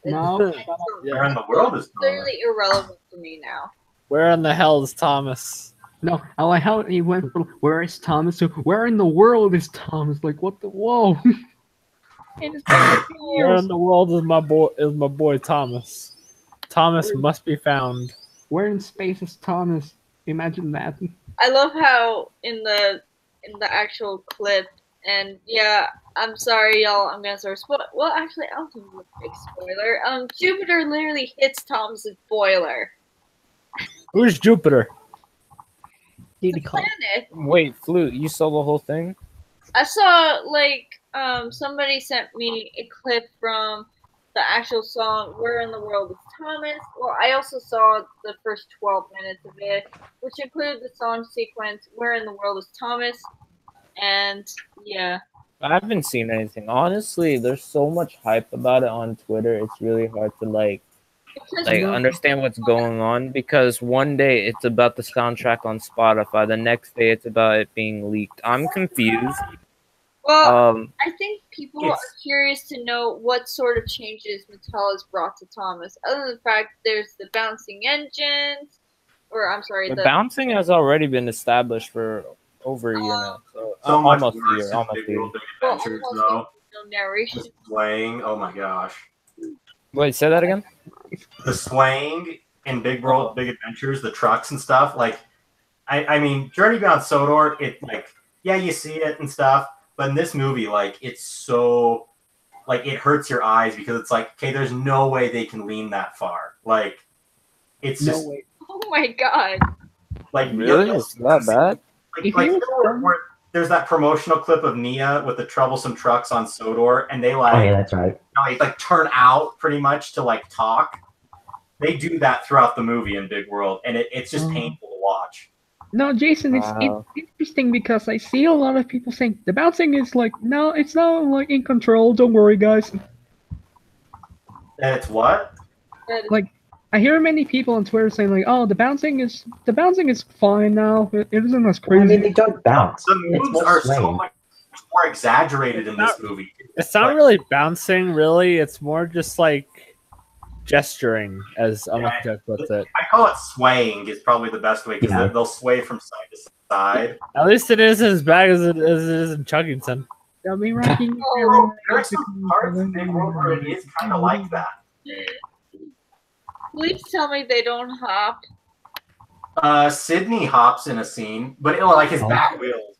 No. Where in the world is Thomas? Clearly irrelevant to me now. Where in the hell is Thomas? No, I like how he went from where is Thomas to where in the world is Thomas? Like what the whoa? Where in the world is my boy Thomas? Thomas must be found. Where in space is Thomas? Imagine that. I love how in the actual clip, and yeah, I'm sorry, y'all. I'm gonna start. Well, actually, I don't think it's a big spoiler. Jupiter literally hits Thomas's boiler. Who's Jupiter? The planet. Wait, Flute, you saw the whole thing? I saw somebody sent me a clip from the actual song "Where in the World is Thomas." Well, I also saw the first 12 minutes of it, which included the song sequence "Where in the World is Thomas," and yeah. I haven't seen anything. Honestly, there's so much hype about it on Twitter. It's really hard to understand what's going on, because one day it's about the soundtrack on Spotify, the next day it's about it being leaked. I'm confused. Well, I think people are curious to know what sort of changes Mattel has brought to Thomas, other than the fact there's the bouncing engines, or I'm sorry, the bouncing has already been established for over a year now. So almost a year. Adventures, though. No narration. The swaying, oh my gosh. Wait, say that again? The swaying in Big World, Big Adventures, the trucks and stuff. Like, I mean, Journey Beyond Sodor, yeah, you see it and stuff. But in this movie, it's so, it hurts your eyes because it's okay, there's no way they can lean that far. It's just. Oh my god. Really? It's that bad? Where there's that promotional clip of Nia with the troublesome trucks on Sodor, and they Oh yeah, that's right. Turn out pretty much to talk. They do that throughout the movie in Big World, and it's just painful to watch. No, Jason, it's interesting because I see a lot of people saying the bouncing is no, it's not in control. Don't worry, guys. And it's what? I hear many people on Twitter saying oh, the bouncing is fine now. It isn't as crazy. I mean, they don't bounce. The moves are so much more exaggerated in this movie. It's not really bouncing, really. It's more just gesturing, as Amakita puts it. I call it swaying is probably the best way, because they'll sway from side to side. At least it is as bad as it is in Chuggington. There are some parts in Big World where it is kind of like that. Please tell me they don't hop. Sydney hops in a scene, but his back wheels.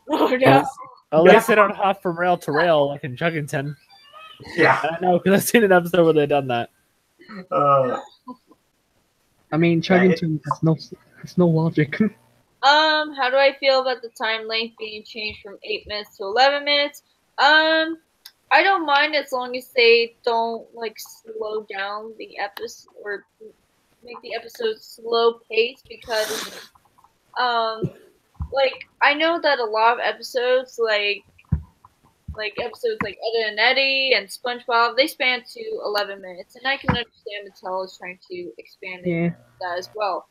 Oh no. At least they don't hop from rail to rail like in Chuggington. Yeah. I know, because I've seen an episode where they've done that. I mean, Chuggington has no logic. How do I feel about the time length being changed from 8 minutes to 11 minutes? I don't mind as long as they don't slow down the episode or make the episode slow pace, because I know that a lot of episodes episodes like Ed and Eddie and SpongeBob, they span to 11 minutes, and I can understand Mattel is trying to expand that as well.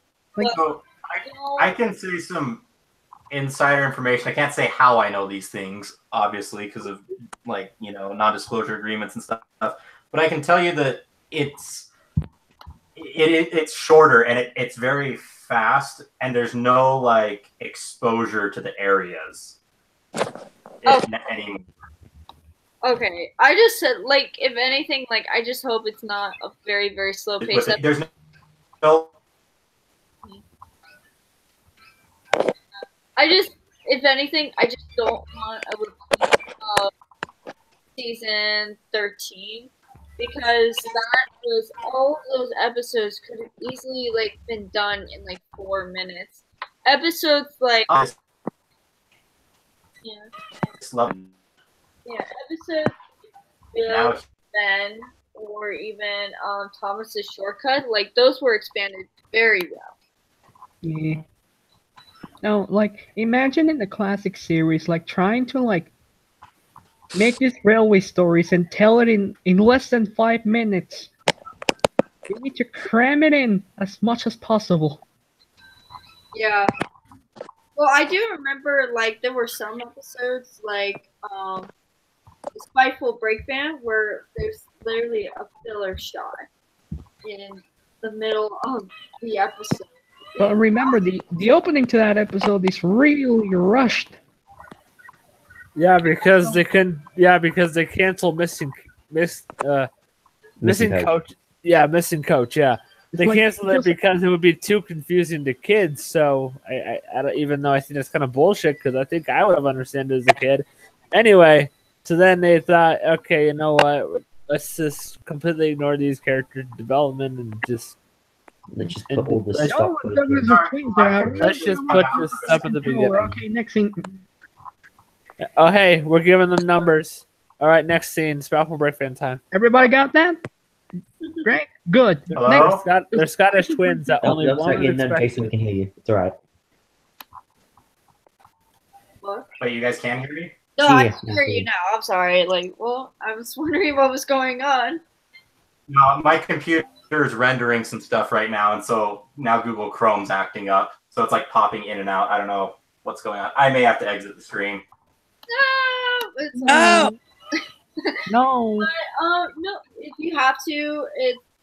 I can say some insider information. I can't say how I know these things, obviously, because of non-disclosure agreements and stuff. But I can tell you that it's shorter, and it's very fast, and there's no exposure to the areas anymore. Okay, I just said if anything, I just hope it's not a very, very slow pace. There's no. If anything, I just don't want a repeat of season 13, because that was all of those episodes could have easily been done in 4 minutes. Episodes Yeah. Just love. Yeah, episode Now Bill, Ben, or even Thomas's shortcut, like those were expanded very well. Yeah. No, like imagine in the classic series, like trying to like make these railway stories and tell it in less than 5 minutes. You need to cram it in as much as possible. Yeah. Well, I do remember like there were some episodes like Spiteful Breakman where there's literally a filler shot in the middle of the episode. But remember, the opening to that episode is really rushed. Yeah, because they can. Yeah, because they canceled missing coach. Yeah, missing coach. Yeah, they like- canceled it because it would be too confusing to kids. So I don't, even though I think that's kind of bullshit, because I think I would have understood it as a kid. Anyway, so then they thought, okay, you know what? Let's just completely ignore these character development and just. Let's just put all this Let's- stuff. Let's just put this stuff at the beginning. Okay, next thing. Oh, hey, we're giving them numbers. All right, next scene. Spiteful Breakman time. Everybody got that? Great. Good. Hello? They're Scottish twins that only That's one not would getting them, expect. Jason. We can hear you. It's all right. What? Wait, you guys can hear me? No, I Yes, can hear you yes. now. I'm sorry. Like, well, I was wondering what was going on. No, my computer is rendering some stuff right now, and so now Google Chrome's acting up. So it's like popping in and out. I don't know what's going on. I may have to exit the stream. No, it's No. No. no. If you have to,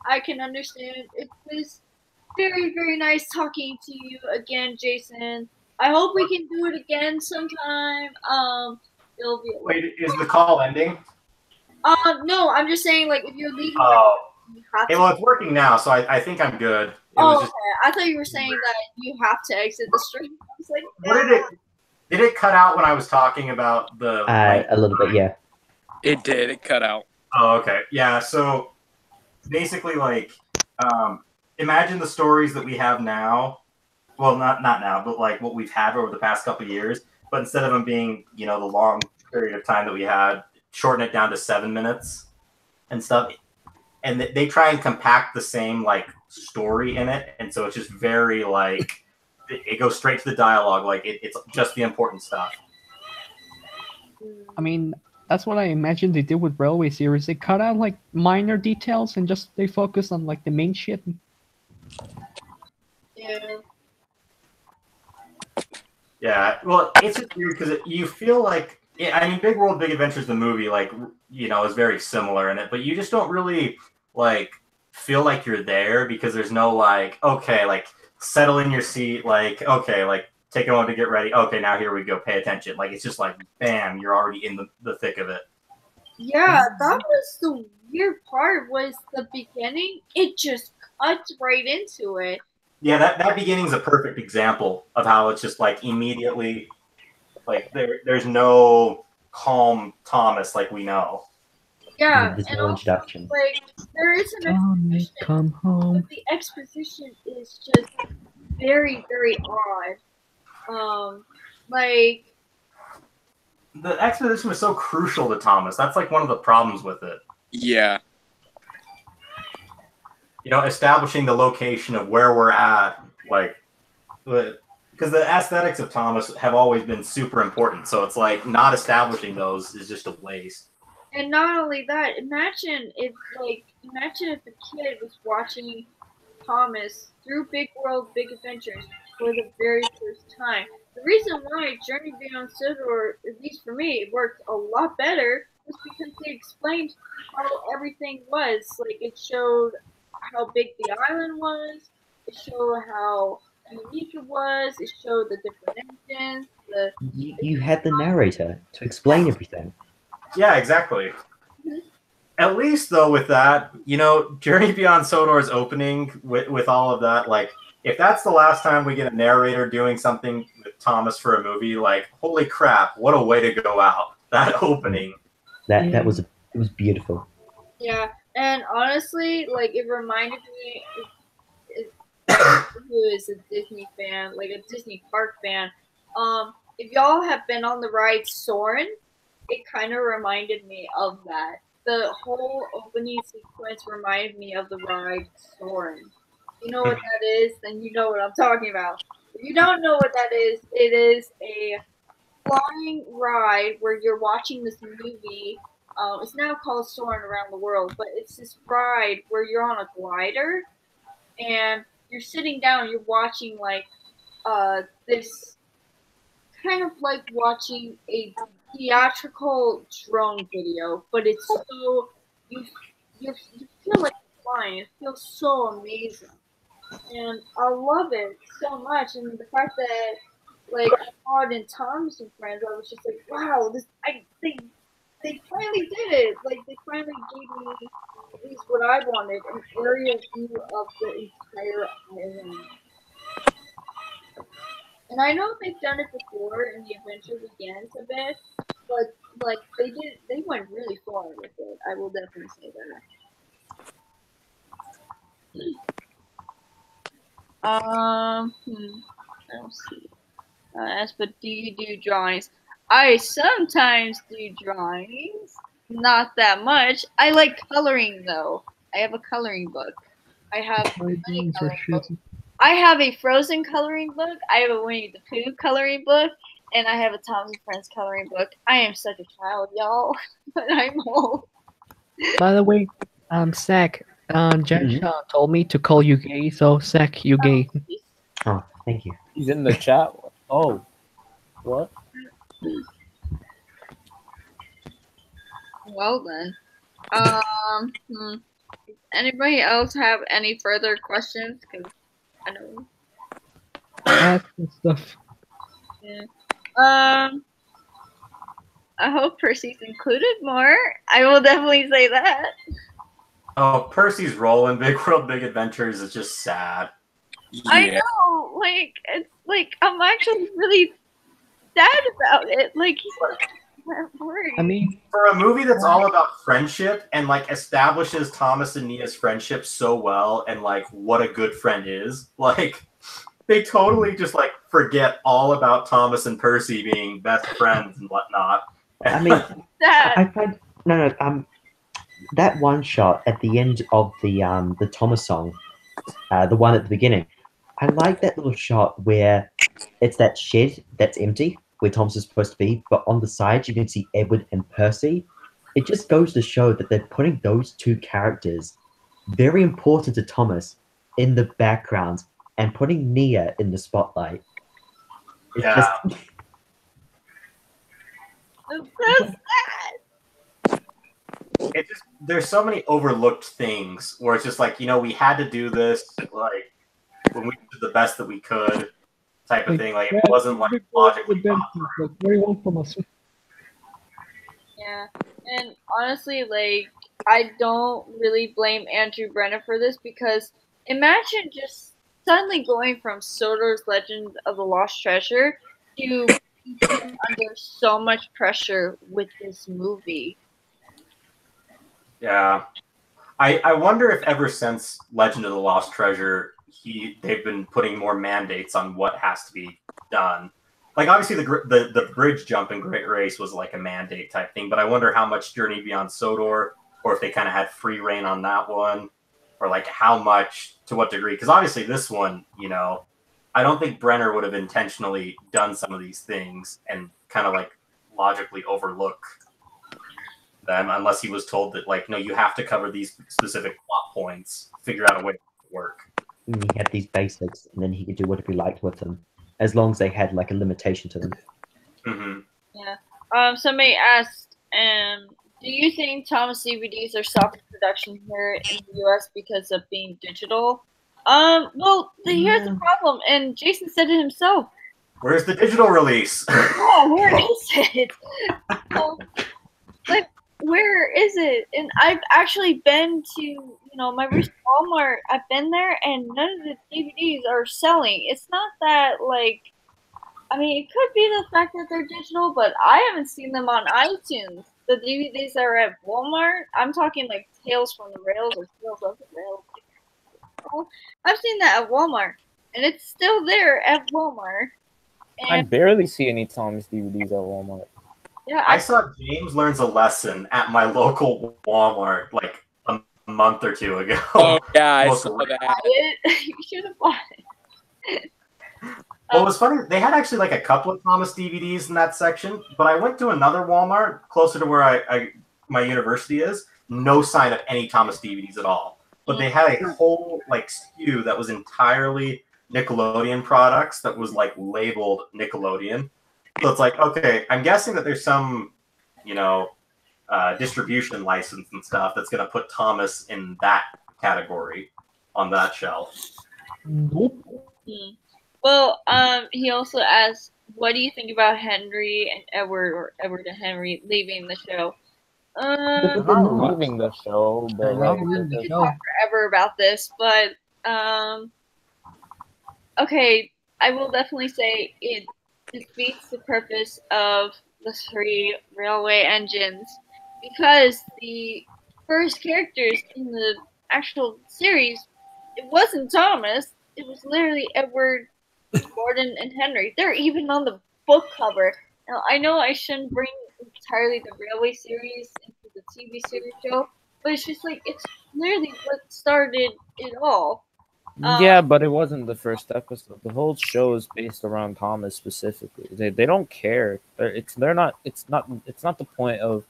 I can understand. It was very, very nice talking to you again, Jason. I hope we can do it again sometime. It'll be. Wait, is the call ending? No, I'm just saying, like, if you're leaving, Oh. you have Hey, to. well, it's working now, so I think I'm good. It Oh, was just, okay. I thought you were saying that you have to exit the stream. I was like, what did it cut out when I was talking about the? A little bit, yeah. It did. It cut out. Oh, okay. Yeah. So basically, like, imagine the stories that we have now. Well, not now, but like what we've had over the past couple of years. But instead of them being, the long period of time that we had, shorten it down to 7 minutes and stuff. And they try and compact the same like story in it, and so it's just very like it goes straight to the dialogue. Like it's just the important stuff. I mean, that's what I imagine they did with Railway series. They cut out like minor details and just they focus on like the main shit. Yeah. Yeah, well, it's just weird because you feel like, I mean, Big World, Big Adventures, the movie, like, is very similar in it, but you just don't really, like, feel like you're there because there's no, like, okay, like, settle in your seat, like, okay, like, take a moment to get ready. Okay, now here we go, pay attention. Like, it's just like, bam, you're already in the thick of it. Yeah, that was the weird part. Was the beginning? It just cuts right into it. Yeah, that beginning's a perfect example of how it's just, like, immediately, like, there's no calm Thomas like we know. Yeah, There's and no also, introduction. like, there is an Tommy, exposition, come home. but the exposition is just very, very odd. Like, The exposition was so crucial to Thomas. That's, like, one of the problems with it. Yeah. Establishing the location of where we're at, like, because the aesthetics of Thomas have always been super important. So it's like not establishing those is just a waste. and not only that, imagine if the kid was watching Thomas through Big World, Big Adventures for the very first time. The reason why Journey Beyond Sodor, at least for me, worked a lot better was because they explained how everything was. Like, it showed how big the island was, it showed how unique it was, it showed the different engines, You had the narrator to explain everything. Yeah, exactly. At least though, with that, Journey Beyond Sodor's opening with all of that, like, if that's the last time we get a narrator doing something with Thomas for a movie, like, holy crap, what a way to go out! That opening. It was beautiful. Yeah, and honestly, like, it reminded me, who is a Disney fan, like a Disney park fan, if y'all have been on the ride Soarin', it kind of reminded me of that. The whole opening sequence reminded me of the ride Soarin'. If you know what that is, then you know what I'm talking about. If you don't know what that is, it is a flying ride where you're watching this movie. It's now called Soarin' Around the World, but it's this ride where you're on a glider and you're sitting down. You're watching like this kind of like watching a theatrical drone video, but it's so you feel like you're flying. It feels so amazing, and I love it so much. And the fact that like I saw it in Thomas and Friends, I was just like, wow, they finally did it. Like they finally gave me at least what I wanted, an aerial view of the entire island. And I know they've done it before in the Adventure Begins a bit, but like they went really far with it. I will definitely say that. I don't see. But do you do drawings? I sometimes do drawings, not that much. I like coloring though. I have a coloring book. I have many coloring books. I have a Frozen coloring book. I have a Winnie the Pooh coloring book, and I have a Thomas and Friends coloring book. I am such a child, y'all, but I'm old. By the way, Zach, Jack Shaw told me to call you gay, so Zach, you gay. Oh, thank you. He's in the chat. Oh, what? Well then, anybody else have any further questions? Because I know. Ask stuff. Yeah. I hope Percy's included more. I will definitely say that. Oh, Percy's role in Big World Big Adventures is just sad. I know, like it's like I'm actually really sad about it. Like he's not worried. I mean, for a movie that's all about friendship and like establishes Thomas and Nia's friendship so well, and like what a good friend is, like they totally just like forget all about Thomas and Percy being best friends and whatnot. I mean, I find that one shot at the end of the Thomas song, the one at the beginning. I like that little shot where it's that shed that's empty where Thomas is supposed to be, but on the side you can see Edward and Percy. It just goes to show that they're putting those two characters, very important to Thomas, in the background and putting Nia in the spotlight. It's just... so sad. It just there's so many overlooked things where it's just like, you know, we had to do this, like when we did the best that we could, type of thing. Like it wasn't like logically. Yeah, and honestly, like I don't really blame Andrew Brennan for this, because imagine just suddenly going from Sodor's Legend of the Lost Treasure to being under so much pressure with this movie. Yeah, I wonder if ever since Legend of the Lost Treasure, they've been putting more mandates on what has to be done. Like obviously the bridge jump in Great Race was like a mandate type thing, but I wonder how much Journey Beyond Sodor, or if they kind of had free reign on that one, or like how much, to what degree? Because obviously this one, you know, I don't think Brenner would have intentionally done some of these things and kind of like logically overlook them unless he was told that, like, no, you have to cover these specific plot points, figure out a way to work. And he had these basics, and then he could do whatever he liked with them, as long as they had like a limitation to them. Mm-hmm. Yeah. Somebody asked, do you think Thomas DVDs are self-production here in the US because of being digital? Well, here's the problem, and Jason said it himself. Where's the digital release? Oh, where is it? Like, where is it? And I've actually been to, my recent Walmart. I've been there, and none of the DVDs are selling. It's not that, like, I mean, it could be the fact that they're digital, but I haven't seen them on iTunes. The DVDs that are at Walmart, I'm talking like Tales from the Rails or Tales of the Rails. I've seen that at Walmart, and it's still there at Walmart. I And barely see any Thomas DVDs at Walmart. yeah, I saw James Learns a Lesson at my local Walmart like a month or two ago. Oh yeah, I Most saw of it. that. you should have bought it. Well, it was funny. They had actually like a couple of Thomas DVDs in that section, but I went to another Walmart closer to where my university is. No sign of any Thomas DVDs at all. But they had a whole like SKU that was entirely Nickelodeon products that was like labeled Nickelodeon. So it's like, okay, I'm guessing that there's some, distribution license and stuff that's going to put Thomas in that category on that shelf. Nope. Well, he also asked, "What do you think about Henry and Edward, or Edward and Henry leaving the show?" They're not leaving the show, but like, we could talk forever about this, but okay, I will definitely say it defeats the purpose of the 3 railway engines, because the first characters in the actual series, it wasn't Thomas. It was literally Edward, Gordon, and Henry. They're even on the book cover. Now, I know I shouldn't bring entirely the railway series into the TV series show, but it's just like, it's literally what started it all. Yeah, but it wasn't the first episode. The whole show is based around Thomas specifically. They don't care. It's not the point of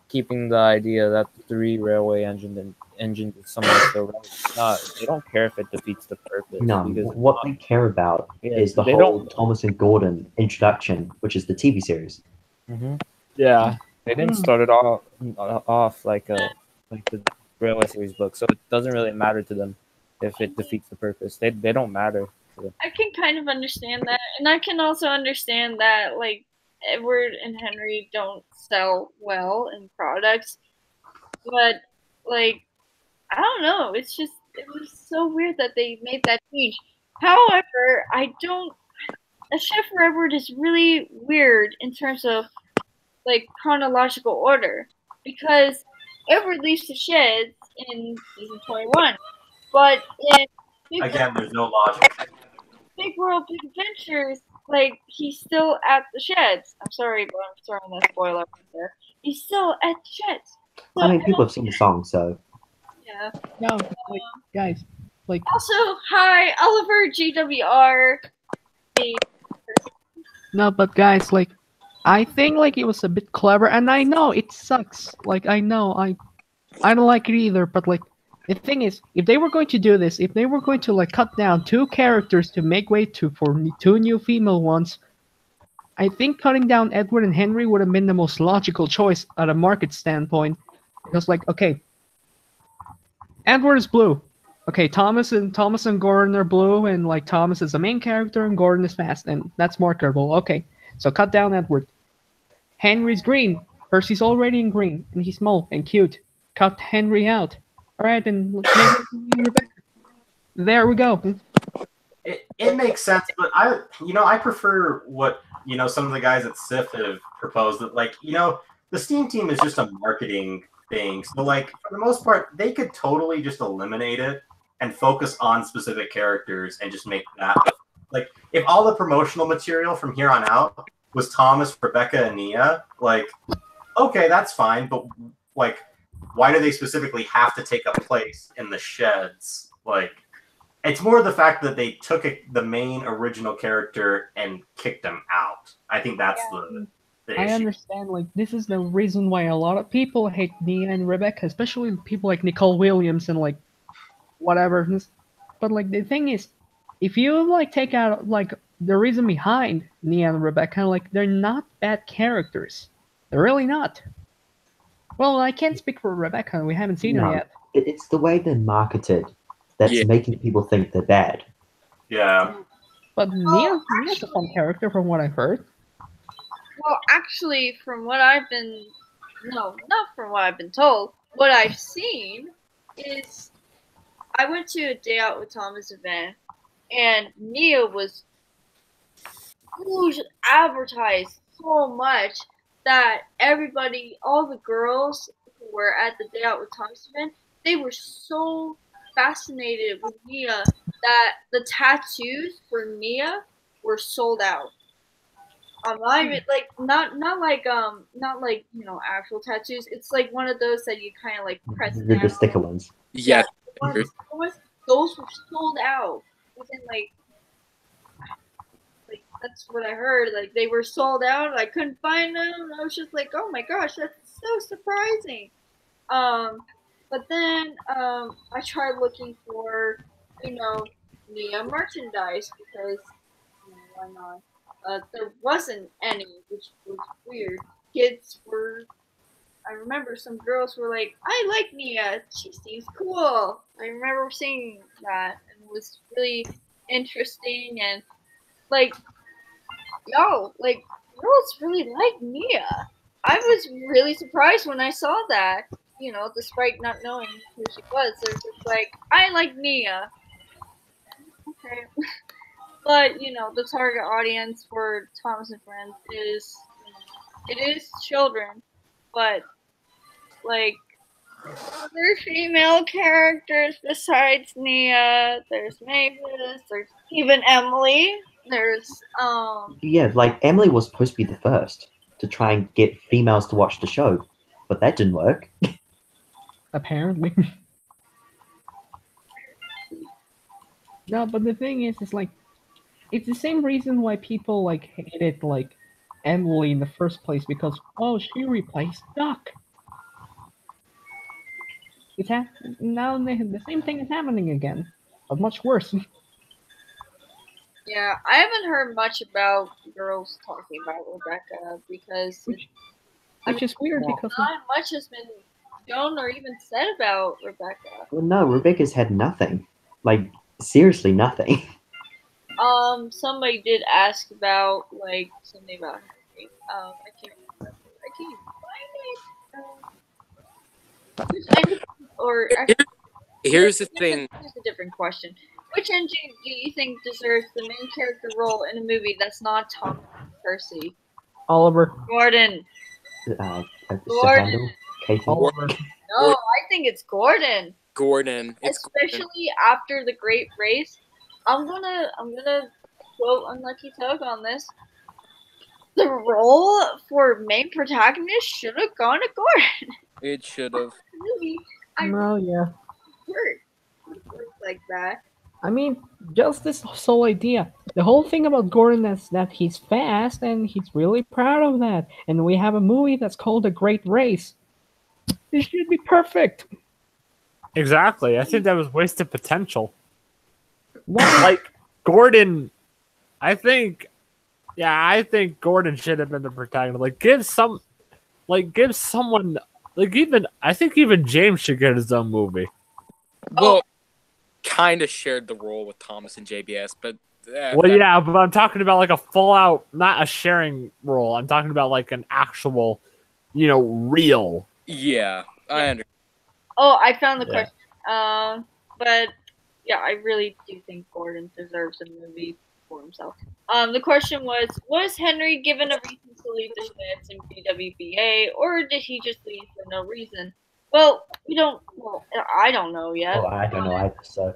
keeping the idea that the 3 railway engines is somehow still relevant. They don't care if it defeats the purpose. No, what they care about is the they whole don't- Thomas and Gordon introduction, which is the TV series. Yeah, they didn't start it off like the railway series book, so it doesn't really matter to them if it defeats the purpose. They don't matter. I can kind of understand that, and I can also understand that like Edward and Henry don't sell well in products, but like I don't know, it was so weird that they made that change. However, A Chef for Edward is really weird in terms of like chronological order, because Edward leaves the sheds in season 21, but in There's no logic. Big World Big Adventures, like he's still at the sheds. I'm sorry, but I'm throwing that spoiler right there. He's still at the sheds. So I mean, people have seen the song, so. Yeah. No, like, guys, like. Also, hi, Oliver GWR. No, but guys, like, I think like it was a bit clever, and I know it sucks. Like, I know I don't like it either. But like, the thing is, if they were going to do this, if they were going to like cut down 2 characters to make way for 2 new female ones, I think cutting down Edward and Henry would have been the most logical choice at a market standpoint. Because like, okay, Edward is blue. Okay, Thomas and Gordon are blue, and like Thomas is the main character and Gordon is fast, and that's marketable. Okay, so cut down Edward. Henry's green. Percy's already in green, and he's small and cute. Cut Henry out. All right, and Rebecca. There we go. It makes sense, but I prefer what some of the guys at SIF have proposed, that the Steam team is just a marketing thing. So like for the most part, they could totally just eliminate it and focus on specific characters and just make that like if all the promotional material from here on out was Thomas, Rebecca, and Nia, like okay, that's fine, but like why do they specifically have to take a place in the sheds? Like it's more the fact that they took the main original character and kicked him out. I think that's the I issue. understand, like, this is the reason why a lot of people hate Nia and Rebecca, especially people like Nicole Williams and, like, whatever. But, like, the thing is, if you, like, take out, like, the reason behind Nia and Rebecca, like, they're not bad characters. They're really not. Well, I can't speak for Rebecca. We haven't seen her yet. It's the way they're marketed that's making people think they're bad. Yeah. But Nia's a fun character from what I've heard. Well, actually, from what I've been... No, not from what I've been told. What I've seen is... I went to a Day Out with Thomas event, and Nia was advertised so much that everybody, all the girls who were at the Day Out with Thomas event, they were so fascinated with Nia that the tattoos for Nia were sold out. Not even like not like actual tattoos. It's like one of those that you kind of like press The down. sticker ones. Yeah. Those were sold out within like that's what I heard. Like they were sold out. I couldn't find them. I was just like, oh my gosh, that's so surprising. But then I tried looking for Nia merchandise because why not? There wasn't any, which was weird. Kids were. I remember some girls were like, "I like Nia. She seems cool." I remember seeing that, and it was really interesting. And like, girls really like Nia. I was really surprised when I saw that. Despite not knowing who she was, they're just like, "I like Nia." Okay. But the target audience for Thomas and Friends is children, but like other female characters besides Nia. There's Mavis. There's even Emily. There's Yeah, like Emily was supposed to be the first to try and get females to watch the show, but that didn't work. Apparently. No, but the thing is, it's like it's the same reason why people like hated like Emily in the first place because she replaced Duck. It's now the same thing is happening again, but much worse. Yeah, I haven't heard much about girls talking about Rebecca because which is weird because not much has been shown or even said about Rebecca. Well, no, Rebecca's had nothing. Like seriously, nothing. Somebody did ask about like something about her. I can't remember. I can't find it. Or Here's the thing. Here's a different question. Which engine do you think deserves the main character role in a movie that's not Tom Percy? Oliver. Gordon. Gordon. Oliver. No, I think it's Gordon. Gordon. Especially after the Great Race. I'm gonna quote Unlucky Tug on this. The role for main protagonist should have gone to Gordon. It should have. Well, yeah. Worked like that. I mean, just this whole idea. The whole thing about Gordon is that he's fast and he's really proud of that. And we have a movie that's called The Great Race. It should be perfect. Exactly. I think that was wasted potential. Like Gordon, I think Gordon should have been the protagonist. Give someone, I think even James should get his own movie. Well, kind of shared the role with Thomas and JBS, but but I'm talking about like a full out, not a sharing role. I'm talking about like an actual, real. Yeah, I understand. Oh, I found the question. But yeah, I really do think Gordon deserves a movie for himself. The question was Henry given a reason to leave the Schmitz in BWBA, or did he just leave for no reason? Well, I don't know yet. Oh, I don't know either, so.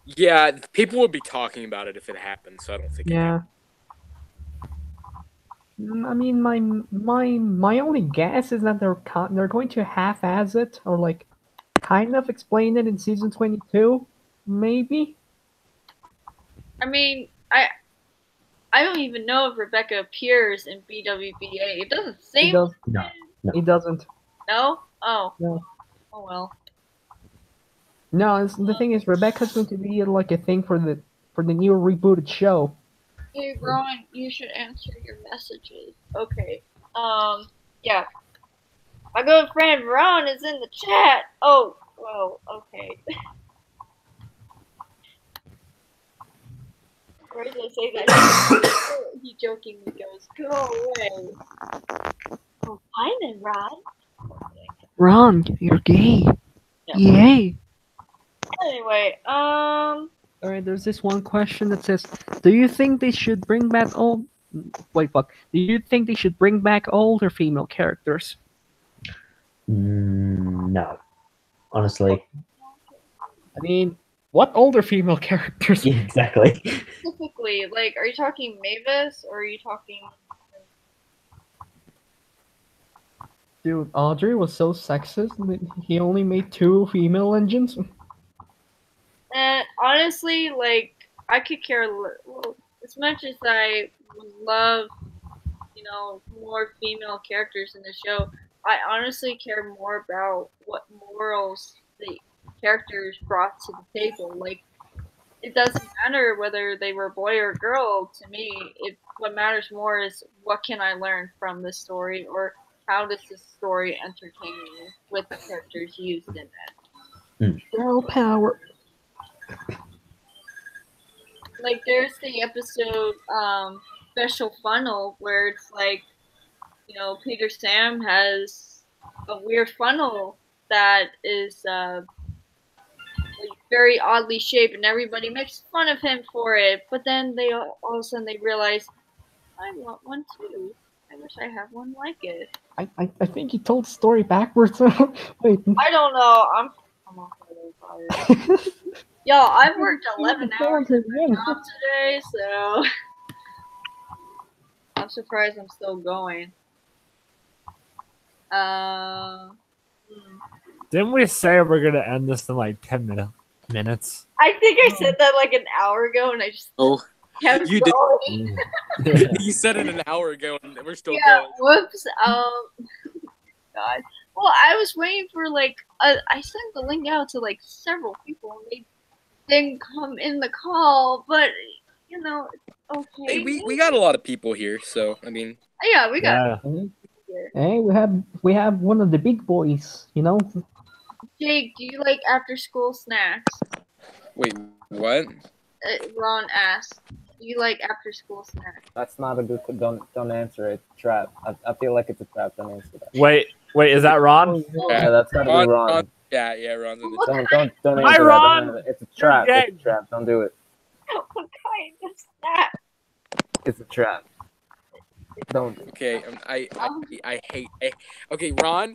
Yeah, people would be talking about it if it happened, so I don't think it happened. I mean, my only guess is that they're going to half-ass it, or like kind of explain it in season 22, maybe. I mean, I don't even know if Rebecca appears in BWBA. It doesn't seem. No. It doesn't. No. Oh. No. Oh well. No, the thing is, Rebecca's going to be like a thing for the new rebooted show. Hey, Ron, you should answer your messages. Okay. Yeah. My good friend Ron is in the chat. Oh, well, okay. Where did I say that? He jokingly goes, "Go away." Oh, hi then, Ron. Ron, you're gay. Yeah. Yay. Anyway, Alright, there's this one question that says, do you think they should bring back Do you think they should bring back older female characters? No. Honestly. I mean, What older female characters? Yeah, exactly. Specifically, like, are you talking Mavis or are you talking? Dude, Audrey was so sexist that he only made 2 female engines. And honestly, like, I could care as much as I would love, more female characters in the show. I honestly care more about what morals the characters brought to the table. Like, it doesn't matter whether they were boy or girl to me. What matters more is what can I learn from this story, or how does this story entertain me with the characters used in it. Girl power. Like, there's the episode Special Funnel where it's like, Peter Sam has a weird funnel that is like very oddly shaped, and everybody makes fun of him for it. But then they all of a sudden they realize, I want one too. I wish I had one like it. I think he told the story backwards. Wait. I don't know. I'm tired. Yo, I've worked 11 hours at my job today, so I'm surprised I'm still going. Didn't we say we're gonna end this in like 10 minutes? I think I said that like an hour ago, and I just kept you going. did. You said it an hour ago, and we're still going. Whoops. God. Well, I was waiting for I sent the link out to like several people, and they didn't come in the call, but okay. Hey, we got a lot of people here, so I mean. Yeah, we got. Hey, we have one of the big boys, Jake, do you like after school snacks? Wait, what? Ron asked. Do you like after school snacks? That's not a good. Don't answer it. Trap. I feel like it's a trap. Don't answer that. Wait, is that Ron? Yeah, that's gotta be Ron. Yeah, Ron's in the Don't answer Hi, that. Ron. It's a trap. It's a trap. Don't do it. What kind of snack? It's a trap. Don't. Okay, I hate. Okay, Ron,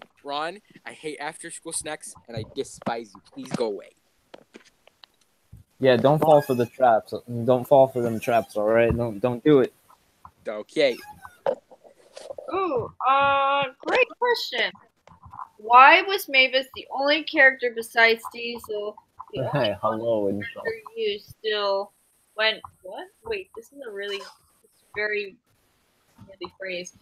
I hate after school snacks, and I despise you. Please go away. Yeah, don't fall for the traps. Don't fall for them traps. All right, don't do it. Okay. Ooh, great question. Why was Mavis the only character besides Diesel? Hey, hello, You still went what? Wait, this is very phrase.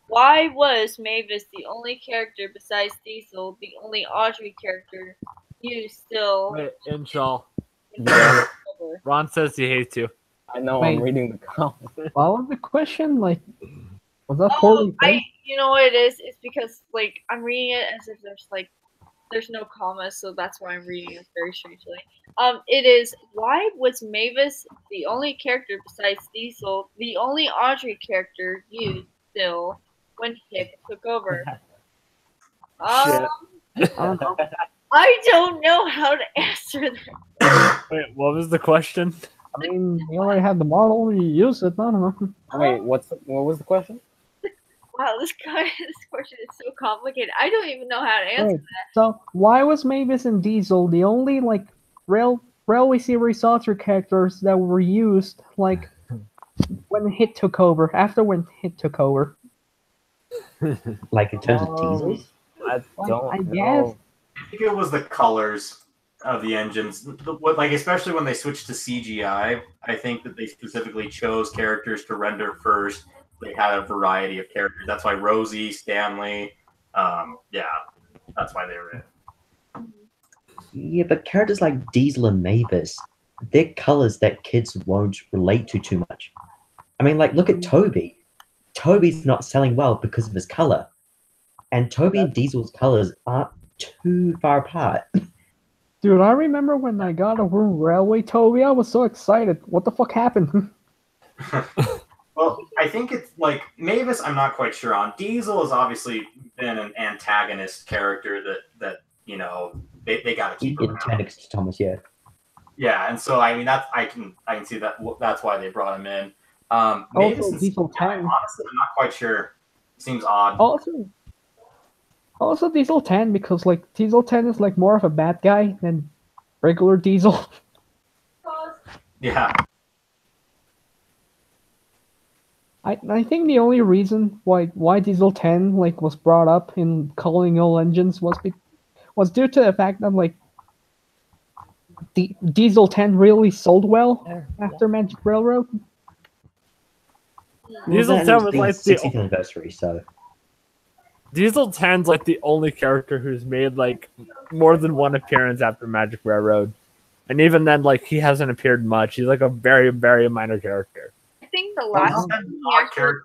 Why was Mavis the only character besides Diesel, the only Audrey character you still? Wait, Inshall. Yeah. Ron says he hates you. I know. Wait. I'm reading the comments. What was the question? Like, was that poorly phrased? You know what it is? It's because I'm reading it as if there's no commas, so that's why I'm reading it very strangely. It is, why was Mavis the only character besides Diesel, the only Audrey character used still when Hick took over? I don't know how to answer that. Wait, what was the question? I mean, you already have the model, you use it, I don't know. Wait, what was the question? Wow, this question is so complicated. I don't even know how to answer that. So, why was Mavis and Diesel the only, Railway Series Audrey characters that were used, when Hit took over, when Hit took over? Like in terms of Diesels? I don't guess. know. I think it was the colors of the engines. Especially when they switched to CGI, I think that they specifically chose characters to render first. They had a variety of characters. That's why Rosie, Stanley, that's why they were in. Yeah, but characters like Diesel and Mavis, they're colors that kids won't relate to too much. I mean, look at Toby. Toby's not selling well because of his color. And Toby and Diesel's colors aren't too far apart. Dude, I remember when I got a Railway Toby, I was so excited. What the fuck happened? Well, I think it's Mavis, I'm not quite sure on. Diesel has obviously been an antagonist character that they got to keep around. Antagonist to Thomas, yeah. Yeah, and so I mean I can see that that's why they brought him in. Mavis Also, Diesel 10. Honestly, I'm not quite sure. Seems odd. Also Diesel 10, because Diesel 10 is more of a bad guy than regular Diesel. Yeah. I think the only reason why Diesel 10 like was brought up in calling all engines was due to the fact that like the Diesel 10 really sold well after Magic Railroad. Diesel that 10 was was the like 60th anniversary, so Diesel 10's like the only character who's made like more than one appearance after Magic Railroad. And even then, like, he hasn't appeared much. He's like a very, very minor character. I think the last time he actually appeared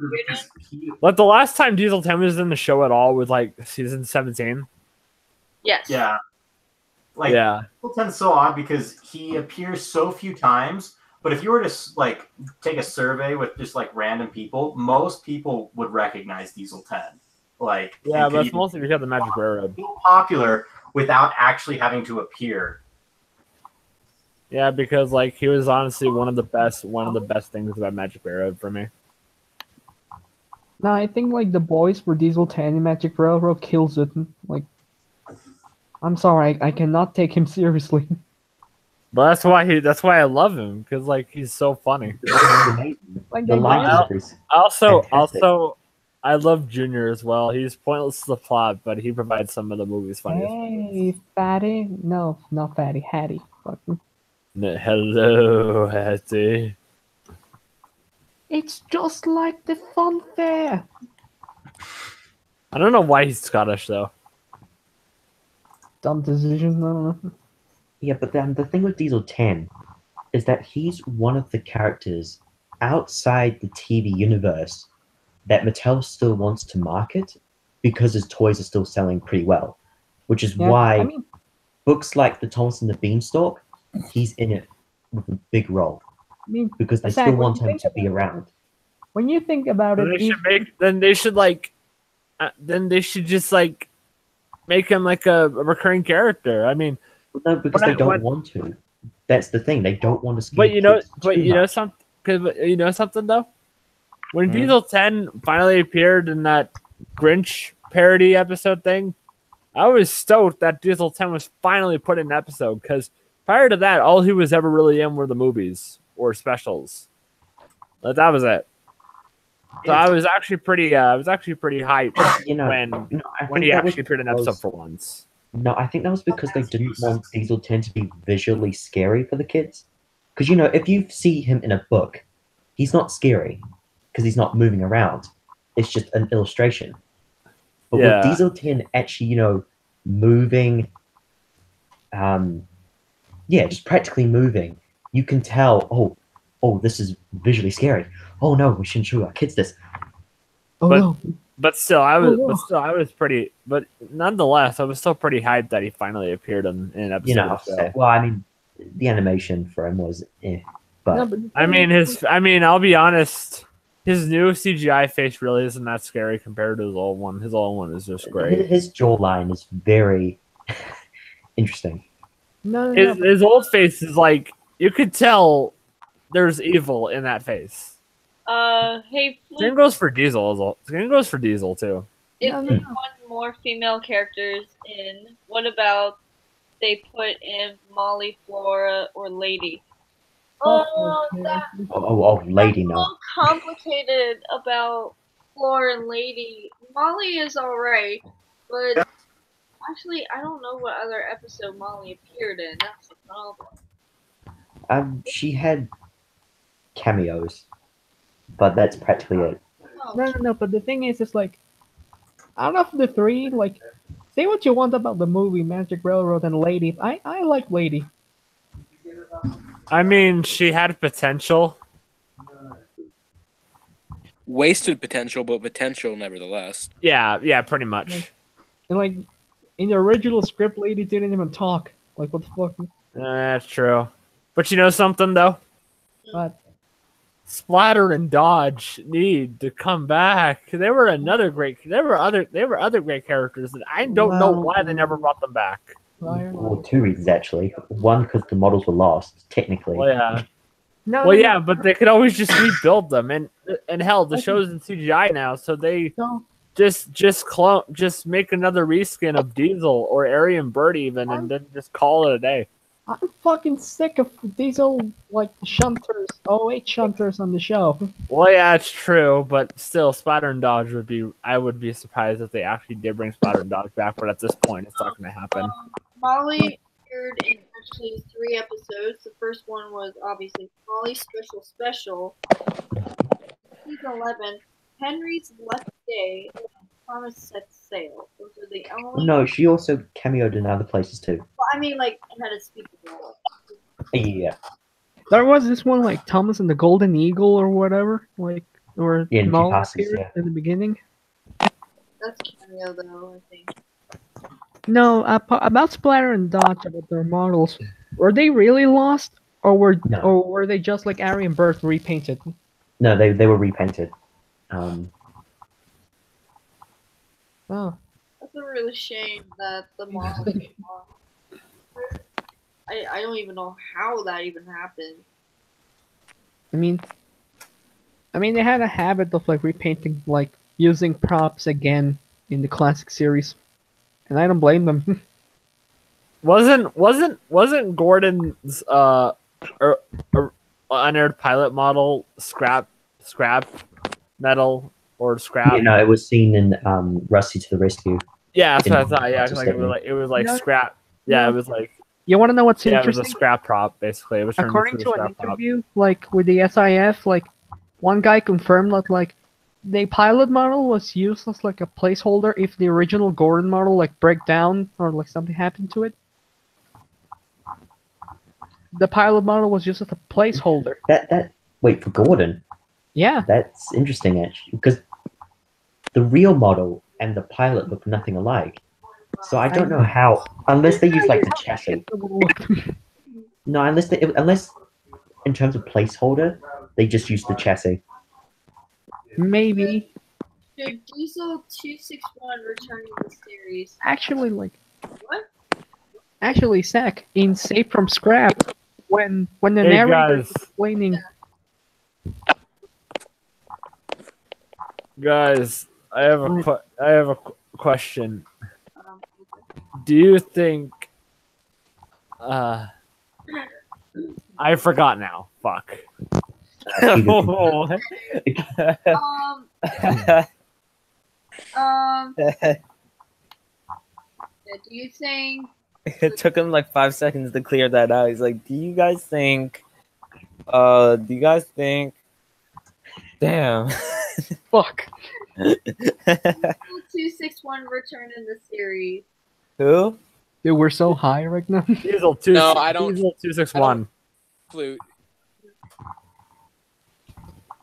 in, Like, the last time Diesel 10 was in the show at all was like season 17. yes. Yeah. Like, Yeah. Templeton's so odd because he appears so few times. But if you were to like take a survey with just like random people, most people would recognize Diesel 10. Like, Yeah, but it's mostly because of the Magic Railroad. Popular without actually having to appear. Yeah, because like he was honestly one of the best things about Magic Railroad for me. No, I think like the boys for Diesel 10 in Magic Railroad kills it. Like, I'm sorry, I cannot take him seriously. But that's why I love him, because like he's so funny. Like, the line is fantastic. Also, I love Junior as well. He's pointless to the plot, but he provides some of the movie's funniest. Hey, Fatty. No, not Fatty. Hattie. Fucking. Hello, Hattie. It's just like the fun fair. I don't know why he's Scottish though. Dumb decision. I don't know. Yeah, but the thing with Diesel 10 is that he's one of the characters outside the TV universe that Mattel still wants to market because his toys are still selling pretty well, which is why books like The Thomas and the Beanstalk, he's in it with a big role because they still want him to be around. When you think about it, They should just like make him like a recurring character. I mean, no, because they don't want to. That's the thing. They don't want to. But you know something though. When Diesel 10 finally appeared in that Grinch parody episode thing, I was stoked that Diesel 10 was finally put in an episode because prior to that, all he was ever really in were the movies or specials. But that was it. So I was actually pretty hyped when he actually appeared in an episode for once. No, I think that was because they didn't want Diesel 10 to be visually scary for the kids. Because, if you see him in a book, he's not scary because he's not moving around. It's just an illustration. But with Diesel 10 actually, moving, just practically moving, you can tell, this is visually scary. Oh no, we shouldn't show our kids this. But nonetheless, I was still pretty hyped that he finally appeared in an episode of the show. Well, I mean, the animation for him was but I'll be honest, his new CGI face really isn't that scary compared to his old one. His old one is just great. His jawline is very interesting. His old face is like, you could tell there's evil in that face. Hey, Same goes for Diesel as well. Same goes for Diesel too. If they want more female characters in, what about they put in Molly, Flora, or Lady? Lady, no. So complicated about Flora and Lady. Molly is alright, but actually, I don't know what other episode Molly appeared in. That's the problem. She had cameos, but that's practically it. No. But the thing is, it's like, out of the three, like, say what you want about the movie Magic Railroad and Lady. I like Lady. I mean, she had potential. Wasted potential, but potential nevertheless. Yeah, pretty much. And like, in the original script, Lady didn't even talk. Like, what the fuck? That's true. But you know something though? What? Splatter and Dodge need to come back. They were other great characters that I don't know why they never brought them back. Well, two reasons actually. One, because the models were lost, technically. Well, yeah. But they could always just rebuild them, and hell, the show's in CGI now, so they just make another reskin of Diesel or Arian Bird even, and then just call it a day. I'm fucking sick of these old like shunters, 08 shunters on the show. Well, yeah, it's true, but still, Spider and Dodge would be. I would be surprised if they actually did bring Spider and Dodge back, but at this point, it's not going to happen. Molly appeared in actually 3 episodes. The first one was obviously Molly's Special. Season 11, Henry's Left Day, and Thomas Sets Sail. Those are the only. No, she also cameoed in other places too. Well, I mean, like, had a speaking role. Yeah. There was this one like Thomas and the Golden Eagle or whatever, like or Yeah, in Molly Passes, appeared yeah. in the beginning. That's cameo, though, I think. No, about Splatter and Dodge, about their models. Were they really lost, or were they just like Ari and Bert repainted? No, they were repainted. Oh. That's a really shame that the model. I don't even know how that even happened. I mean, they had a habit of like repainting, like using props again in the classic series, and I don't blame them. Wasn't Gordon's unaired pilot model scrap metal or scrap? You know, it was seen in Rusty to the Rescue. Yeah, that's what I in thought. Yeah, Rochester like it was like No. scrap. Yeah, No. it was like. You want to know what's Yeah, it was interesting? a scrap prop, basically. It was turned According into to a an scrap prop. interview, like with the SIF, like one guy confirmed that like the pilot model was used as like a placeholder if the original Gordon model like break down or like something happened to it. The pilot model was used as a placeholder. Wait, for Gordon? Yeah. That's interesting, actually, because the real model and the pilot look nothing alike. So I don't know how, unless they use like the chassis. No, unless in terms of placeholder, they just use the chassis. Maybe. Should Diesel 261 return to the series? Actually, like. What? Actually, Zach, in Save from Scrap, when the Hey, narrator guys. is explaining. Guys, I have a question. Do you think? I forgot now. Fuck. Do you think? It took him like 5 seconds to clear that out. He's like, "Do you guys think? Damn. Fuck. 261 return in the series. Who? Dude, we're so high right now. Diesel 2. No, I don't. Diesel 261. Flute.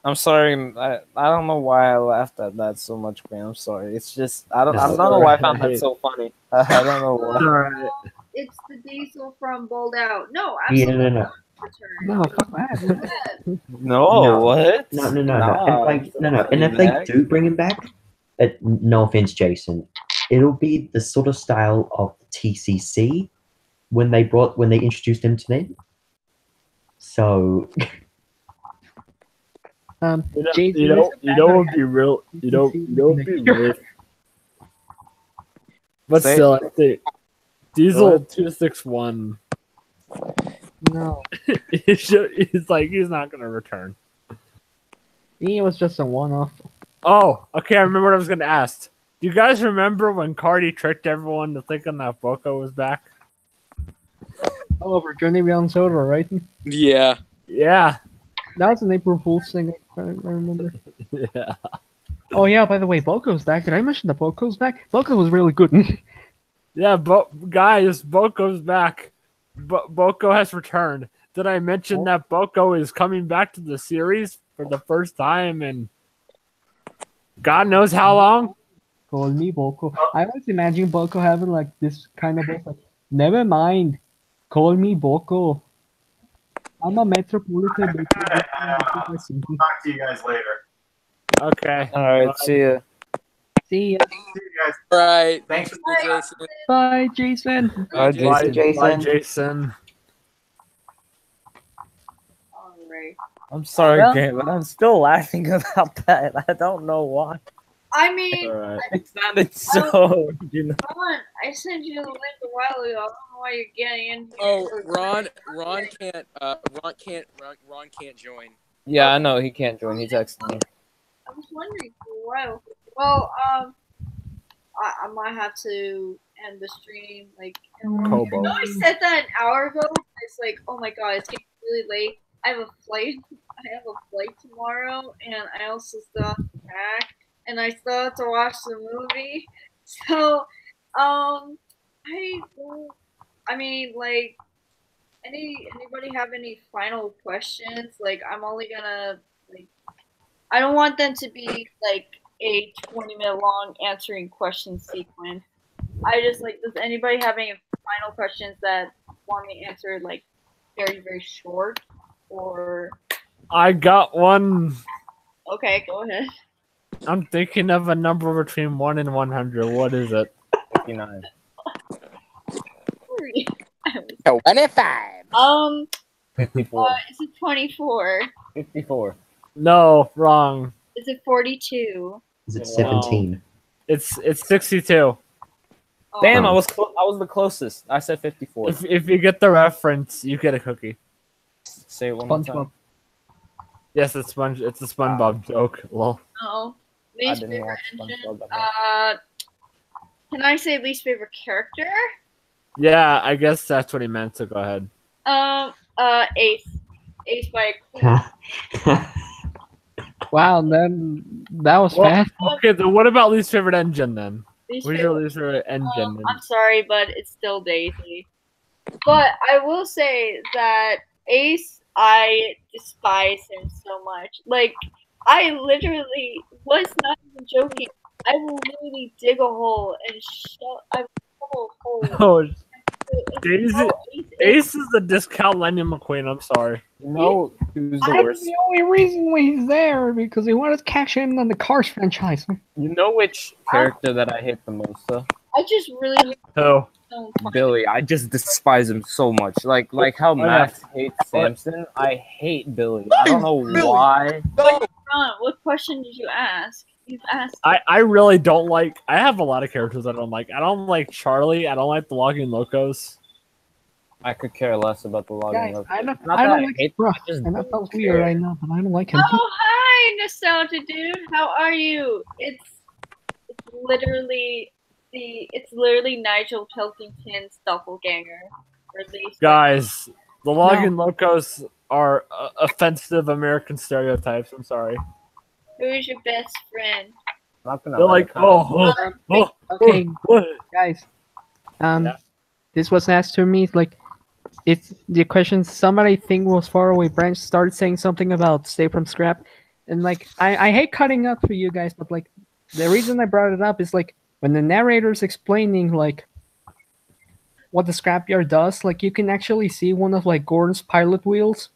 I'm sorry. I don't know why I laughed at that so much, man. I'm sorry. It's just I don't know why I found that so funny. I don't know why. Alright. It's the Diesel from Bowled Out. No, Yeah, absolutely. no. Return. No, fuck that. No, what? No. Nah, And if they do bring him back, no offense, Jason, it'll be the sort of style of TCC when they introduced him to them. So, Jason, You know what would be real. You know what would be real. But Say- still, I think Diesel What? 261. No. He's not gonna return. It was just a one-off. Oh, okay. I remember what I was gonna ask. Do you guys remember when Cardi tricked everyone to thinking that Boko was back? Oh, over Journey Beyond Soda, right? Yeah. Yeah. That was an April Fool's thing, I remember. Yeah. Oh yeah, by the way, Boko's back. Did I mention that Boko's back? Boko was really good. Yeah, guys, Boko's back. Boko has returned. Did I mention that Boko is coming back to the series for the first time in God knows how long? Call me Boko. I was imagining Boko having like this kind of like, never mind. Call me Boko. I'm a metropolitan. Talk to you guys later. Okay. All right. See ya. See ya. See you guys. All right. Thanks for Jason. Bye, Jason. Bye, Bye, Jason. Jason. Alright. I'm sorry, Well- Grant, but I'm still laughing about that. I don't know why. I mean, All right. It sounded so. I sent you the link a while ago. I don't know why you're getting in here. Oh, Ron can't join. Yeah, I know he can't join. He texted me. I was wondering for a while. Well, I might have to end the stream. Like, Kobo. I said that an hour ago. It's like, oh my god, it's getting really late. I have a flight tomorrow, and I also still have to pack, and I still have to watch the movie. So, I mean, like, anybody have any final questions? Like, I'm only gonna, like, I don't want them to be, like, a 20-minute long answering question sequence. I just, like, does anybody have any final questions that want me answered, like, very, very short? Or... I got one. Okay, go ahead. I'm thinking of a number between 1 and 100. What is it? 59. 25. 54. Is it 24? 54. No, wrong. Is it 42? Is it 17? It's 62. Oh. Damn, I was the closest. I said 54. If you get the reference, you get a cookie. Say it one more time. Yes, it's a SpongeBob joke. Lol. Oh, I least didn't favorite watch engine. SpongeBob. Can I say least favorite character? Yeah, I guess that's what he meant. So go ahead. Ace. Ace by a Queen. Wow, then that was fast. Okay, then what about least favorite engine then? Least What's your favorite- least favorite engine? I'm sorry, but it's still Daisy. But I will say that Ace, I despise him so much. Like, I literally was not even joking. I will literally dig a hole and I will shovel a hole. Oh, Daisy, Ace is the discount Lightning McQueen. I'm sorry. No, who's the That's worst? the only reason why he's there, because he wanted to cash in on the Cars franchise. You know which character that I hate the most, though? I just really Oh, Billy. I just despise him so much. Like how yeah. Max hates Samson. I hate Billy. I don't know why. Ron, what question did you ask? You've asked. I really don't like. I have a lot of characters I don't like. I don't like Charlie. I don't like the Logging Locos. I could care less about the Guys, login. I don't Not that I like hate Bruh. I just I know don't that was care. weird right now, but I don't like him. Oh, hi, Nostalgia Dude. How are you? It's literally Nigel Pilkington's doppelganger. Or at least Guys, the Logging Locos are offensive American stereotypes. I'm sorry. who's your best friend? Not gonna They're lie, like, oh, Okay, what? guys. Yeah. This was asked to me. Like, it's the question. Somebody think was far away. Branch started saying something about stay from scrap, and like, I hate cutting up for you guys, but like, the reason I brought it up is like when the narrator's explaining like what the scrapyard does. Like, you can actually see one of like Gordon's pilot wheels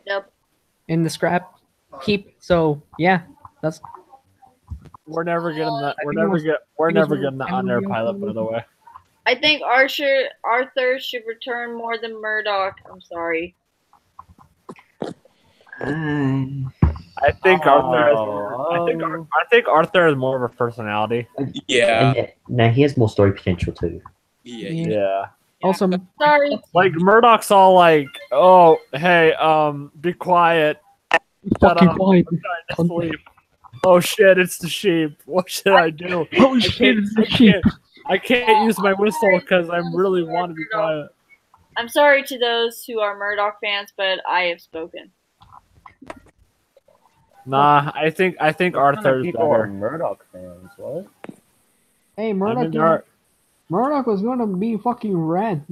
Yep. in the scrap heap. So yeah, that's. We're never getting that. We're think it never was- get. We're I think it never was getting that one on their of the pilot, by the way. I think Arthur should return more than Murdoch. I'm sorry. I think Arthur. I think Arthur is more of a personality. Yeah. Now he has more story potential too. Yeah. Yeah. Also, Sorry. Like Murdoch's all like, "Oh, hey, be quiet. Shut fucking up. quiet. I'm trying to sleep. Oh shit, it's the sheep. What should I do? Oh shit, it's the sheep. I can't use my whistle because I really want to be quiet." I'm sorry to those who are Murdoch fans, but I have spoken. Nah, I think Arthur's people are better. Murdoch fans. What? Hey, I Murdoch. mean, Murdoch was gonna be fucking red.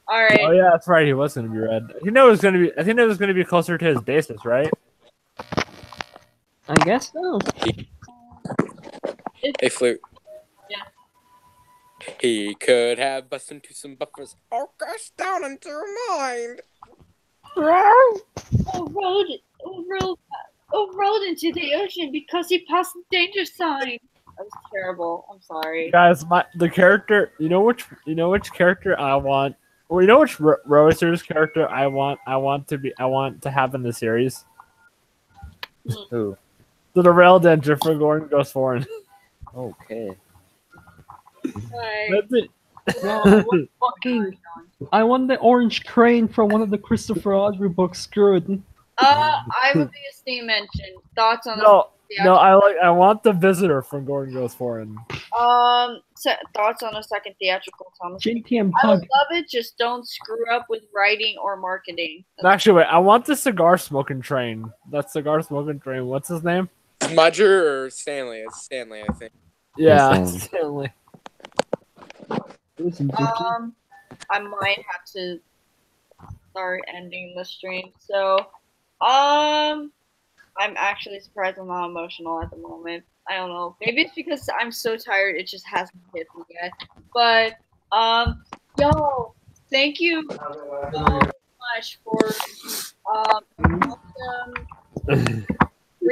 All right. oh yeah, that's right. He was gonna be red. I think that was gonna be closer to his basis, right? I guess so. Hey, Flute. Yeah. He could have bust into some buffers. Oh, gosh, down into your mind. Rode into the ocean because he passed the danger sign. That was terrible. I'm sorry. Guys, the character. You know which character I want. Well, you know which Roaster's character I want to have in the series. Who? The derailed engine for Gordon Goes Foreign. Okay. Sorry. That's it. No, I want the orange crane from one of the Christopher Audrey books. Screwed. I would be a steam mention. Thoughts on No, the no, I want the visitor from Gordon Goes Foreign. thoughts on a second theatrical Thomas? JTM I would Pug. love it. Just don't screw up with writing or marketing. Actually, wait, I want the cigar smoking train. That cigar smoking train. What's his name? Smudger or Stanley? It's Stanley, I think. Yeah, Stanley. Stanley. I might have to start ending the stream. So, I'm actually surprised I'm not emotional at the moment. I don't know. Maybe it's because I'm so tired. It just hasn't hit me yet. But, yo, thank you so much for awesome 3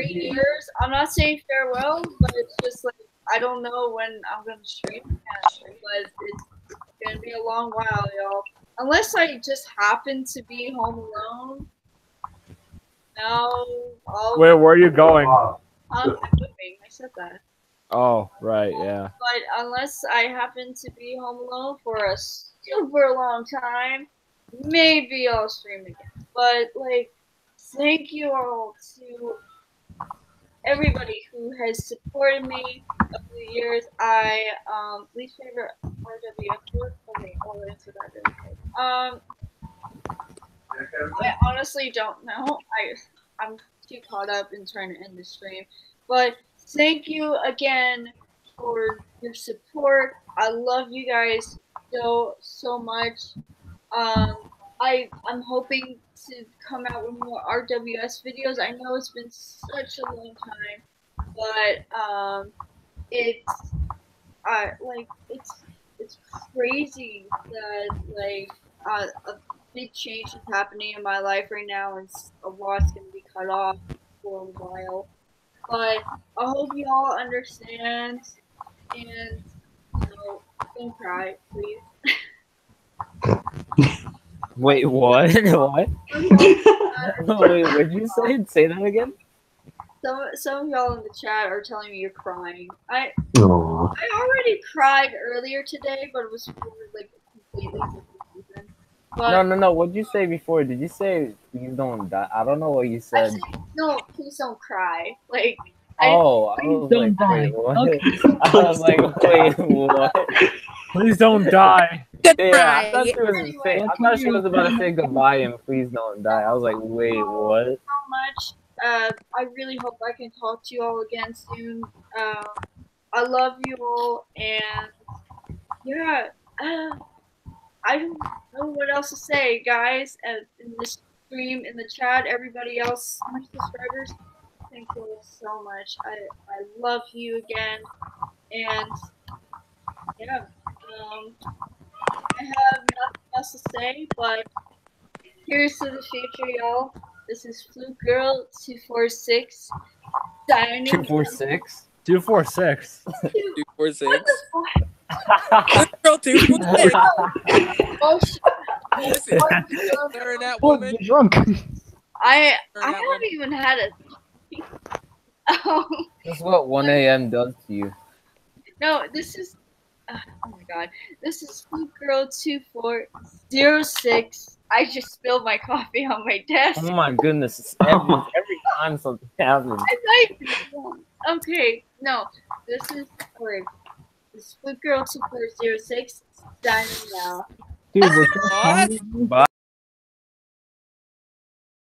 years. I'm not saying farewell, but it's just like I don't know when I'm gonna stream again, but it's gonna be a long while, y'all. Unless I just happen to be home alone. No. Wait, where are you going? I'm moving. I said that. Oh, right, yeah. But unless I happen to be home alone for a super long time, maybe I'll stream again. But like, thank you all to everybody who has supported me over the years. Least favorite RWF work. Okay, I'll answer that really quick. I honestly don't know. I'm too caught up in trying to end the stream. But thank you again for your support. I love you guys so much. I'm hoping to come out with more RWS videos. I know it's been such a long time, but it's crazy that a big change is happening in my life right now, and a lot's gonna be cut off for a while. But I hope you all understand, and don't cry, please. Wait, what? What? Wait, what did you say? Say that again? Some of y'all in the chat are telling me you're crying. I already cried earlier today, but it was for like a completely different reason. But No. What did you say before? Did you say please don't die? I don't know what you I said. said, no, please don't cry. Like, Oh, I was Don't like, die. wait, what? Okay. I was like, wait, what? Please don't die. Yeah, I thought she was about to say goodbye and please don't die. I was like, wait, what? so much. I really hope I can talk to you all again soon. I love you all, and yeah, I don't know what else to say, guys. In this stream, in the chat, everybody else, my subscribers, thank you all so much. I love you again, and yeah, I have nothing else to say, but here's to the future, y'all. This is Fluke Girl 246 signing. 246? 246. 246. What Girl 246. Oh shit! Staring at Oh, woman. you're drunk. I haven't even had a. Oh That's what 1 a.m. does to you. no! This is. Oh my god! This is Fluke Girl 2406. I just spilled my coffee on my desk. Oh my goodness! It's every time something happens. Okay, no. This is for this Fluke Girl 2406 signing now. Dude, we're so Bye.